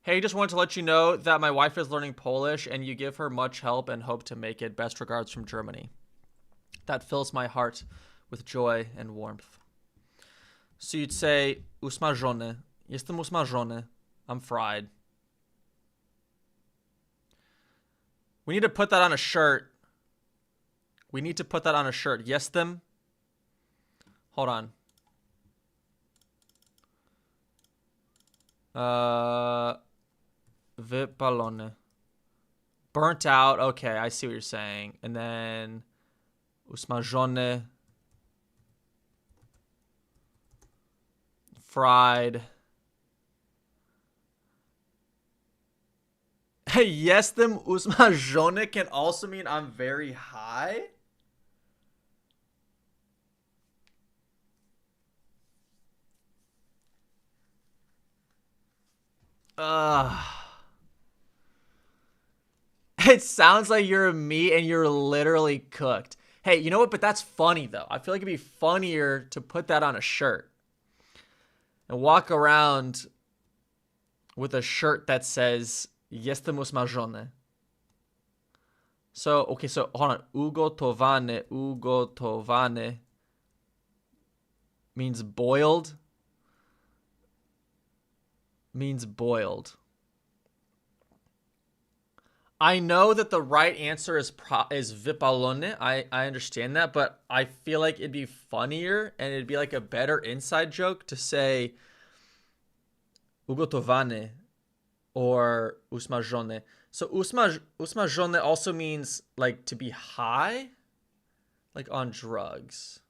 Hey, just wanted to let you know that my wife is learning Polish and you give her much help and hope to make it. Best regards from Germany. That fills my heart with joy and warmth. So you'd say, usmażony. Jestem usmażony. I'm fried. We need to put that on a shirt. We need to put that on a shirt. Jestem. Hold on. Wypalony. Burnt out. Okay, I see what you're saying. And then usmażony. Fried. Hey, jestem usmażony can also mean I'm very high. It sounds like you're a meat and you're literally cooked. Hey, you know what? But that's funny, though. I feel like it'd be funnier to put that on a shirt and walk around with a shirt that says, Jestem usmażony. So, okay, so hold on. Ugotowany means boiled. Means boiled. I know that the right answer is vypalony. I understand that, but I feel like it'd be funnier and it'd be like a better inside joke to say ugotowany or usmażony. So usmażony also means like to be high, like on drugs.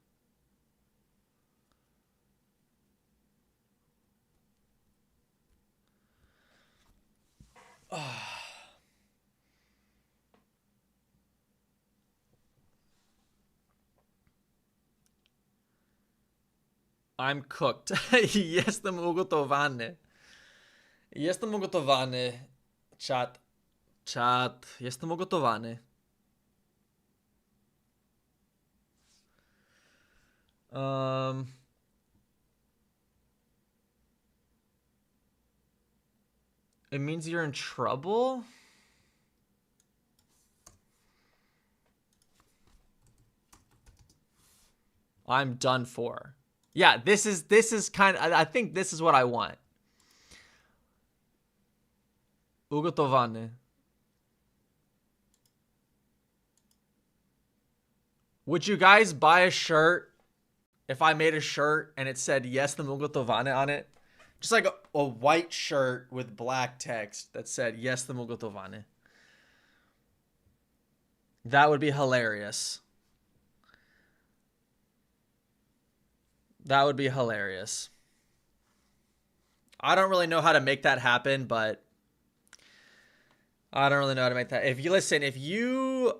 I'm cooked. Jestem ugotowany. Jestem ugotowany. Czat. Jestem ugotowany. It means you're in trouble? I'm done for. Yeah, this is kind of, I think this is what I want. Ugotowany. Would you guys buy a shirt If I made a shirt and it said yes the Mugotovane on it, just like a white shirt with black text that said yes the Mugotovane. That would be hilarious. That would be hilarious. I don't really know how to make that happen, but I don't really know how to make that. If you listen, if you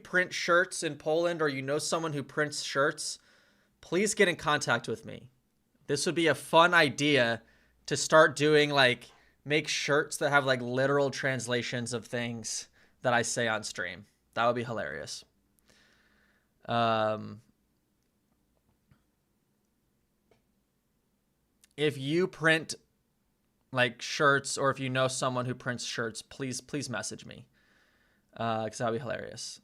print shirts in Poland or you know someone who prints shirts, please get in contact with me. This would be a fun idea to start doing, like make shirts that have like literal translations of things that I say on stream. That would be hilarious. If you print like shirts or if you know someone who prints shirts, please message me. Because that would be hilarious.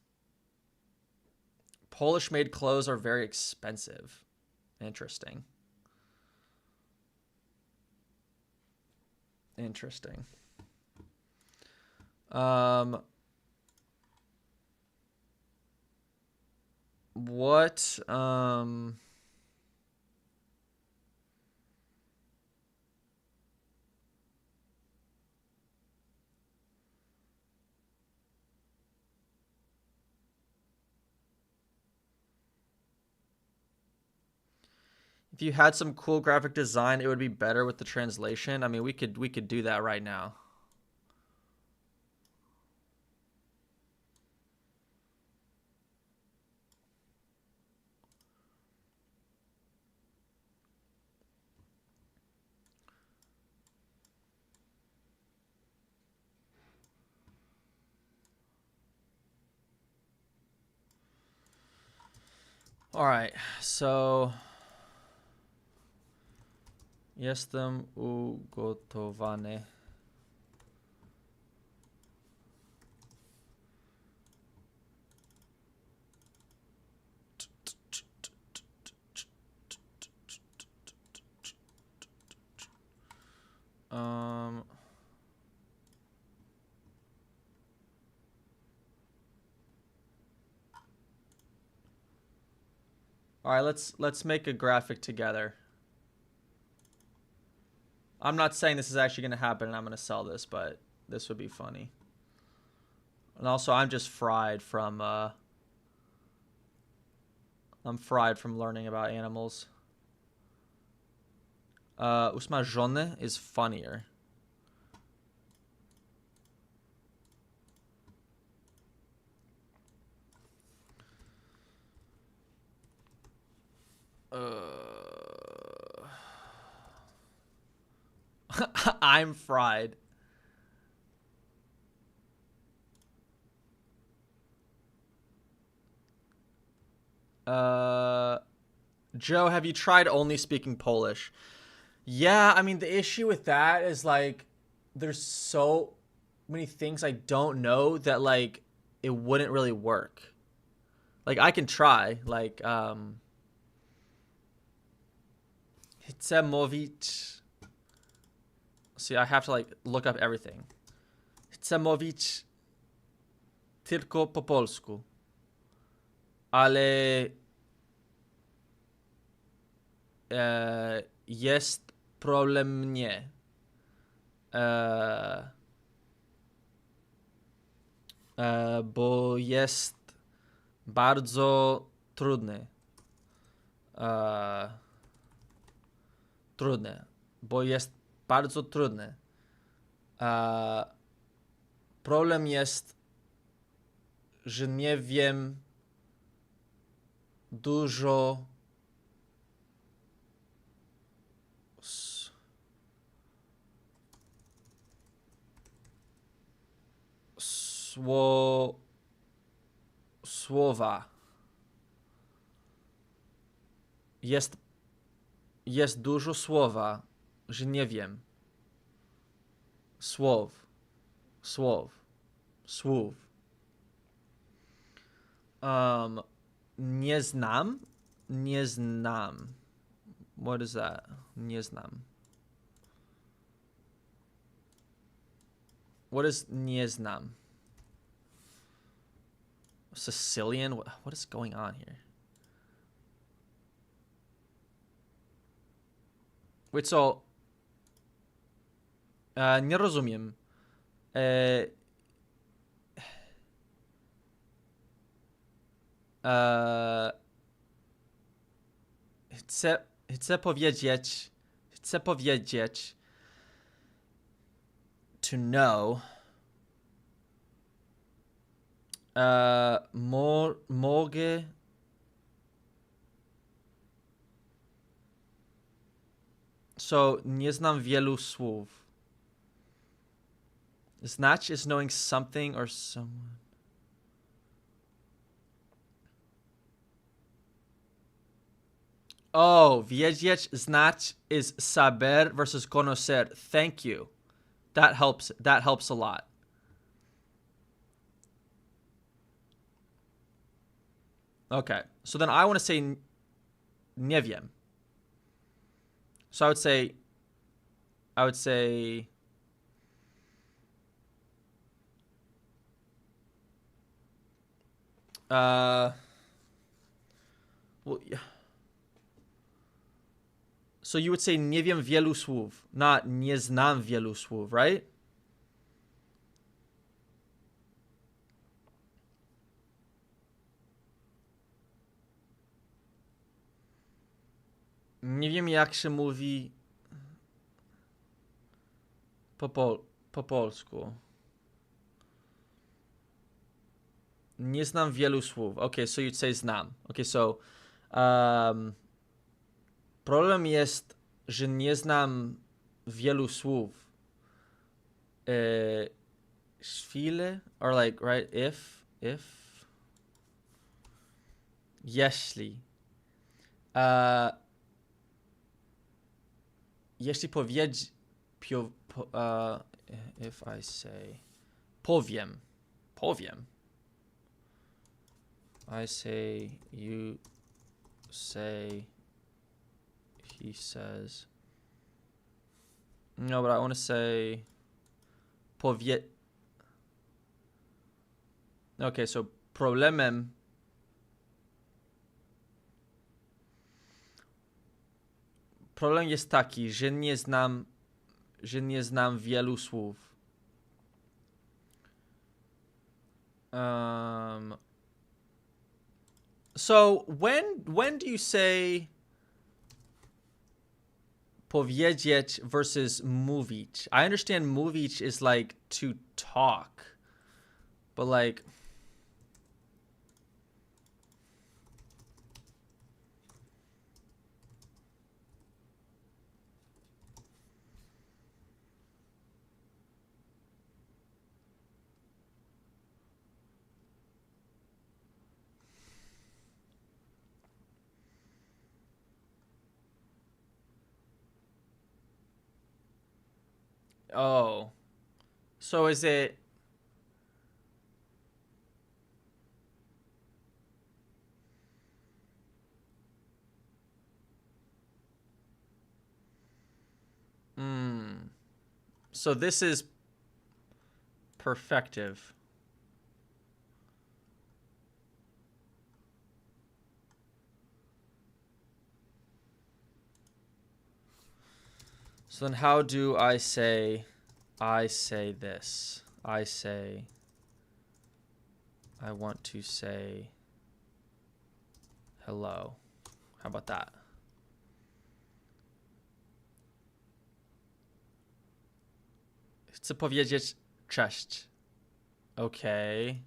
Polish made clothes are very expensive. Interesting. Interesting. What if you had some cool graphic design, it would be better with the translation. I mean, we could do that right now. All right, so jestem ugotowany. All right, let's make a graphic together. I'm not saying this is actually going to happen and I'm going to sell this, but this would be funny. And also, I'm just fried from learning about animals. Usma żony is funnier. I'm fried. Joe, have you tried only speaking Polish? Yeah, I mean, the issue with that is like there's so many things I don't know that like it wouldn't really work. Like I can try, like chcę mówić. See, I have to like look up everything. Chcę mówić tylko po polsku. Ale jest problem mnie. Bo jest bardzo trudny. Trudne. Bo jest bardzo trudne. Problem jest, że nie wiem dużo słowa. Jest dużo słowa, że nie wiem. Słów. Nie znam. What is that? Nie znam. What is nie znam? Sicilian? What is going on here? Wait, so... nie rozumiem. Chcę powiedzieć... Chcę powiedzieć... To know... mogę... So, nie znam wielu słów. Znać is knowing something or someone. Oh, wiedzieć, znać is saber versus conocer. Thank you. That helps a lot. Okay, so then I want to say nie wiem. So I would say well, yeah. So you would say nie wiem wielu słów, not nie znam wielu słów, right? Nie wiem jak się mówi po polsku. Nie znam wielu słów. Okay, so you'd say znam. Okay, so problem jest, że nie znam wielu słów. Chwilę, or like, right, if, jeśli. Jeśli if I say, powiem. I say, you say, he says. No, but I want to say, okay, so problemem problem jest taki, że nie znam wielu słów. So when do you say powiedzieć versus mówić? I understand mówić is like to talk, but like oh, so is it? So this is perfective. So then how do I say this? I say, I want to say hello. How about that? Chcę powiedzieć cześć. Okay.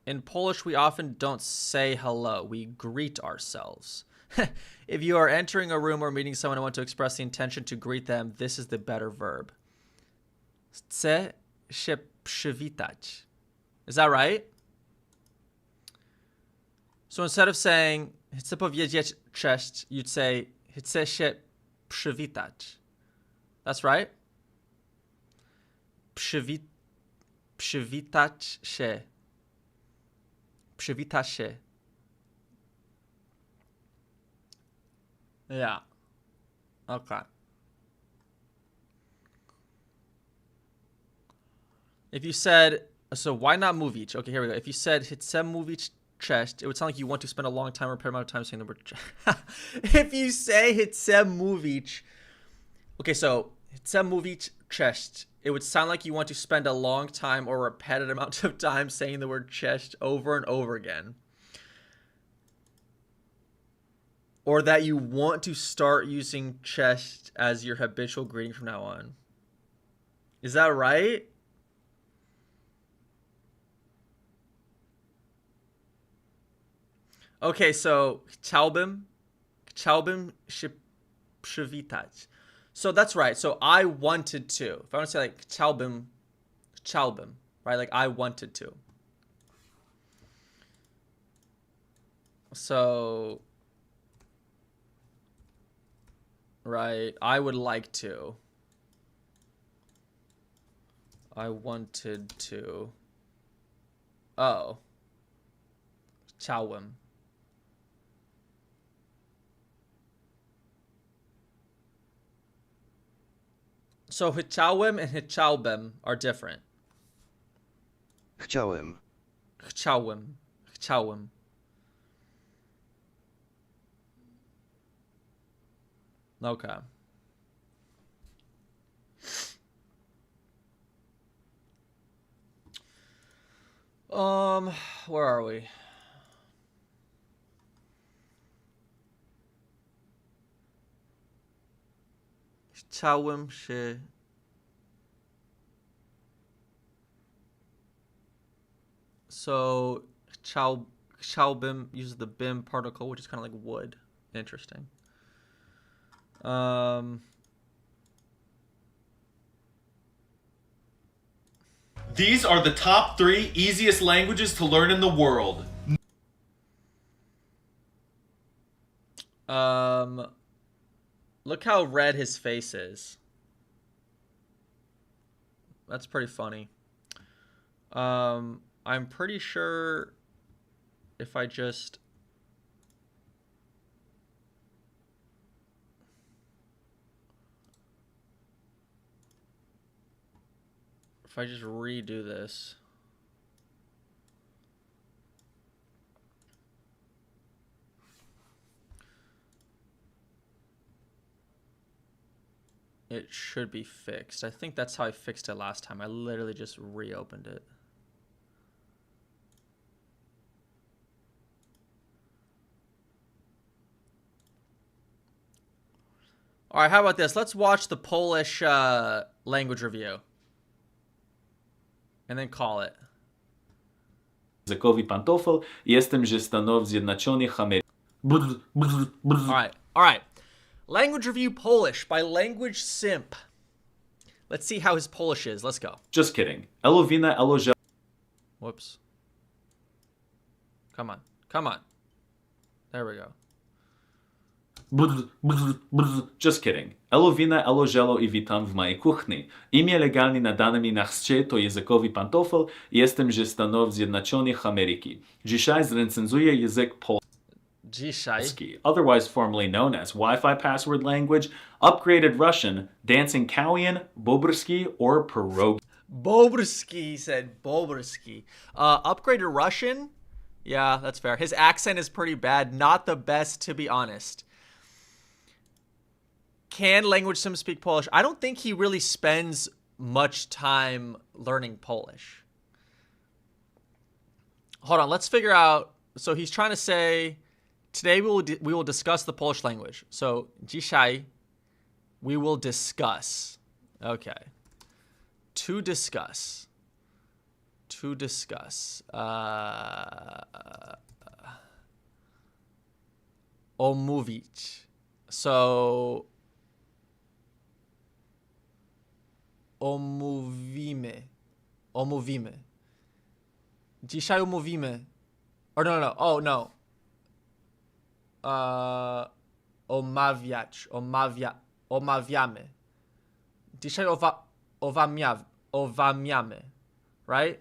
In Polish, we often don't say hello. We greet ourselves. If you are entering a room or meeting someone and want to express the intention to greet them, this is the better verb. Chcę się przywitać. Is that right? So instead of saying chcę powiedzieć cześć, you'd say chcę się przywitać. That's right? Przywitać się. Przywitać się. Yeah. Okay. If you said, so why not mówić? Okay, here we go. If you said chcę mówić chest, it would sound like you want to spend a long time or a fair amount of time saying the word chest. If you say chcę mówić, okay, so chcę mówić chest, it would sound like you want to spend a long time or repetitive amount of time saying the word chest over and over again. Or that you want to start using chest as your habitual greeting from now on. Is that right? Okay, so chciałbym się przywitać. So that's right. So I wanted to. If I want to say like chciałbym, right? Like I wanted to. So, right, I would like to. I wanted to. Oh. Chciałbym. So chciałem and chciałbym are different. Chciałem. Chciałem. Okay. Where are we? Chciałem się. So chciałbym uses the bim particle, which is kind of like would. Interesting. These are the top 3 easiest languages to learn in the world. Look how red his face is. That's pretty funny. I'm pretty sure if I just redo this. It should be fixed. I think that's how I fixed it last time. I literally just reopened it. All right, how about this? Let's watch the Polish language review. And then call it. Językowi pantofel, jestem ze Stanów Zjednoczonych Ameryki. All right. Language review Polish by Language Simp. Let's see how his Polish is. Let's go. Just kidding. Elo wina, elo żel. Whoops. Come on. There we go. Just kidding. Elo wina, elo żelo i witam w mojej kuchni. Imię legalne nadane mi na chrzcie to językowi pantofel, jestem ze Stanów Zjednoczonych Ameryki. Dzisiaj zrecenzuję język polski, otherwise formerly known as Wi-Fi password language, upgraded Russian, dancing Kowian, bobrski, or pierogi. Bobrski, he said. Bobrski. Upgraded Russian? Yeah, that's fair. His accent is pretty bad. Not the best, to be honest. Can Language Sim speak Polish? I don't think he really spends much time learning Polish. Hold on, let's figure out. So he's trying to say, today we will discuss the Polish language. So dzisiaj we will discuss. Okay. To discuss. Omówić. So omówimy. Dzisiaj omówimy. Or no. Oh, no. Omawiać. Omawiamy. Dzisiaj owamiamy. Right?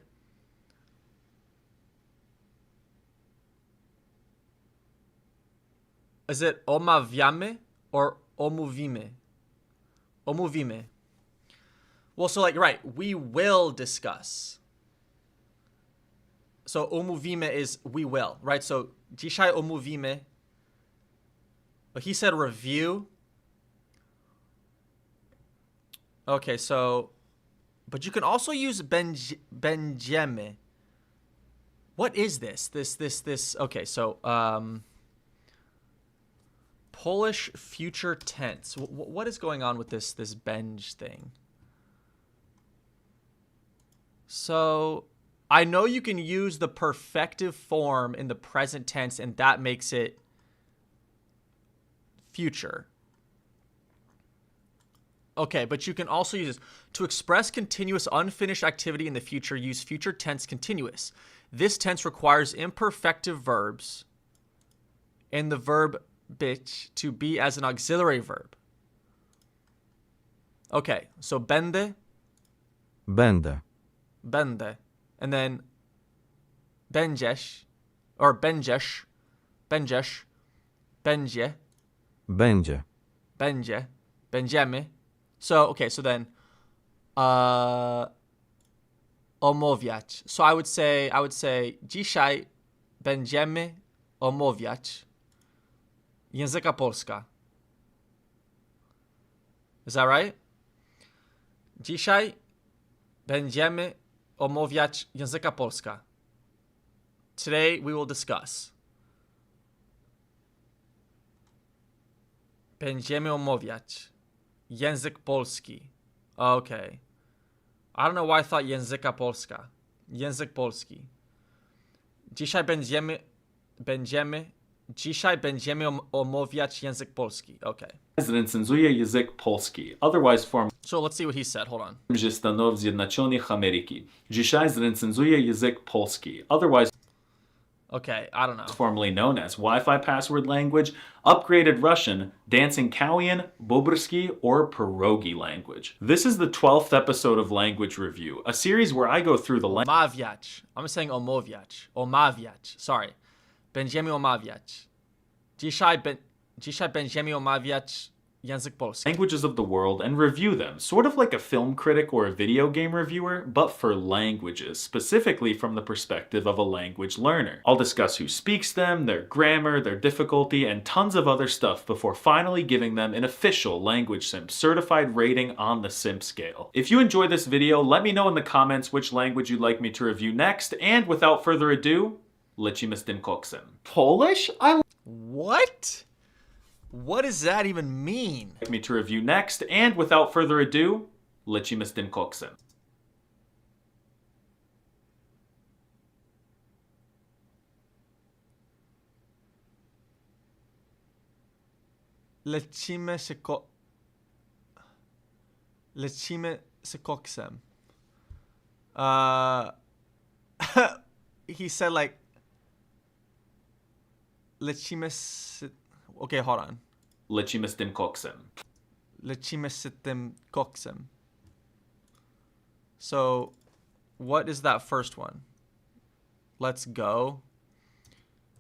Is it omawiamy or omówimy? Omówimy. Well, so like, right, we will discuss. So umówimy is we will, right? So dzisiaj omówimy. But he said review. Okay, so, but you can also use będziemy. What is this? This. Okay, so, Polish future tense. What is going on with this będź thing? So, I know you can use the perfective form in the present tense, and that makes it future. Okay, but you can also use this. To express continuous unfinished activity in the future, use future tense continuous. This tense requires imperfective verbs and the verb być to be as an auxiliary verb. Okay, so będę. Będę. Będę. And then będziesz, or będziesz, będzie, będziemy. So, okay, so then omawiać. So I would say dzisiaj będziemy omawiać języka polska. Is that right? Dzisiaj będziemy omawiać języka polska. Today we will discuss. Będziemy omawiać język polski. Okay. I don't know why I thought języka polska. Język polski. Dzisiaj będziemy omawiać język polski. Okay. Recenzuje język polski, otherwise form So let's see what he said. Hold on. że Stanów Zjednoczonych Ameryki. Dzisiaj zrecenzuje język polski, otherwise Okay, I don't know. formerly known as Wi-Fi password language, upgraded Russian, Dancing-Kowian, Bobrski, or Pierogi language. This is the 12th episode of Language Review, a series where I go through the Omawiać. I'm saying omawiać. Omawiać. Sorry. Będziemy omawiać. Dzisiaj będziemy omawiać język polski. languages of the world and review them, sort of like a film critic or a video game reviewer, but for languages, specifically from the perspective of a language learner. I'll discuss who speaks them, their grammar, their difficulty, and tons of other stuff before finally giving them an official Language Simp certified rating on the Simp scale. If you enjoy this video, let me know in the comments which language you'd like me to review next, and without further ado, lecimy z tym koksem. Polish? What? What does that even mean? Like me to review next, and without further ado, lecimy z tym koksem. Lecimy z koksem. He said like lecimy z... Okay, hold on. Lecimy z tym koksem. Lecimy z tym koksem. So, what is that first one? Let's go.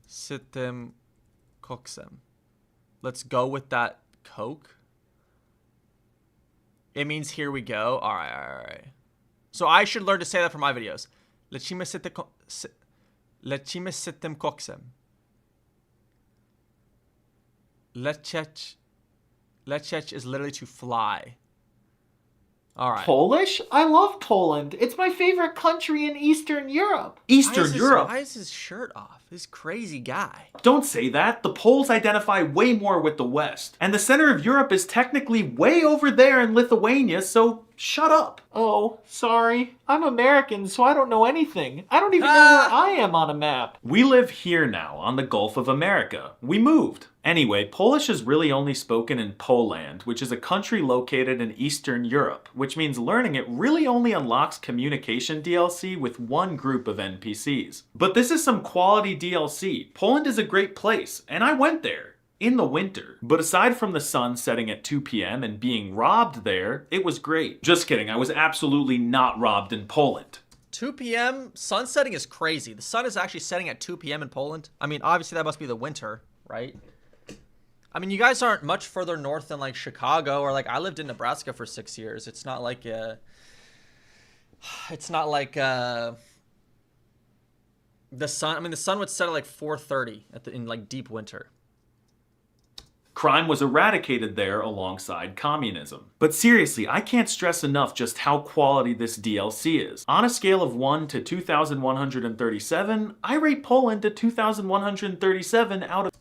Z tym koksem. Let's go with that Coke. It means here we go. All right. So I should learn to say that for my videos. Lecimy z tym koksem. Lecieć is literally to fly. All right. Polish? I love Poland. It's my favorite country in Eastern Europe. Why is his shirt off? This crazy guy. Don't say that. The Poles identify way more with the West. And the center of Europe is technically way over there in Lithuania, so shut up. Oh, sorry. I'm American, so I don't know anything. I don't even know where I am on a map. We live here now, on the Gulf of America. We moved. Anyway, Polish is really only spoken in Poland, which is a country located in Eastern Europe, which means learning it really only unlocks communication DLC with one group of NPCs. But this is some quality DLC. Poland is a great place, and I went there. In the winter. But aside from the sun setting at 2 p.m. and being robbed there, it was great. Just kidding, I was absolutely not robbed in Poland. 2 p.m. sun setting is crazy. The sun is actually setting at 2 p.m. in Poland. I mean, obviously that must be the winter, right? I mean, you guys aren't much further north than like Chicago, or like I lived in Nebraska for 6 years. It's not like The sun would set at like 4:30 in like deep winter. Crime was eradicated there alongside communism. But seriously, I can't stress enough just how quality this DLC is. On a scale of 1 to 2,137, I rate Poland to 2,137 out of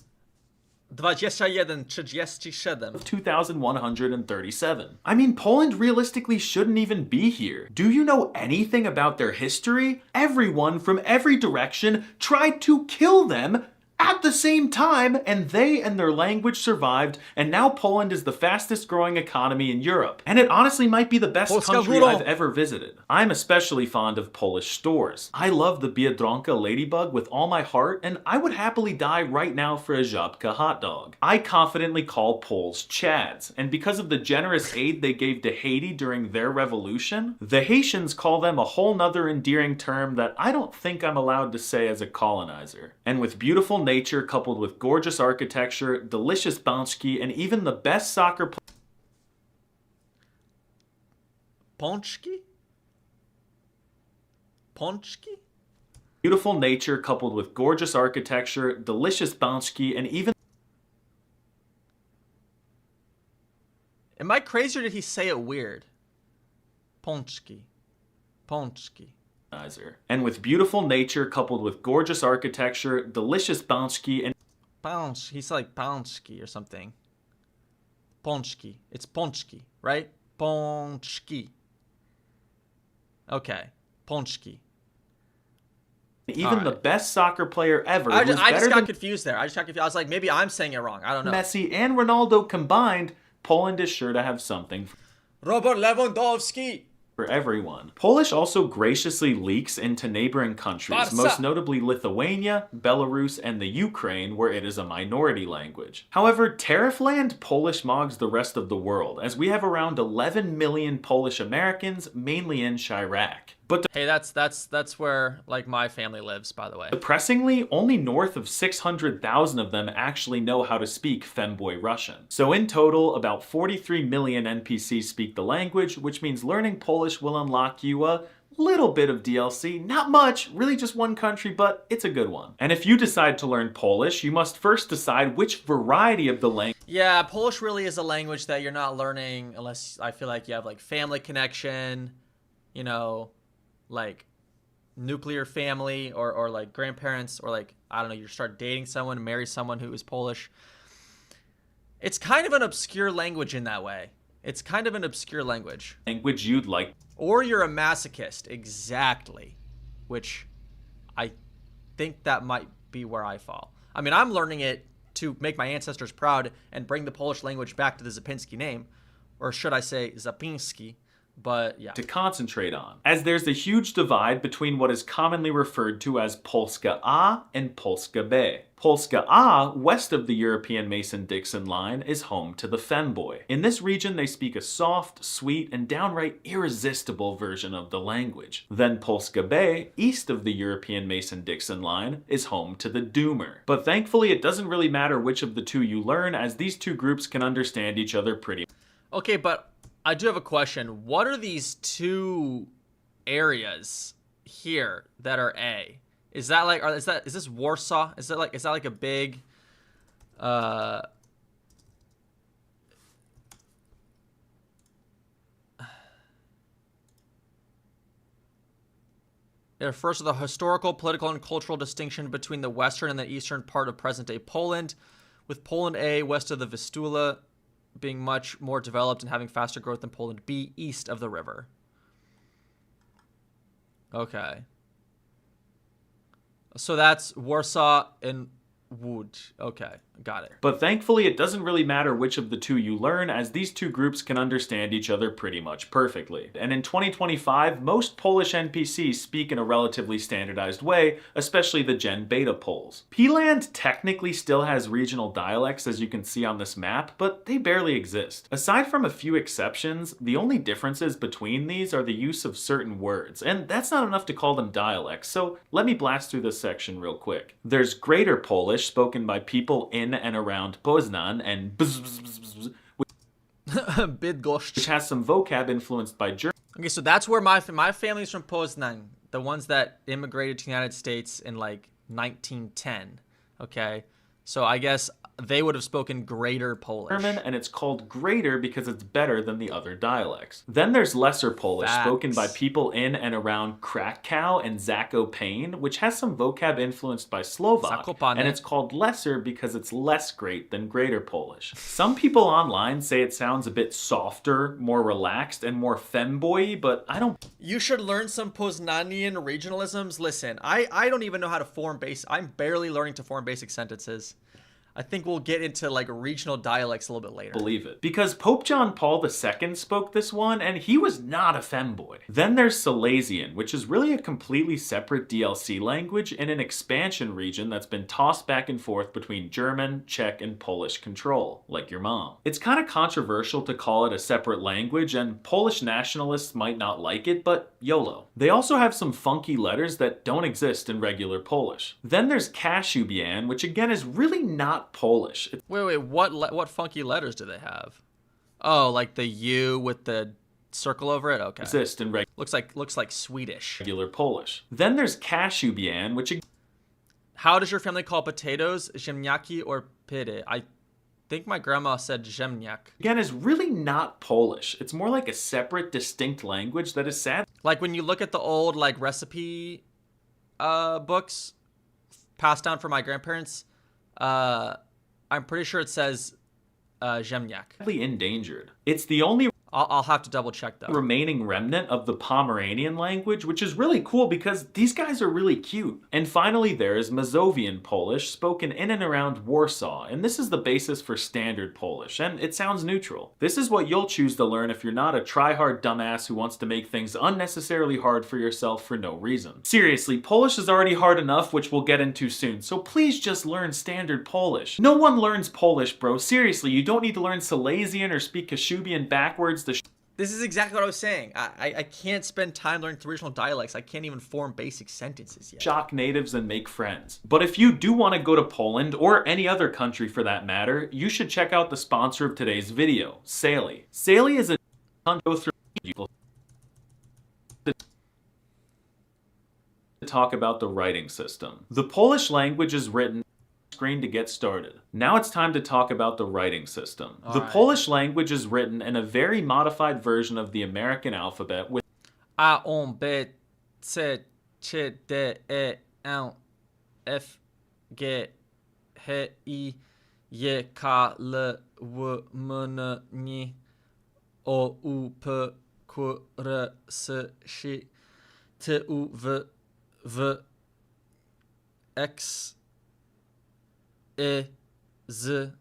21-37. 2,137. I mean, Poland realistically shouldn't even be here. Do you know anything about their history? Everyone from every direction tried to kill them at the same time, and they and their language survived, and now Poland is the fastest growing economy in Europe. And it honestly might be the best Polska country górą. I've ever visited. I'm especially fond of Polish stores. I love the Biedronka ladybug with all my heart, and I would happily die right now for a Żabka hot dog. I confidently call Poles Chads, and because of the generous aid they gave to Haiti during their revolution, the Haitians call them a whole nother endearing term that I don't think I'm allowed to say as a colonizer. And with beautiful nature coupled with gorgeous architecture, delicious bączki, and even the best soccer Pączki? Pączki? beautiful nature coupled with gorgeous architecture, delicious bączki, and even Am I crazy or did he say it weird? Pączki. Pączki. and with beautiful nature coupled with gorgeous architecture, delicious bączki, and Pącz. He said like pączki or something. Pączki. It's pączki, right? Pączki. Okay. Pączki. even the best soccer player ever. I who's just better got than confused there. I was like, maybe I'm saying it wrong. I don't know. Messi and Ronaldo combined, Poland is sure to have something Robert Lewandowski. for everyone. Polish also graciously leaks into neighboring countries, Barca. most notably Lithuania, Belarus, and the Ukraine, where it is a minority language. However, Tariffland Polish mogs the rest of the world, as we have around 11 million Polish Americans, mainly in Chirac. But Hey, that's where like my family lives, by the way. depressingly, only north of 600,000 of them actually know how to speak Femboy Russian. So in total, about 43 million NPCs speak the language, which means learning Polish will unlock you a little bit of DLC. Not much, really just one country, but it's a good one. And if you decide to learn Polish, you must first decide which variety of the language Yeah, Polish really is a language that you're not learning unless I feel like you have like family connection, you know, like nuclear family or like grandparents, or like, I don't know, you start dating someone, marry someone who is Polish. It's kind of an obscure language in that way. It's kind of an obscure language. you'd like. Or you're a masochist, exactly. Which I think that might be where I fall. I mean, I'm learning it to make my ancestors proud and bring the Polish language back to the Zapinski name. Or should I say Zapinski? But yeah. To concentrate on, as there's a huge divide between what is commonly referred to as Polska A and Polska B. Polska A, west of the European Mason-Dixon line, is home to the femboy. In this region, they speak a soft, sweet, and downright irresistible version of the language. Then Polska B, east of the European Mason-Dixon line, is home to the doomer. But thankfully, it doesn't really matter which of the two you learn, as these two groups can understand each other pretty. Okay, but I do have a question. What are these two areas here that are A? Is that like, is this Warsaw? Is that like a big, It refers to the historical, political, and cultural distinction between the western and the eastern part of present-day Poland, with Poland A, west of the Vistula, being much more developed and having faster growth than Poland B, east of the river. Okay. So that's Warsaw and Łódź. Okay, got it. But thankfully, it doesn't really matter which of the two you learn, as these two groups can understand each other pretty much perfectly. And in 2025, most Polish NPCs speak in a relatively standardized way, especially the Gen Beta Poles. P-Land technically still has regional dialects, as you can see on this map, but they barely exist. Aside from a few exceptions, the only differences between these are the use of certain words, and that's not enough to call them dialects, so let me blast through this section real quick. There's Greater Polish, spoken by people in and around Poznan, and Bydgoszcz. which has some vocab influenced by German. Okay, so that's where my family's from Poznan. the ones that immigrated to the United States in like 1910. Okay, so I guess they would have spoken Greater Polish. German, and it's called Greater because it's better than the other dialects. Then there's Lesser Polish, spoken by people in and around Krakow and Zakopane, which has some vocab influenced by Slovak, Zakopane. and it's called Lesser because it's less great than Greater Polish. Some people online say it sounds a bit softer, more relaxed, and more femboy-y, but I don't You should learn some Poznanian regionalisms. Listen, I don't even know how to form basic. I'm barely learning to form basic sentences. I think we'll get into like regional dialects a little bit later. believe it. Because Pope John Paul II spoke this one, and he was not a femboy. Then there's Silesian, which is really a completely separate DLC language in an expansion region that's been tossed back and forth between German, Czech, and Polish control, like your mom. It's kind of controversial to call it a separate language, and Polish nationalists might not like it, but YOLO. They also have some funky letters that don't exist in regular Polish. Then there's Kashubian, which again is really not Polish. It's Wait, what funky letters do they have? Oh, like the U with the circle over it? Okay. exist in Looks like Swedish. regular Polish. Then there's Kashubian, which How does your family call potatoes? Ziemniaki or pide? I think my grandma said ziemniak. again is really not Polish. It's more like a separate, distinct language that is sad. Like when you look at the old like recipe books passed down from my grandparents, I'm pretty sure it says ziemniak. Sadly endangered. It's the only I'll have to double check though. remaining remnant of the Pomeranian language, which is really cool because these guys are really cute. And finally, there is Mazovian Polish, spoken in and around Warsaw, and this is the basis for standard Polish, and it sounds neutral. This is what you'll choose to learn if you're not a try-hard dumbass who wants to make things unnecessarily hard for yourself for no reason. Seriously, Polish is already hard enough, which we'll get into soon, so please just learn standard Polish. No one learns Polish, bro. Seriously, you don't need to learn Silesian or speak Kashubian backwards. This is exactly what I was saying. I can't spend time learning three regional dialects. I can't even form basic sentences yet. Shock natives and make friends. But if you do want to go to Poland, or any other country for that matter, you should check out the sponsor of today's video, Sally. Sally is a go through to talk about the writing system. The Polish language is written screen to get started. Now it's time to talk about the writing system. The Polish language is written in a very modified version of the American alphabet with A, on, B, C, Ch, D, E, N, F, G, H, I, J, K, L, W, M, N, N, O, U, P, Q, R, S, Š, T, U, V, W, X, E, Z,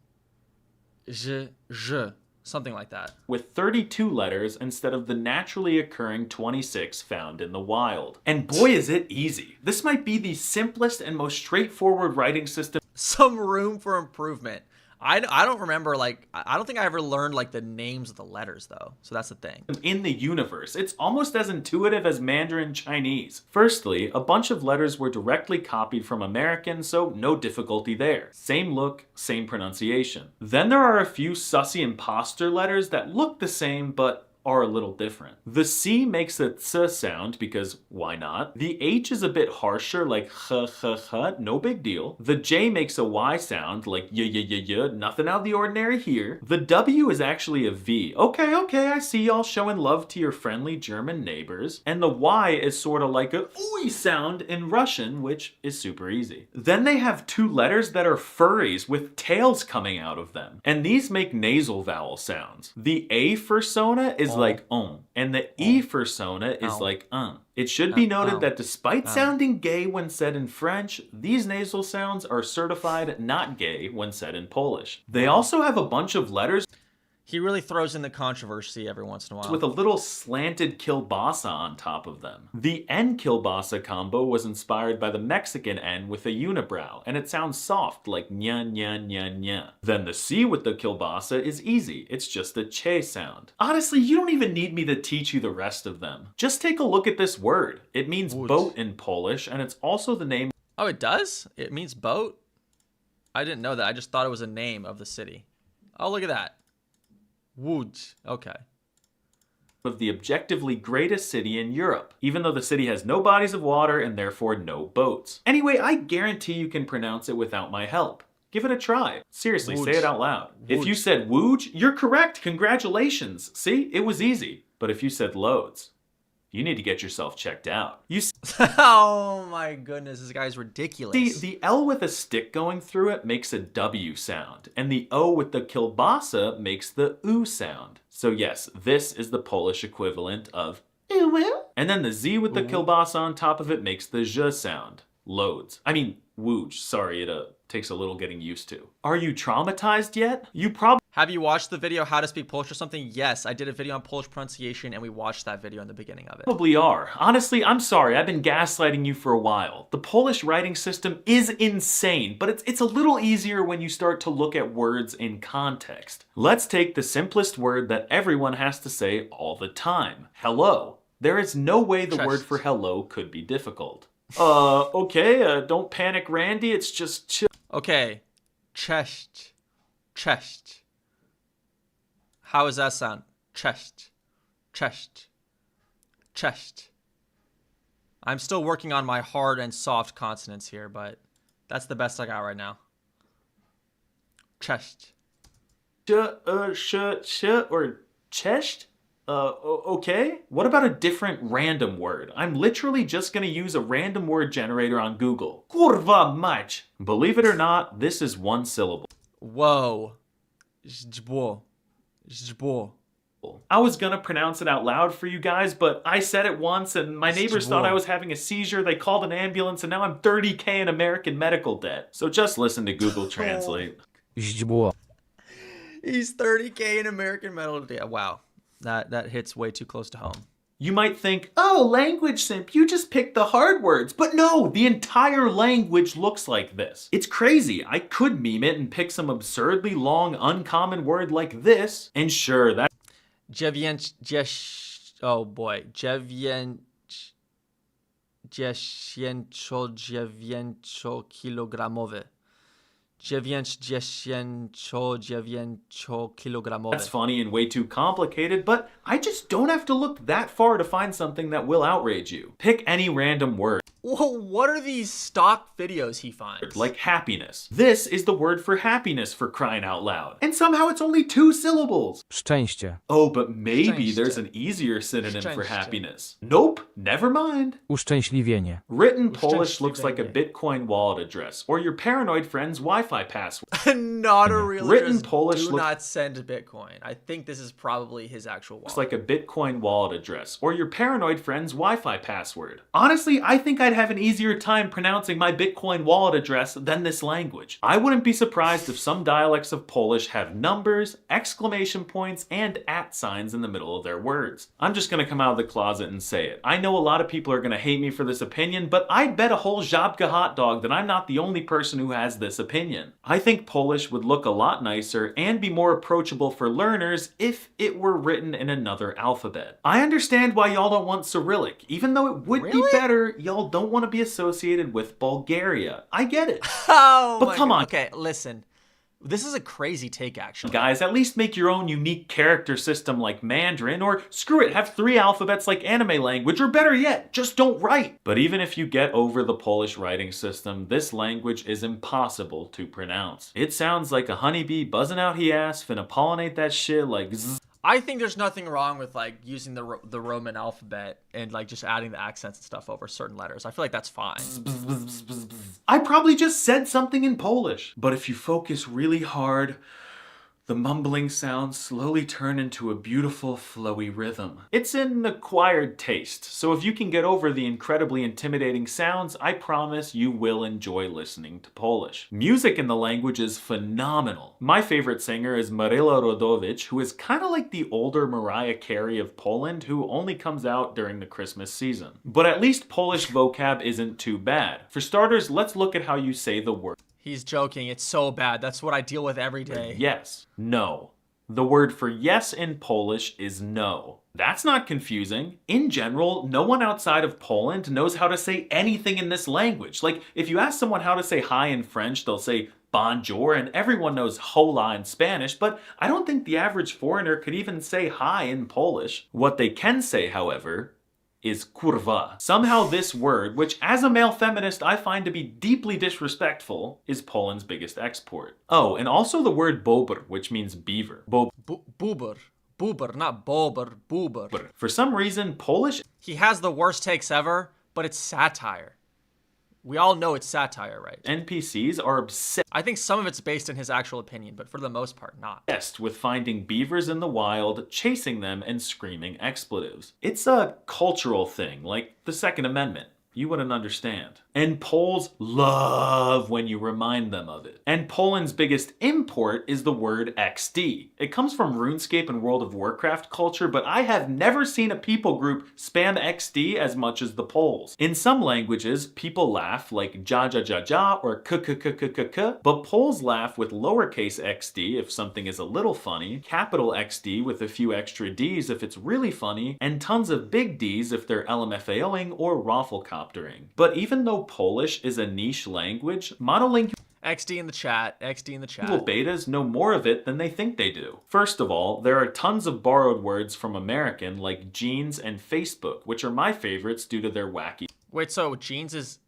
J, J. Something like that. with 32 letters instead of the naturally occurring 26 found in the wild. And boy is it easy. This might be the simplest and most straightforward writing system Some room for improvement. I don't remember, like, I don't think I ever learned, like, the names of the letters, though. So that's the thing. in the universe. It's almost as intuitive as Mandarin Chinese. Firstly, a bunch of letters were directly copied from American, so no difficulty there. Same look, same pronunciation. Then there are a few sussy imposter letters that look the same, but are a little different. The C makes a ts sound because why not? The H is a bit harsher like h, no big deal. The J makes a Y sound like y, nothing out of the ordinary here. The W is actually a V. Okay, I see y'all showing love to your friendly German neighbors. And the Y is sort of like a ooey sound in Russian, which is super easy. Then they have two letters that are furries with tails coming out of them. And these make nasal vowel sounds. The A for sona is like and the E for sona is like It should be noted that despite sounding gay when said in French, these nasal sounds are certified not gay when said in Polish. They also have a bunch of letters He really throws in the controversy every once in a while. with a little slanted kielbasa on top of them. The N kielbasa combo was inspired by the Mexican N with a unibrow, and it sounds soft like nya nya nya nya. Then the C with the kielbasa is easy, it's just a che sound. Honestly, you don't even need me to teach you the rest of them. Just take a look at this word. It means boat in Polish, and it's also the name Oh, it does? It means boat? I didn't know that. I just thought it was a name of the city. Oh, look at that. Łódź. Okay. of the objectively greatest city in Europe, even though the city has no bodies of water and therefore no boats. Anyway, I guarantee you can pronounce it without my help. Give it a try. Seriously, say it out loud. If you said Łódź, you're correct. Congratulations. See, it was easy. But if you said loads, you need to get yourself checked out. You Oh my goodness, this guy's ridiculous. see, the L with a stick going through it makes a W sound, and the O with the kielbasa makes the U sound. So yes, this is the Polish equivalent of uwu. And then the Z with the kielbasa on top of it makes the zh sound. Loads. I mean, Łódź. Sorry, it takes a little getting used to. Are you traumatized yet? You probably Have you watched the video How to Speak Polish or something? Yes, I did a video on Polish pronunciation and we watched that video in the beginning of it. probably are. Honestly, I'm sorry. I've been gaslighting you for a while. The Polish writing system is insane, but it's a little easier when you start to look at words in context. Let's take the simplest word that everyone has to say all the time. Hello. There is no way the word Cześć. for hello could be difficult. Okay, don't panic, Randy. It's just chill. Okay, cześć, cześć. How does that sound? Cześć, cześć, cześć. I'm still working on my hard and soft consonants here, but that's the best I got right now. Cześć. Or chest? Okay. What about a different random word? I'm literally just gonna use a random word generator on Google. Kurwa mać. Believe it or not, this is one syllable. Whoa. Żdżbło. Żdżbło. I was gonna pronounce it out loud for you guys, but I said it once and my neighbors thought I was having a seizure. They called an ambulance and now I'm 30K in American medical debt. So just listen to Google Translate. Źdźbło. He's 30K in American metal. Yeah, wow. That hits way too close to home. You might think, oh, language simp, you just picked the hard words. But no, the entire language looks like this. It's crazy. I could meme it and pick some absurdly long, uncommon word like this. And sure, that Oh boy. 99-kilogramowy. 99-kilogramowy. that's funny and way too complicated, but I just don't have to look that far to find something that will outrage you. Pick any random word. Whoa, what are these stock videos he finds? Like happiness. This is the word for happiness, for crying out loud. And somehow it's only 2 syllables. Szczęście. Oh, but maybe Szczęście. there's an easier synonym for Szczęście. happiness. Nope, never mind. Uszczęśliwienie. Written Polish looks like a Uszczęśliwienie. Bitcoin wallet address or your paranoid friend's Wi-Fi password. Not a real Written address. Polish Do look- not send Bitcoin. I think this is probably his actual wallet. Looks like a Bitcoin wallet address or your paranoid friend's Wi-Fi password. Honestly, I think I'd have an easier time pronouncing my Bitcoin wallet address than this language. I wouldn't be surprised if some dialects of Polish have numbers, exclamation points, and @ signs in the middle of their words. I'm just gonna come out of the closet and say it. I know a lot of people are gonna hate me for this opinion, but I'd bet a whole Żabka hot dog that I'm not the only person who has this opinion. I think Polish would look a lot nicer and be more approachable for learners if it were written in another alphabet. I understand why y'all don't want Cyrillic. Even though it would be Really? better, y'all don't want to be associated with Bulgaria. I get it. Oh, But my come God. on. Okay, listen. This is a crazy take, actually. Guys, at least make your own unique character system like Mandarin, or screw it, have 3 alphabets like anime language, or better yet, just don't write. But even if you get over the Polish writing system, this language is impossible to pronounce. It sounds like a honeybee buzzing out he ass, finna pollinate that shit like zzz. I think there's nothing wrong with like using the Roman alphabet and like just adding the accents and stuff over certain letters. I feel like that's fine. I probably just said something in Polish. But if you focus really hard, the mumbling sounds slowly turn into a beautiful, flowy rhythm. It's an acquired taste, so if you can get over the incredibly intimidating sounds, I promise you will enjoy listening to Polish. Music in the language is phenomenal. My favorite singer is Maryla Rodowicz, who is kind of like the older Mariah Carey of Poland, who only comes out during the Christmas season. But at least Polish vocab isn't too bad. For starters, let's look at how you say the word. He's joking. It's so bad. That's what I deal with every day. Yes, no. The word for yes in Polish is no. That's not confusing. In general, no one outside of Poland knows how to say anything in this language. Like, if you ask someone how to say hi in French, they'll say bonjour, and everyone knows hola in Spanish, but I don't think the average foreigner could even say hi in Polish. What they can say, however, is kurwa. Somehow this word, which as a male feminist I find to be deeply disrespectful, is Poland's biggest export. Oh, and also the word bober, which means beaver. Boober. Boober, not bober. Boober. For some reason, Polish He has the worst takes ever, but it's satire. We all know it's satire, right? NPCs are obsessed I think some of it's based in his actual opinion, but for the most part, not. with finding beavers in the wild, chasing them, and screaming expletives. It's a cultural thing, like the Second Amendment. You wouldn't understand. And Poles love when you remind them of it. And Poland's biggest import is the word XD. It comes from RuneScape and World of Warcraft culture, but I have never seen a people group spam XD as much as the Poles. In some languages, people laugh like ja ja ja ja or k k k k k k, but Poles laugh with lowercase xd if something is a little funny, capital XD with a few extra D's if it's really funny, and tons of big D's if they're LMFAOing or rafflecoptering. But even though Polish is a niche language, monolingual XD in the chat. XD in the chat. betas know more of it than they think they do. First of all, there are tons of borrowed words from American like jeans and Facebook, which are my favorites due to their wacky Wait, so jeans is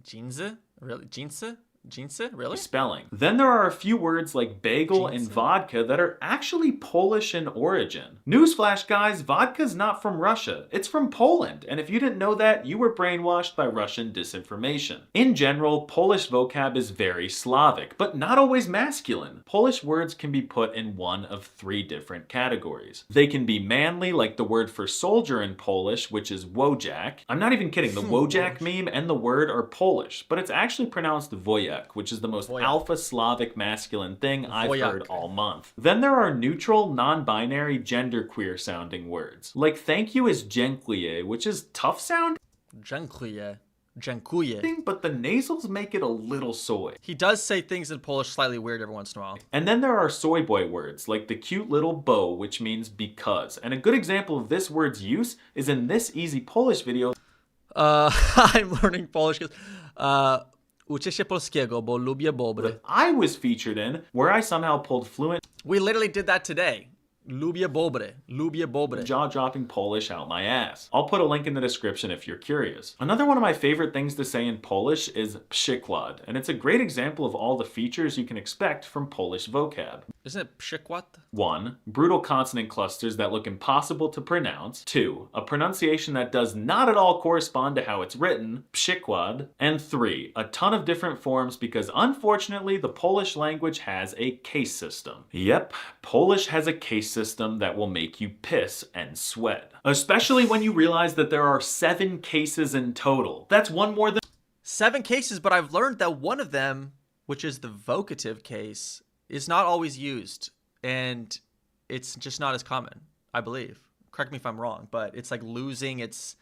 jeans? Really? Jeans? Jeans? Really? spelling. Then there are a few words like bagel and Jeans. vodka that are actually Polish in origin. Newsflash, guys, vodka's not from Russia. It's from Poland. And if you didn't know that, you were brainwashed by Russian disinformation. In general, Polish vocab is very Slavic, but not always masculine. Polish words can be put in one of 3 different categories. They can be manly, like the word for soldier in Polish, which is wojak. I'm not even kidding. The wojak meme and the word are Polish, but it's actually pronounced wojak, which is the most Wojak. alpha Slavic masculine thing I've Wojak. heard all month. Then there are neutral, non-binary, genderqueer sounding words. Like thank you is dziękuję, which is tough sounding, Dziękuję. Dziękuję. but the nasals make it a little soy. He does say things in Polish slightly weird every once in a while. And then there are soy boy words, like the cute little bow, which means because. And a good example of this word's use is in this easy Polish video. I'm learning Polish because uczę się polskiego, bo lubię bobry. that I was featured in, where I somehow pulled fluent We literally did that today. Lubię bobry. Lubię bobry. jaw-dropping Polish out my ass. I'll put a link in the description if you're curious. Another one of my favorite things to say in Polish is przykład, and it's a great example of all the features you can expect from Polish vocab. Isn't it przykład? 1. Brutal consonant clusters that look impossible to pronounce. 2. A pronunciation that does not at all correspond to how it's written, przykład. And 3. A ton of different forms because unfortunately the Polish language has a case system. Yep, Polish has a case system that will make you piss and sweat. Especially when you realize that there are 7 cases in total. That's one more than 7 cases, but I've learned that one of them, which is the vocative case, is not always used, and it's just not as common, I believe. Correct me if I'm wrong, but it's like losing its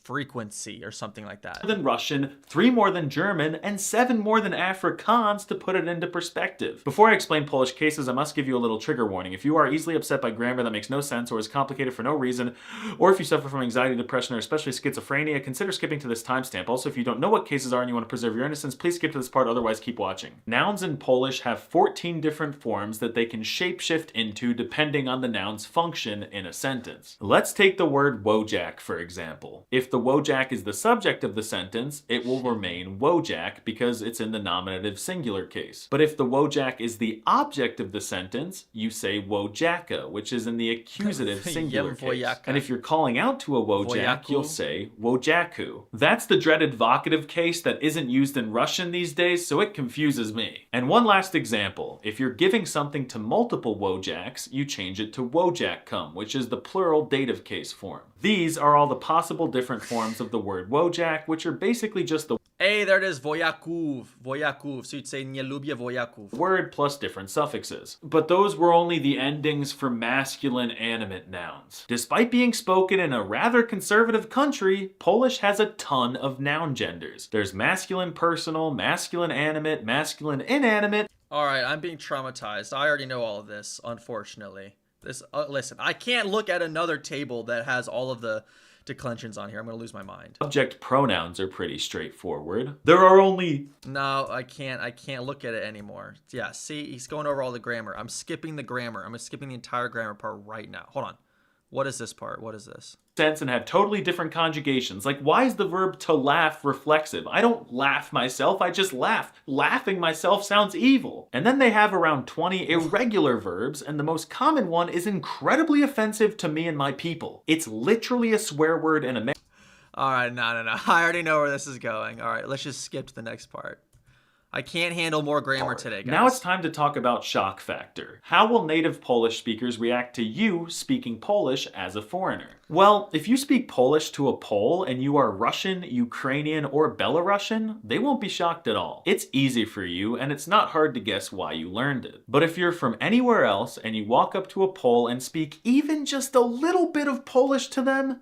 frequency or something like that. than Russian, 3 more than German, and 7 more than Afrikaans to put it into perspective. Before I explain Polish cases, I must give you a little trigger warning. If you are easily upset by grammar that makes no sense or is complicated for no reason, or if you suffer from anxiety, depression, or especially schizophrenia, consider skipping to this timestamp. Also, if you don't know what cases are and you want to preserve your innocence, please skip to this part, otherwise keep watching. Nouns in Polish have 14 different forms that they can shapeshift into depending on the noun's function in a sentence. Let's take the word wojak, for example. If the wojak is the subject of the sentence, it will remain wojak because it's in the nominative singular case. But if the wojak is the object of the sentence, you say wojaka, which is in the accusative singular case. wojaka. And if you're calling out to a wojak, Wojaku. you'll say wojaku. That's the dreaded vocative case that isn't used in Russian these days, so it confuses me. And one last example. If you're giving something to multiple wojaks, you change it to wojakum, which is the plural dative case form. These are all the possible different forms of the word wojak, which are basically just the Hey, there it is, wojaków. Wojaków. So you'd say nie lubię wojaków. word plus different suffixes. But those were only the endings for masculine animate nouns. Despite being spoken in a rather conservative country, Polish has a ton of noun genders. There's masculine personal, masculine animate, masculine inanimate, All right, I'm being traumatized. I already know all of this, unfortunately. Listen, I can't look at another table that has all of the declensions on here. I'm going to lose my mind. Subject pronouns are pretty straightforward. There are only... No, I can't look at it anymore. Yeah, see, he's going over all the grammar. I'm skipping the grammar. I'm skipping the entire grammar part right now. Hold on. What is this part? What is this? Sense and have totally different conjugations. Like, why is the verb to laugh reflexive? I don't laugh myself, I just laugh. Laughing myself sounds evil. And then they have around 20 irregular verbs, and the most common one is incredibly offensive to me and my people. It's literally a swear word in a... All right, no. I already know where this is going. All right, let's just skip to the next part. I can't handle more grammar today, guys. Now it's time to talk about shock factor. How will native Polish speakers react to you speaking Polish as a foreigner? Well, if you speak Polish to a Pole and you are Russian, Ukrainian, or Belarusian, they won't be shocked at all. It's easy for you, and it's not hard to guess why you learned it. But if you're from anywhere else and you walk up to a Pole and speak even just a little bit of Polish to them,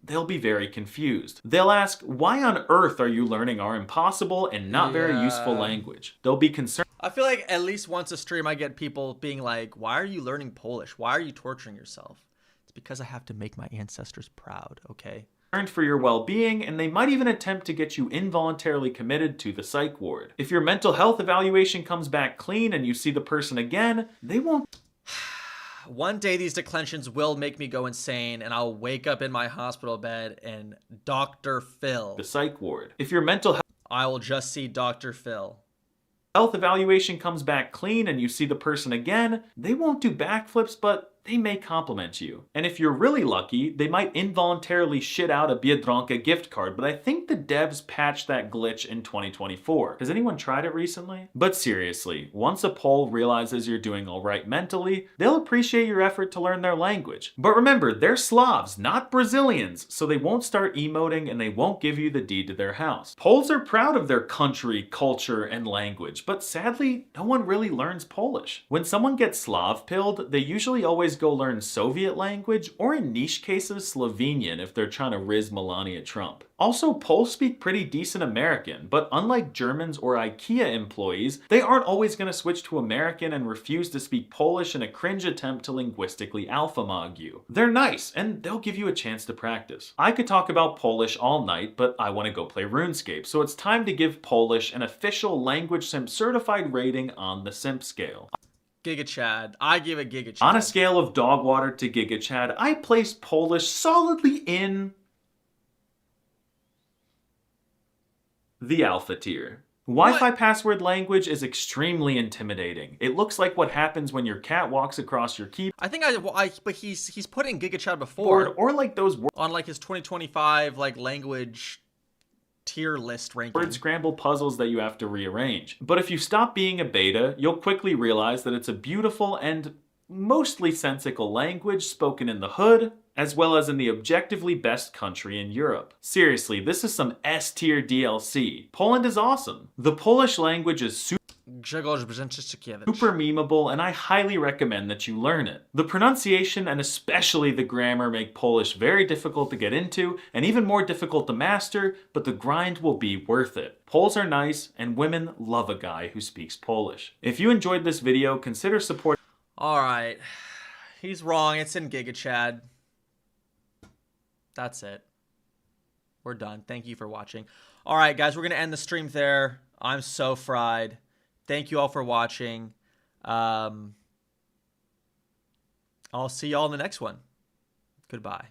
they'll be very confused. They'll ask, why on earth are you learning our impossible and not very useful language? They'll be concerned. I feel like at least once a stream I get people being like, why are you learning Polish? Why are you torturing yourself? It's because I have to make my ancestors proud, okay? For your well-being, and they might even attempt to get you involuntarily committed to the psych ward. If your mental health evaluation comes back clean and you see the person again, they won't... One day these declensions will make me go insane and I'll wake up in my hospital bed and Dr. Phil. The psych ward. If your mental health... I will just see Dr. Phil. Health evaluation comes back clean and you see the person again, they won't do backflips, but they may compliment you. And if you're really lucky, they might involuntarily shit out a Biedronka gift card, but I think the devs patched that glitch in 2024. Has anyone tried it recently? But seriously, once a Pole realizes you're doing alright mentally, they'll appreciate your effort to learn their language. But remember, they're Slavs, not Brazilians, so they won't start emoting and they won't give you the deed to their house. Poles are proud of their country, culture, and language, but sadly, no one really learns Polish. When someone gets Slav-pilled, they usually always go learn Soviet language, or in niche cases, Slovenian if they're trying to riz Melania Trump. Also, Poles speak pretty decent American, but unlike Germans or IKEA employees, they aren't always going to switch to American and refuse to speak Polish in a cringe attempt to linguistically alphamog you. They're nice, and they'll give you a chance to practice. I could talk about Polish all night, but I want to go play RuneScape, so it's time to give Polish an official Language Simp certified rating on the Simp scale. Giga Chad. I give it Giga Chad. On a scale of dog water to Giga Chad, I place Polish solidly in the alpha tier. Wi-Fi password language is extremely intimidating. It looks like what happens when your cat walks across your keyboard. I think but he's put in Giga Chad before. Or like those on like his 2025 like language tier list ranking. Word scramble puzzles that you have to rearrange. But if you stop being a beta, you'll quickly realize that it's a beautiful and mostly sensical language spoken in the hood, as well as in the objectively best country in Europe. Seriously, this is some S-tier DLC. Poland is awesome. The Polish language is super memeable, and I highly recommend that you learn it. The pronunciation and especially the grammar make Polish very difficult to get into and even more difficult to master, but the grind will be worth it. Poles are nice, and women love a guy who speaks Polish. If you enjoyed this video, consider supporting... Alright, he's wrong, it's in Giga Chad. That's it. We're done. Thank you for watching. Alright guys, we're going to end the stream there. I'm so fried. Thank you all for watching. I'll see y'all in the next one. Goodbye.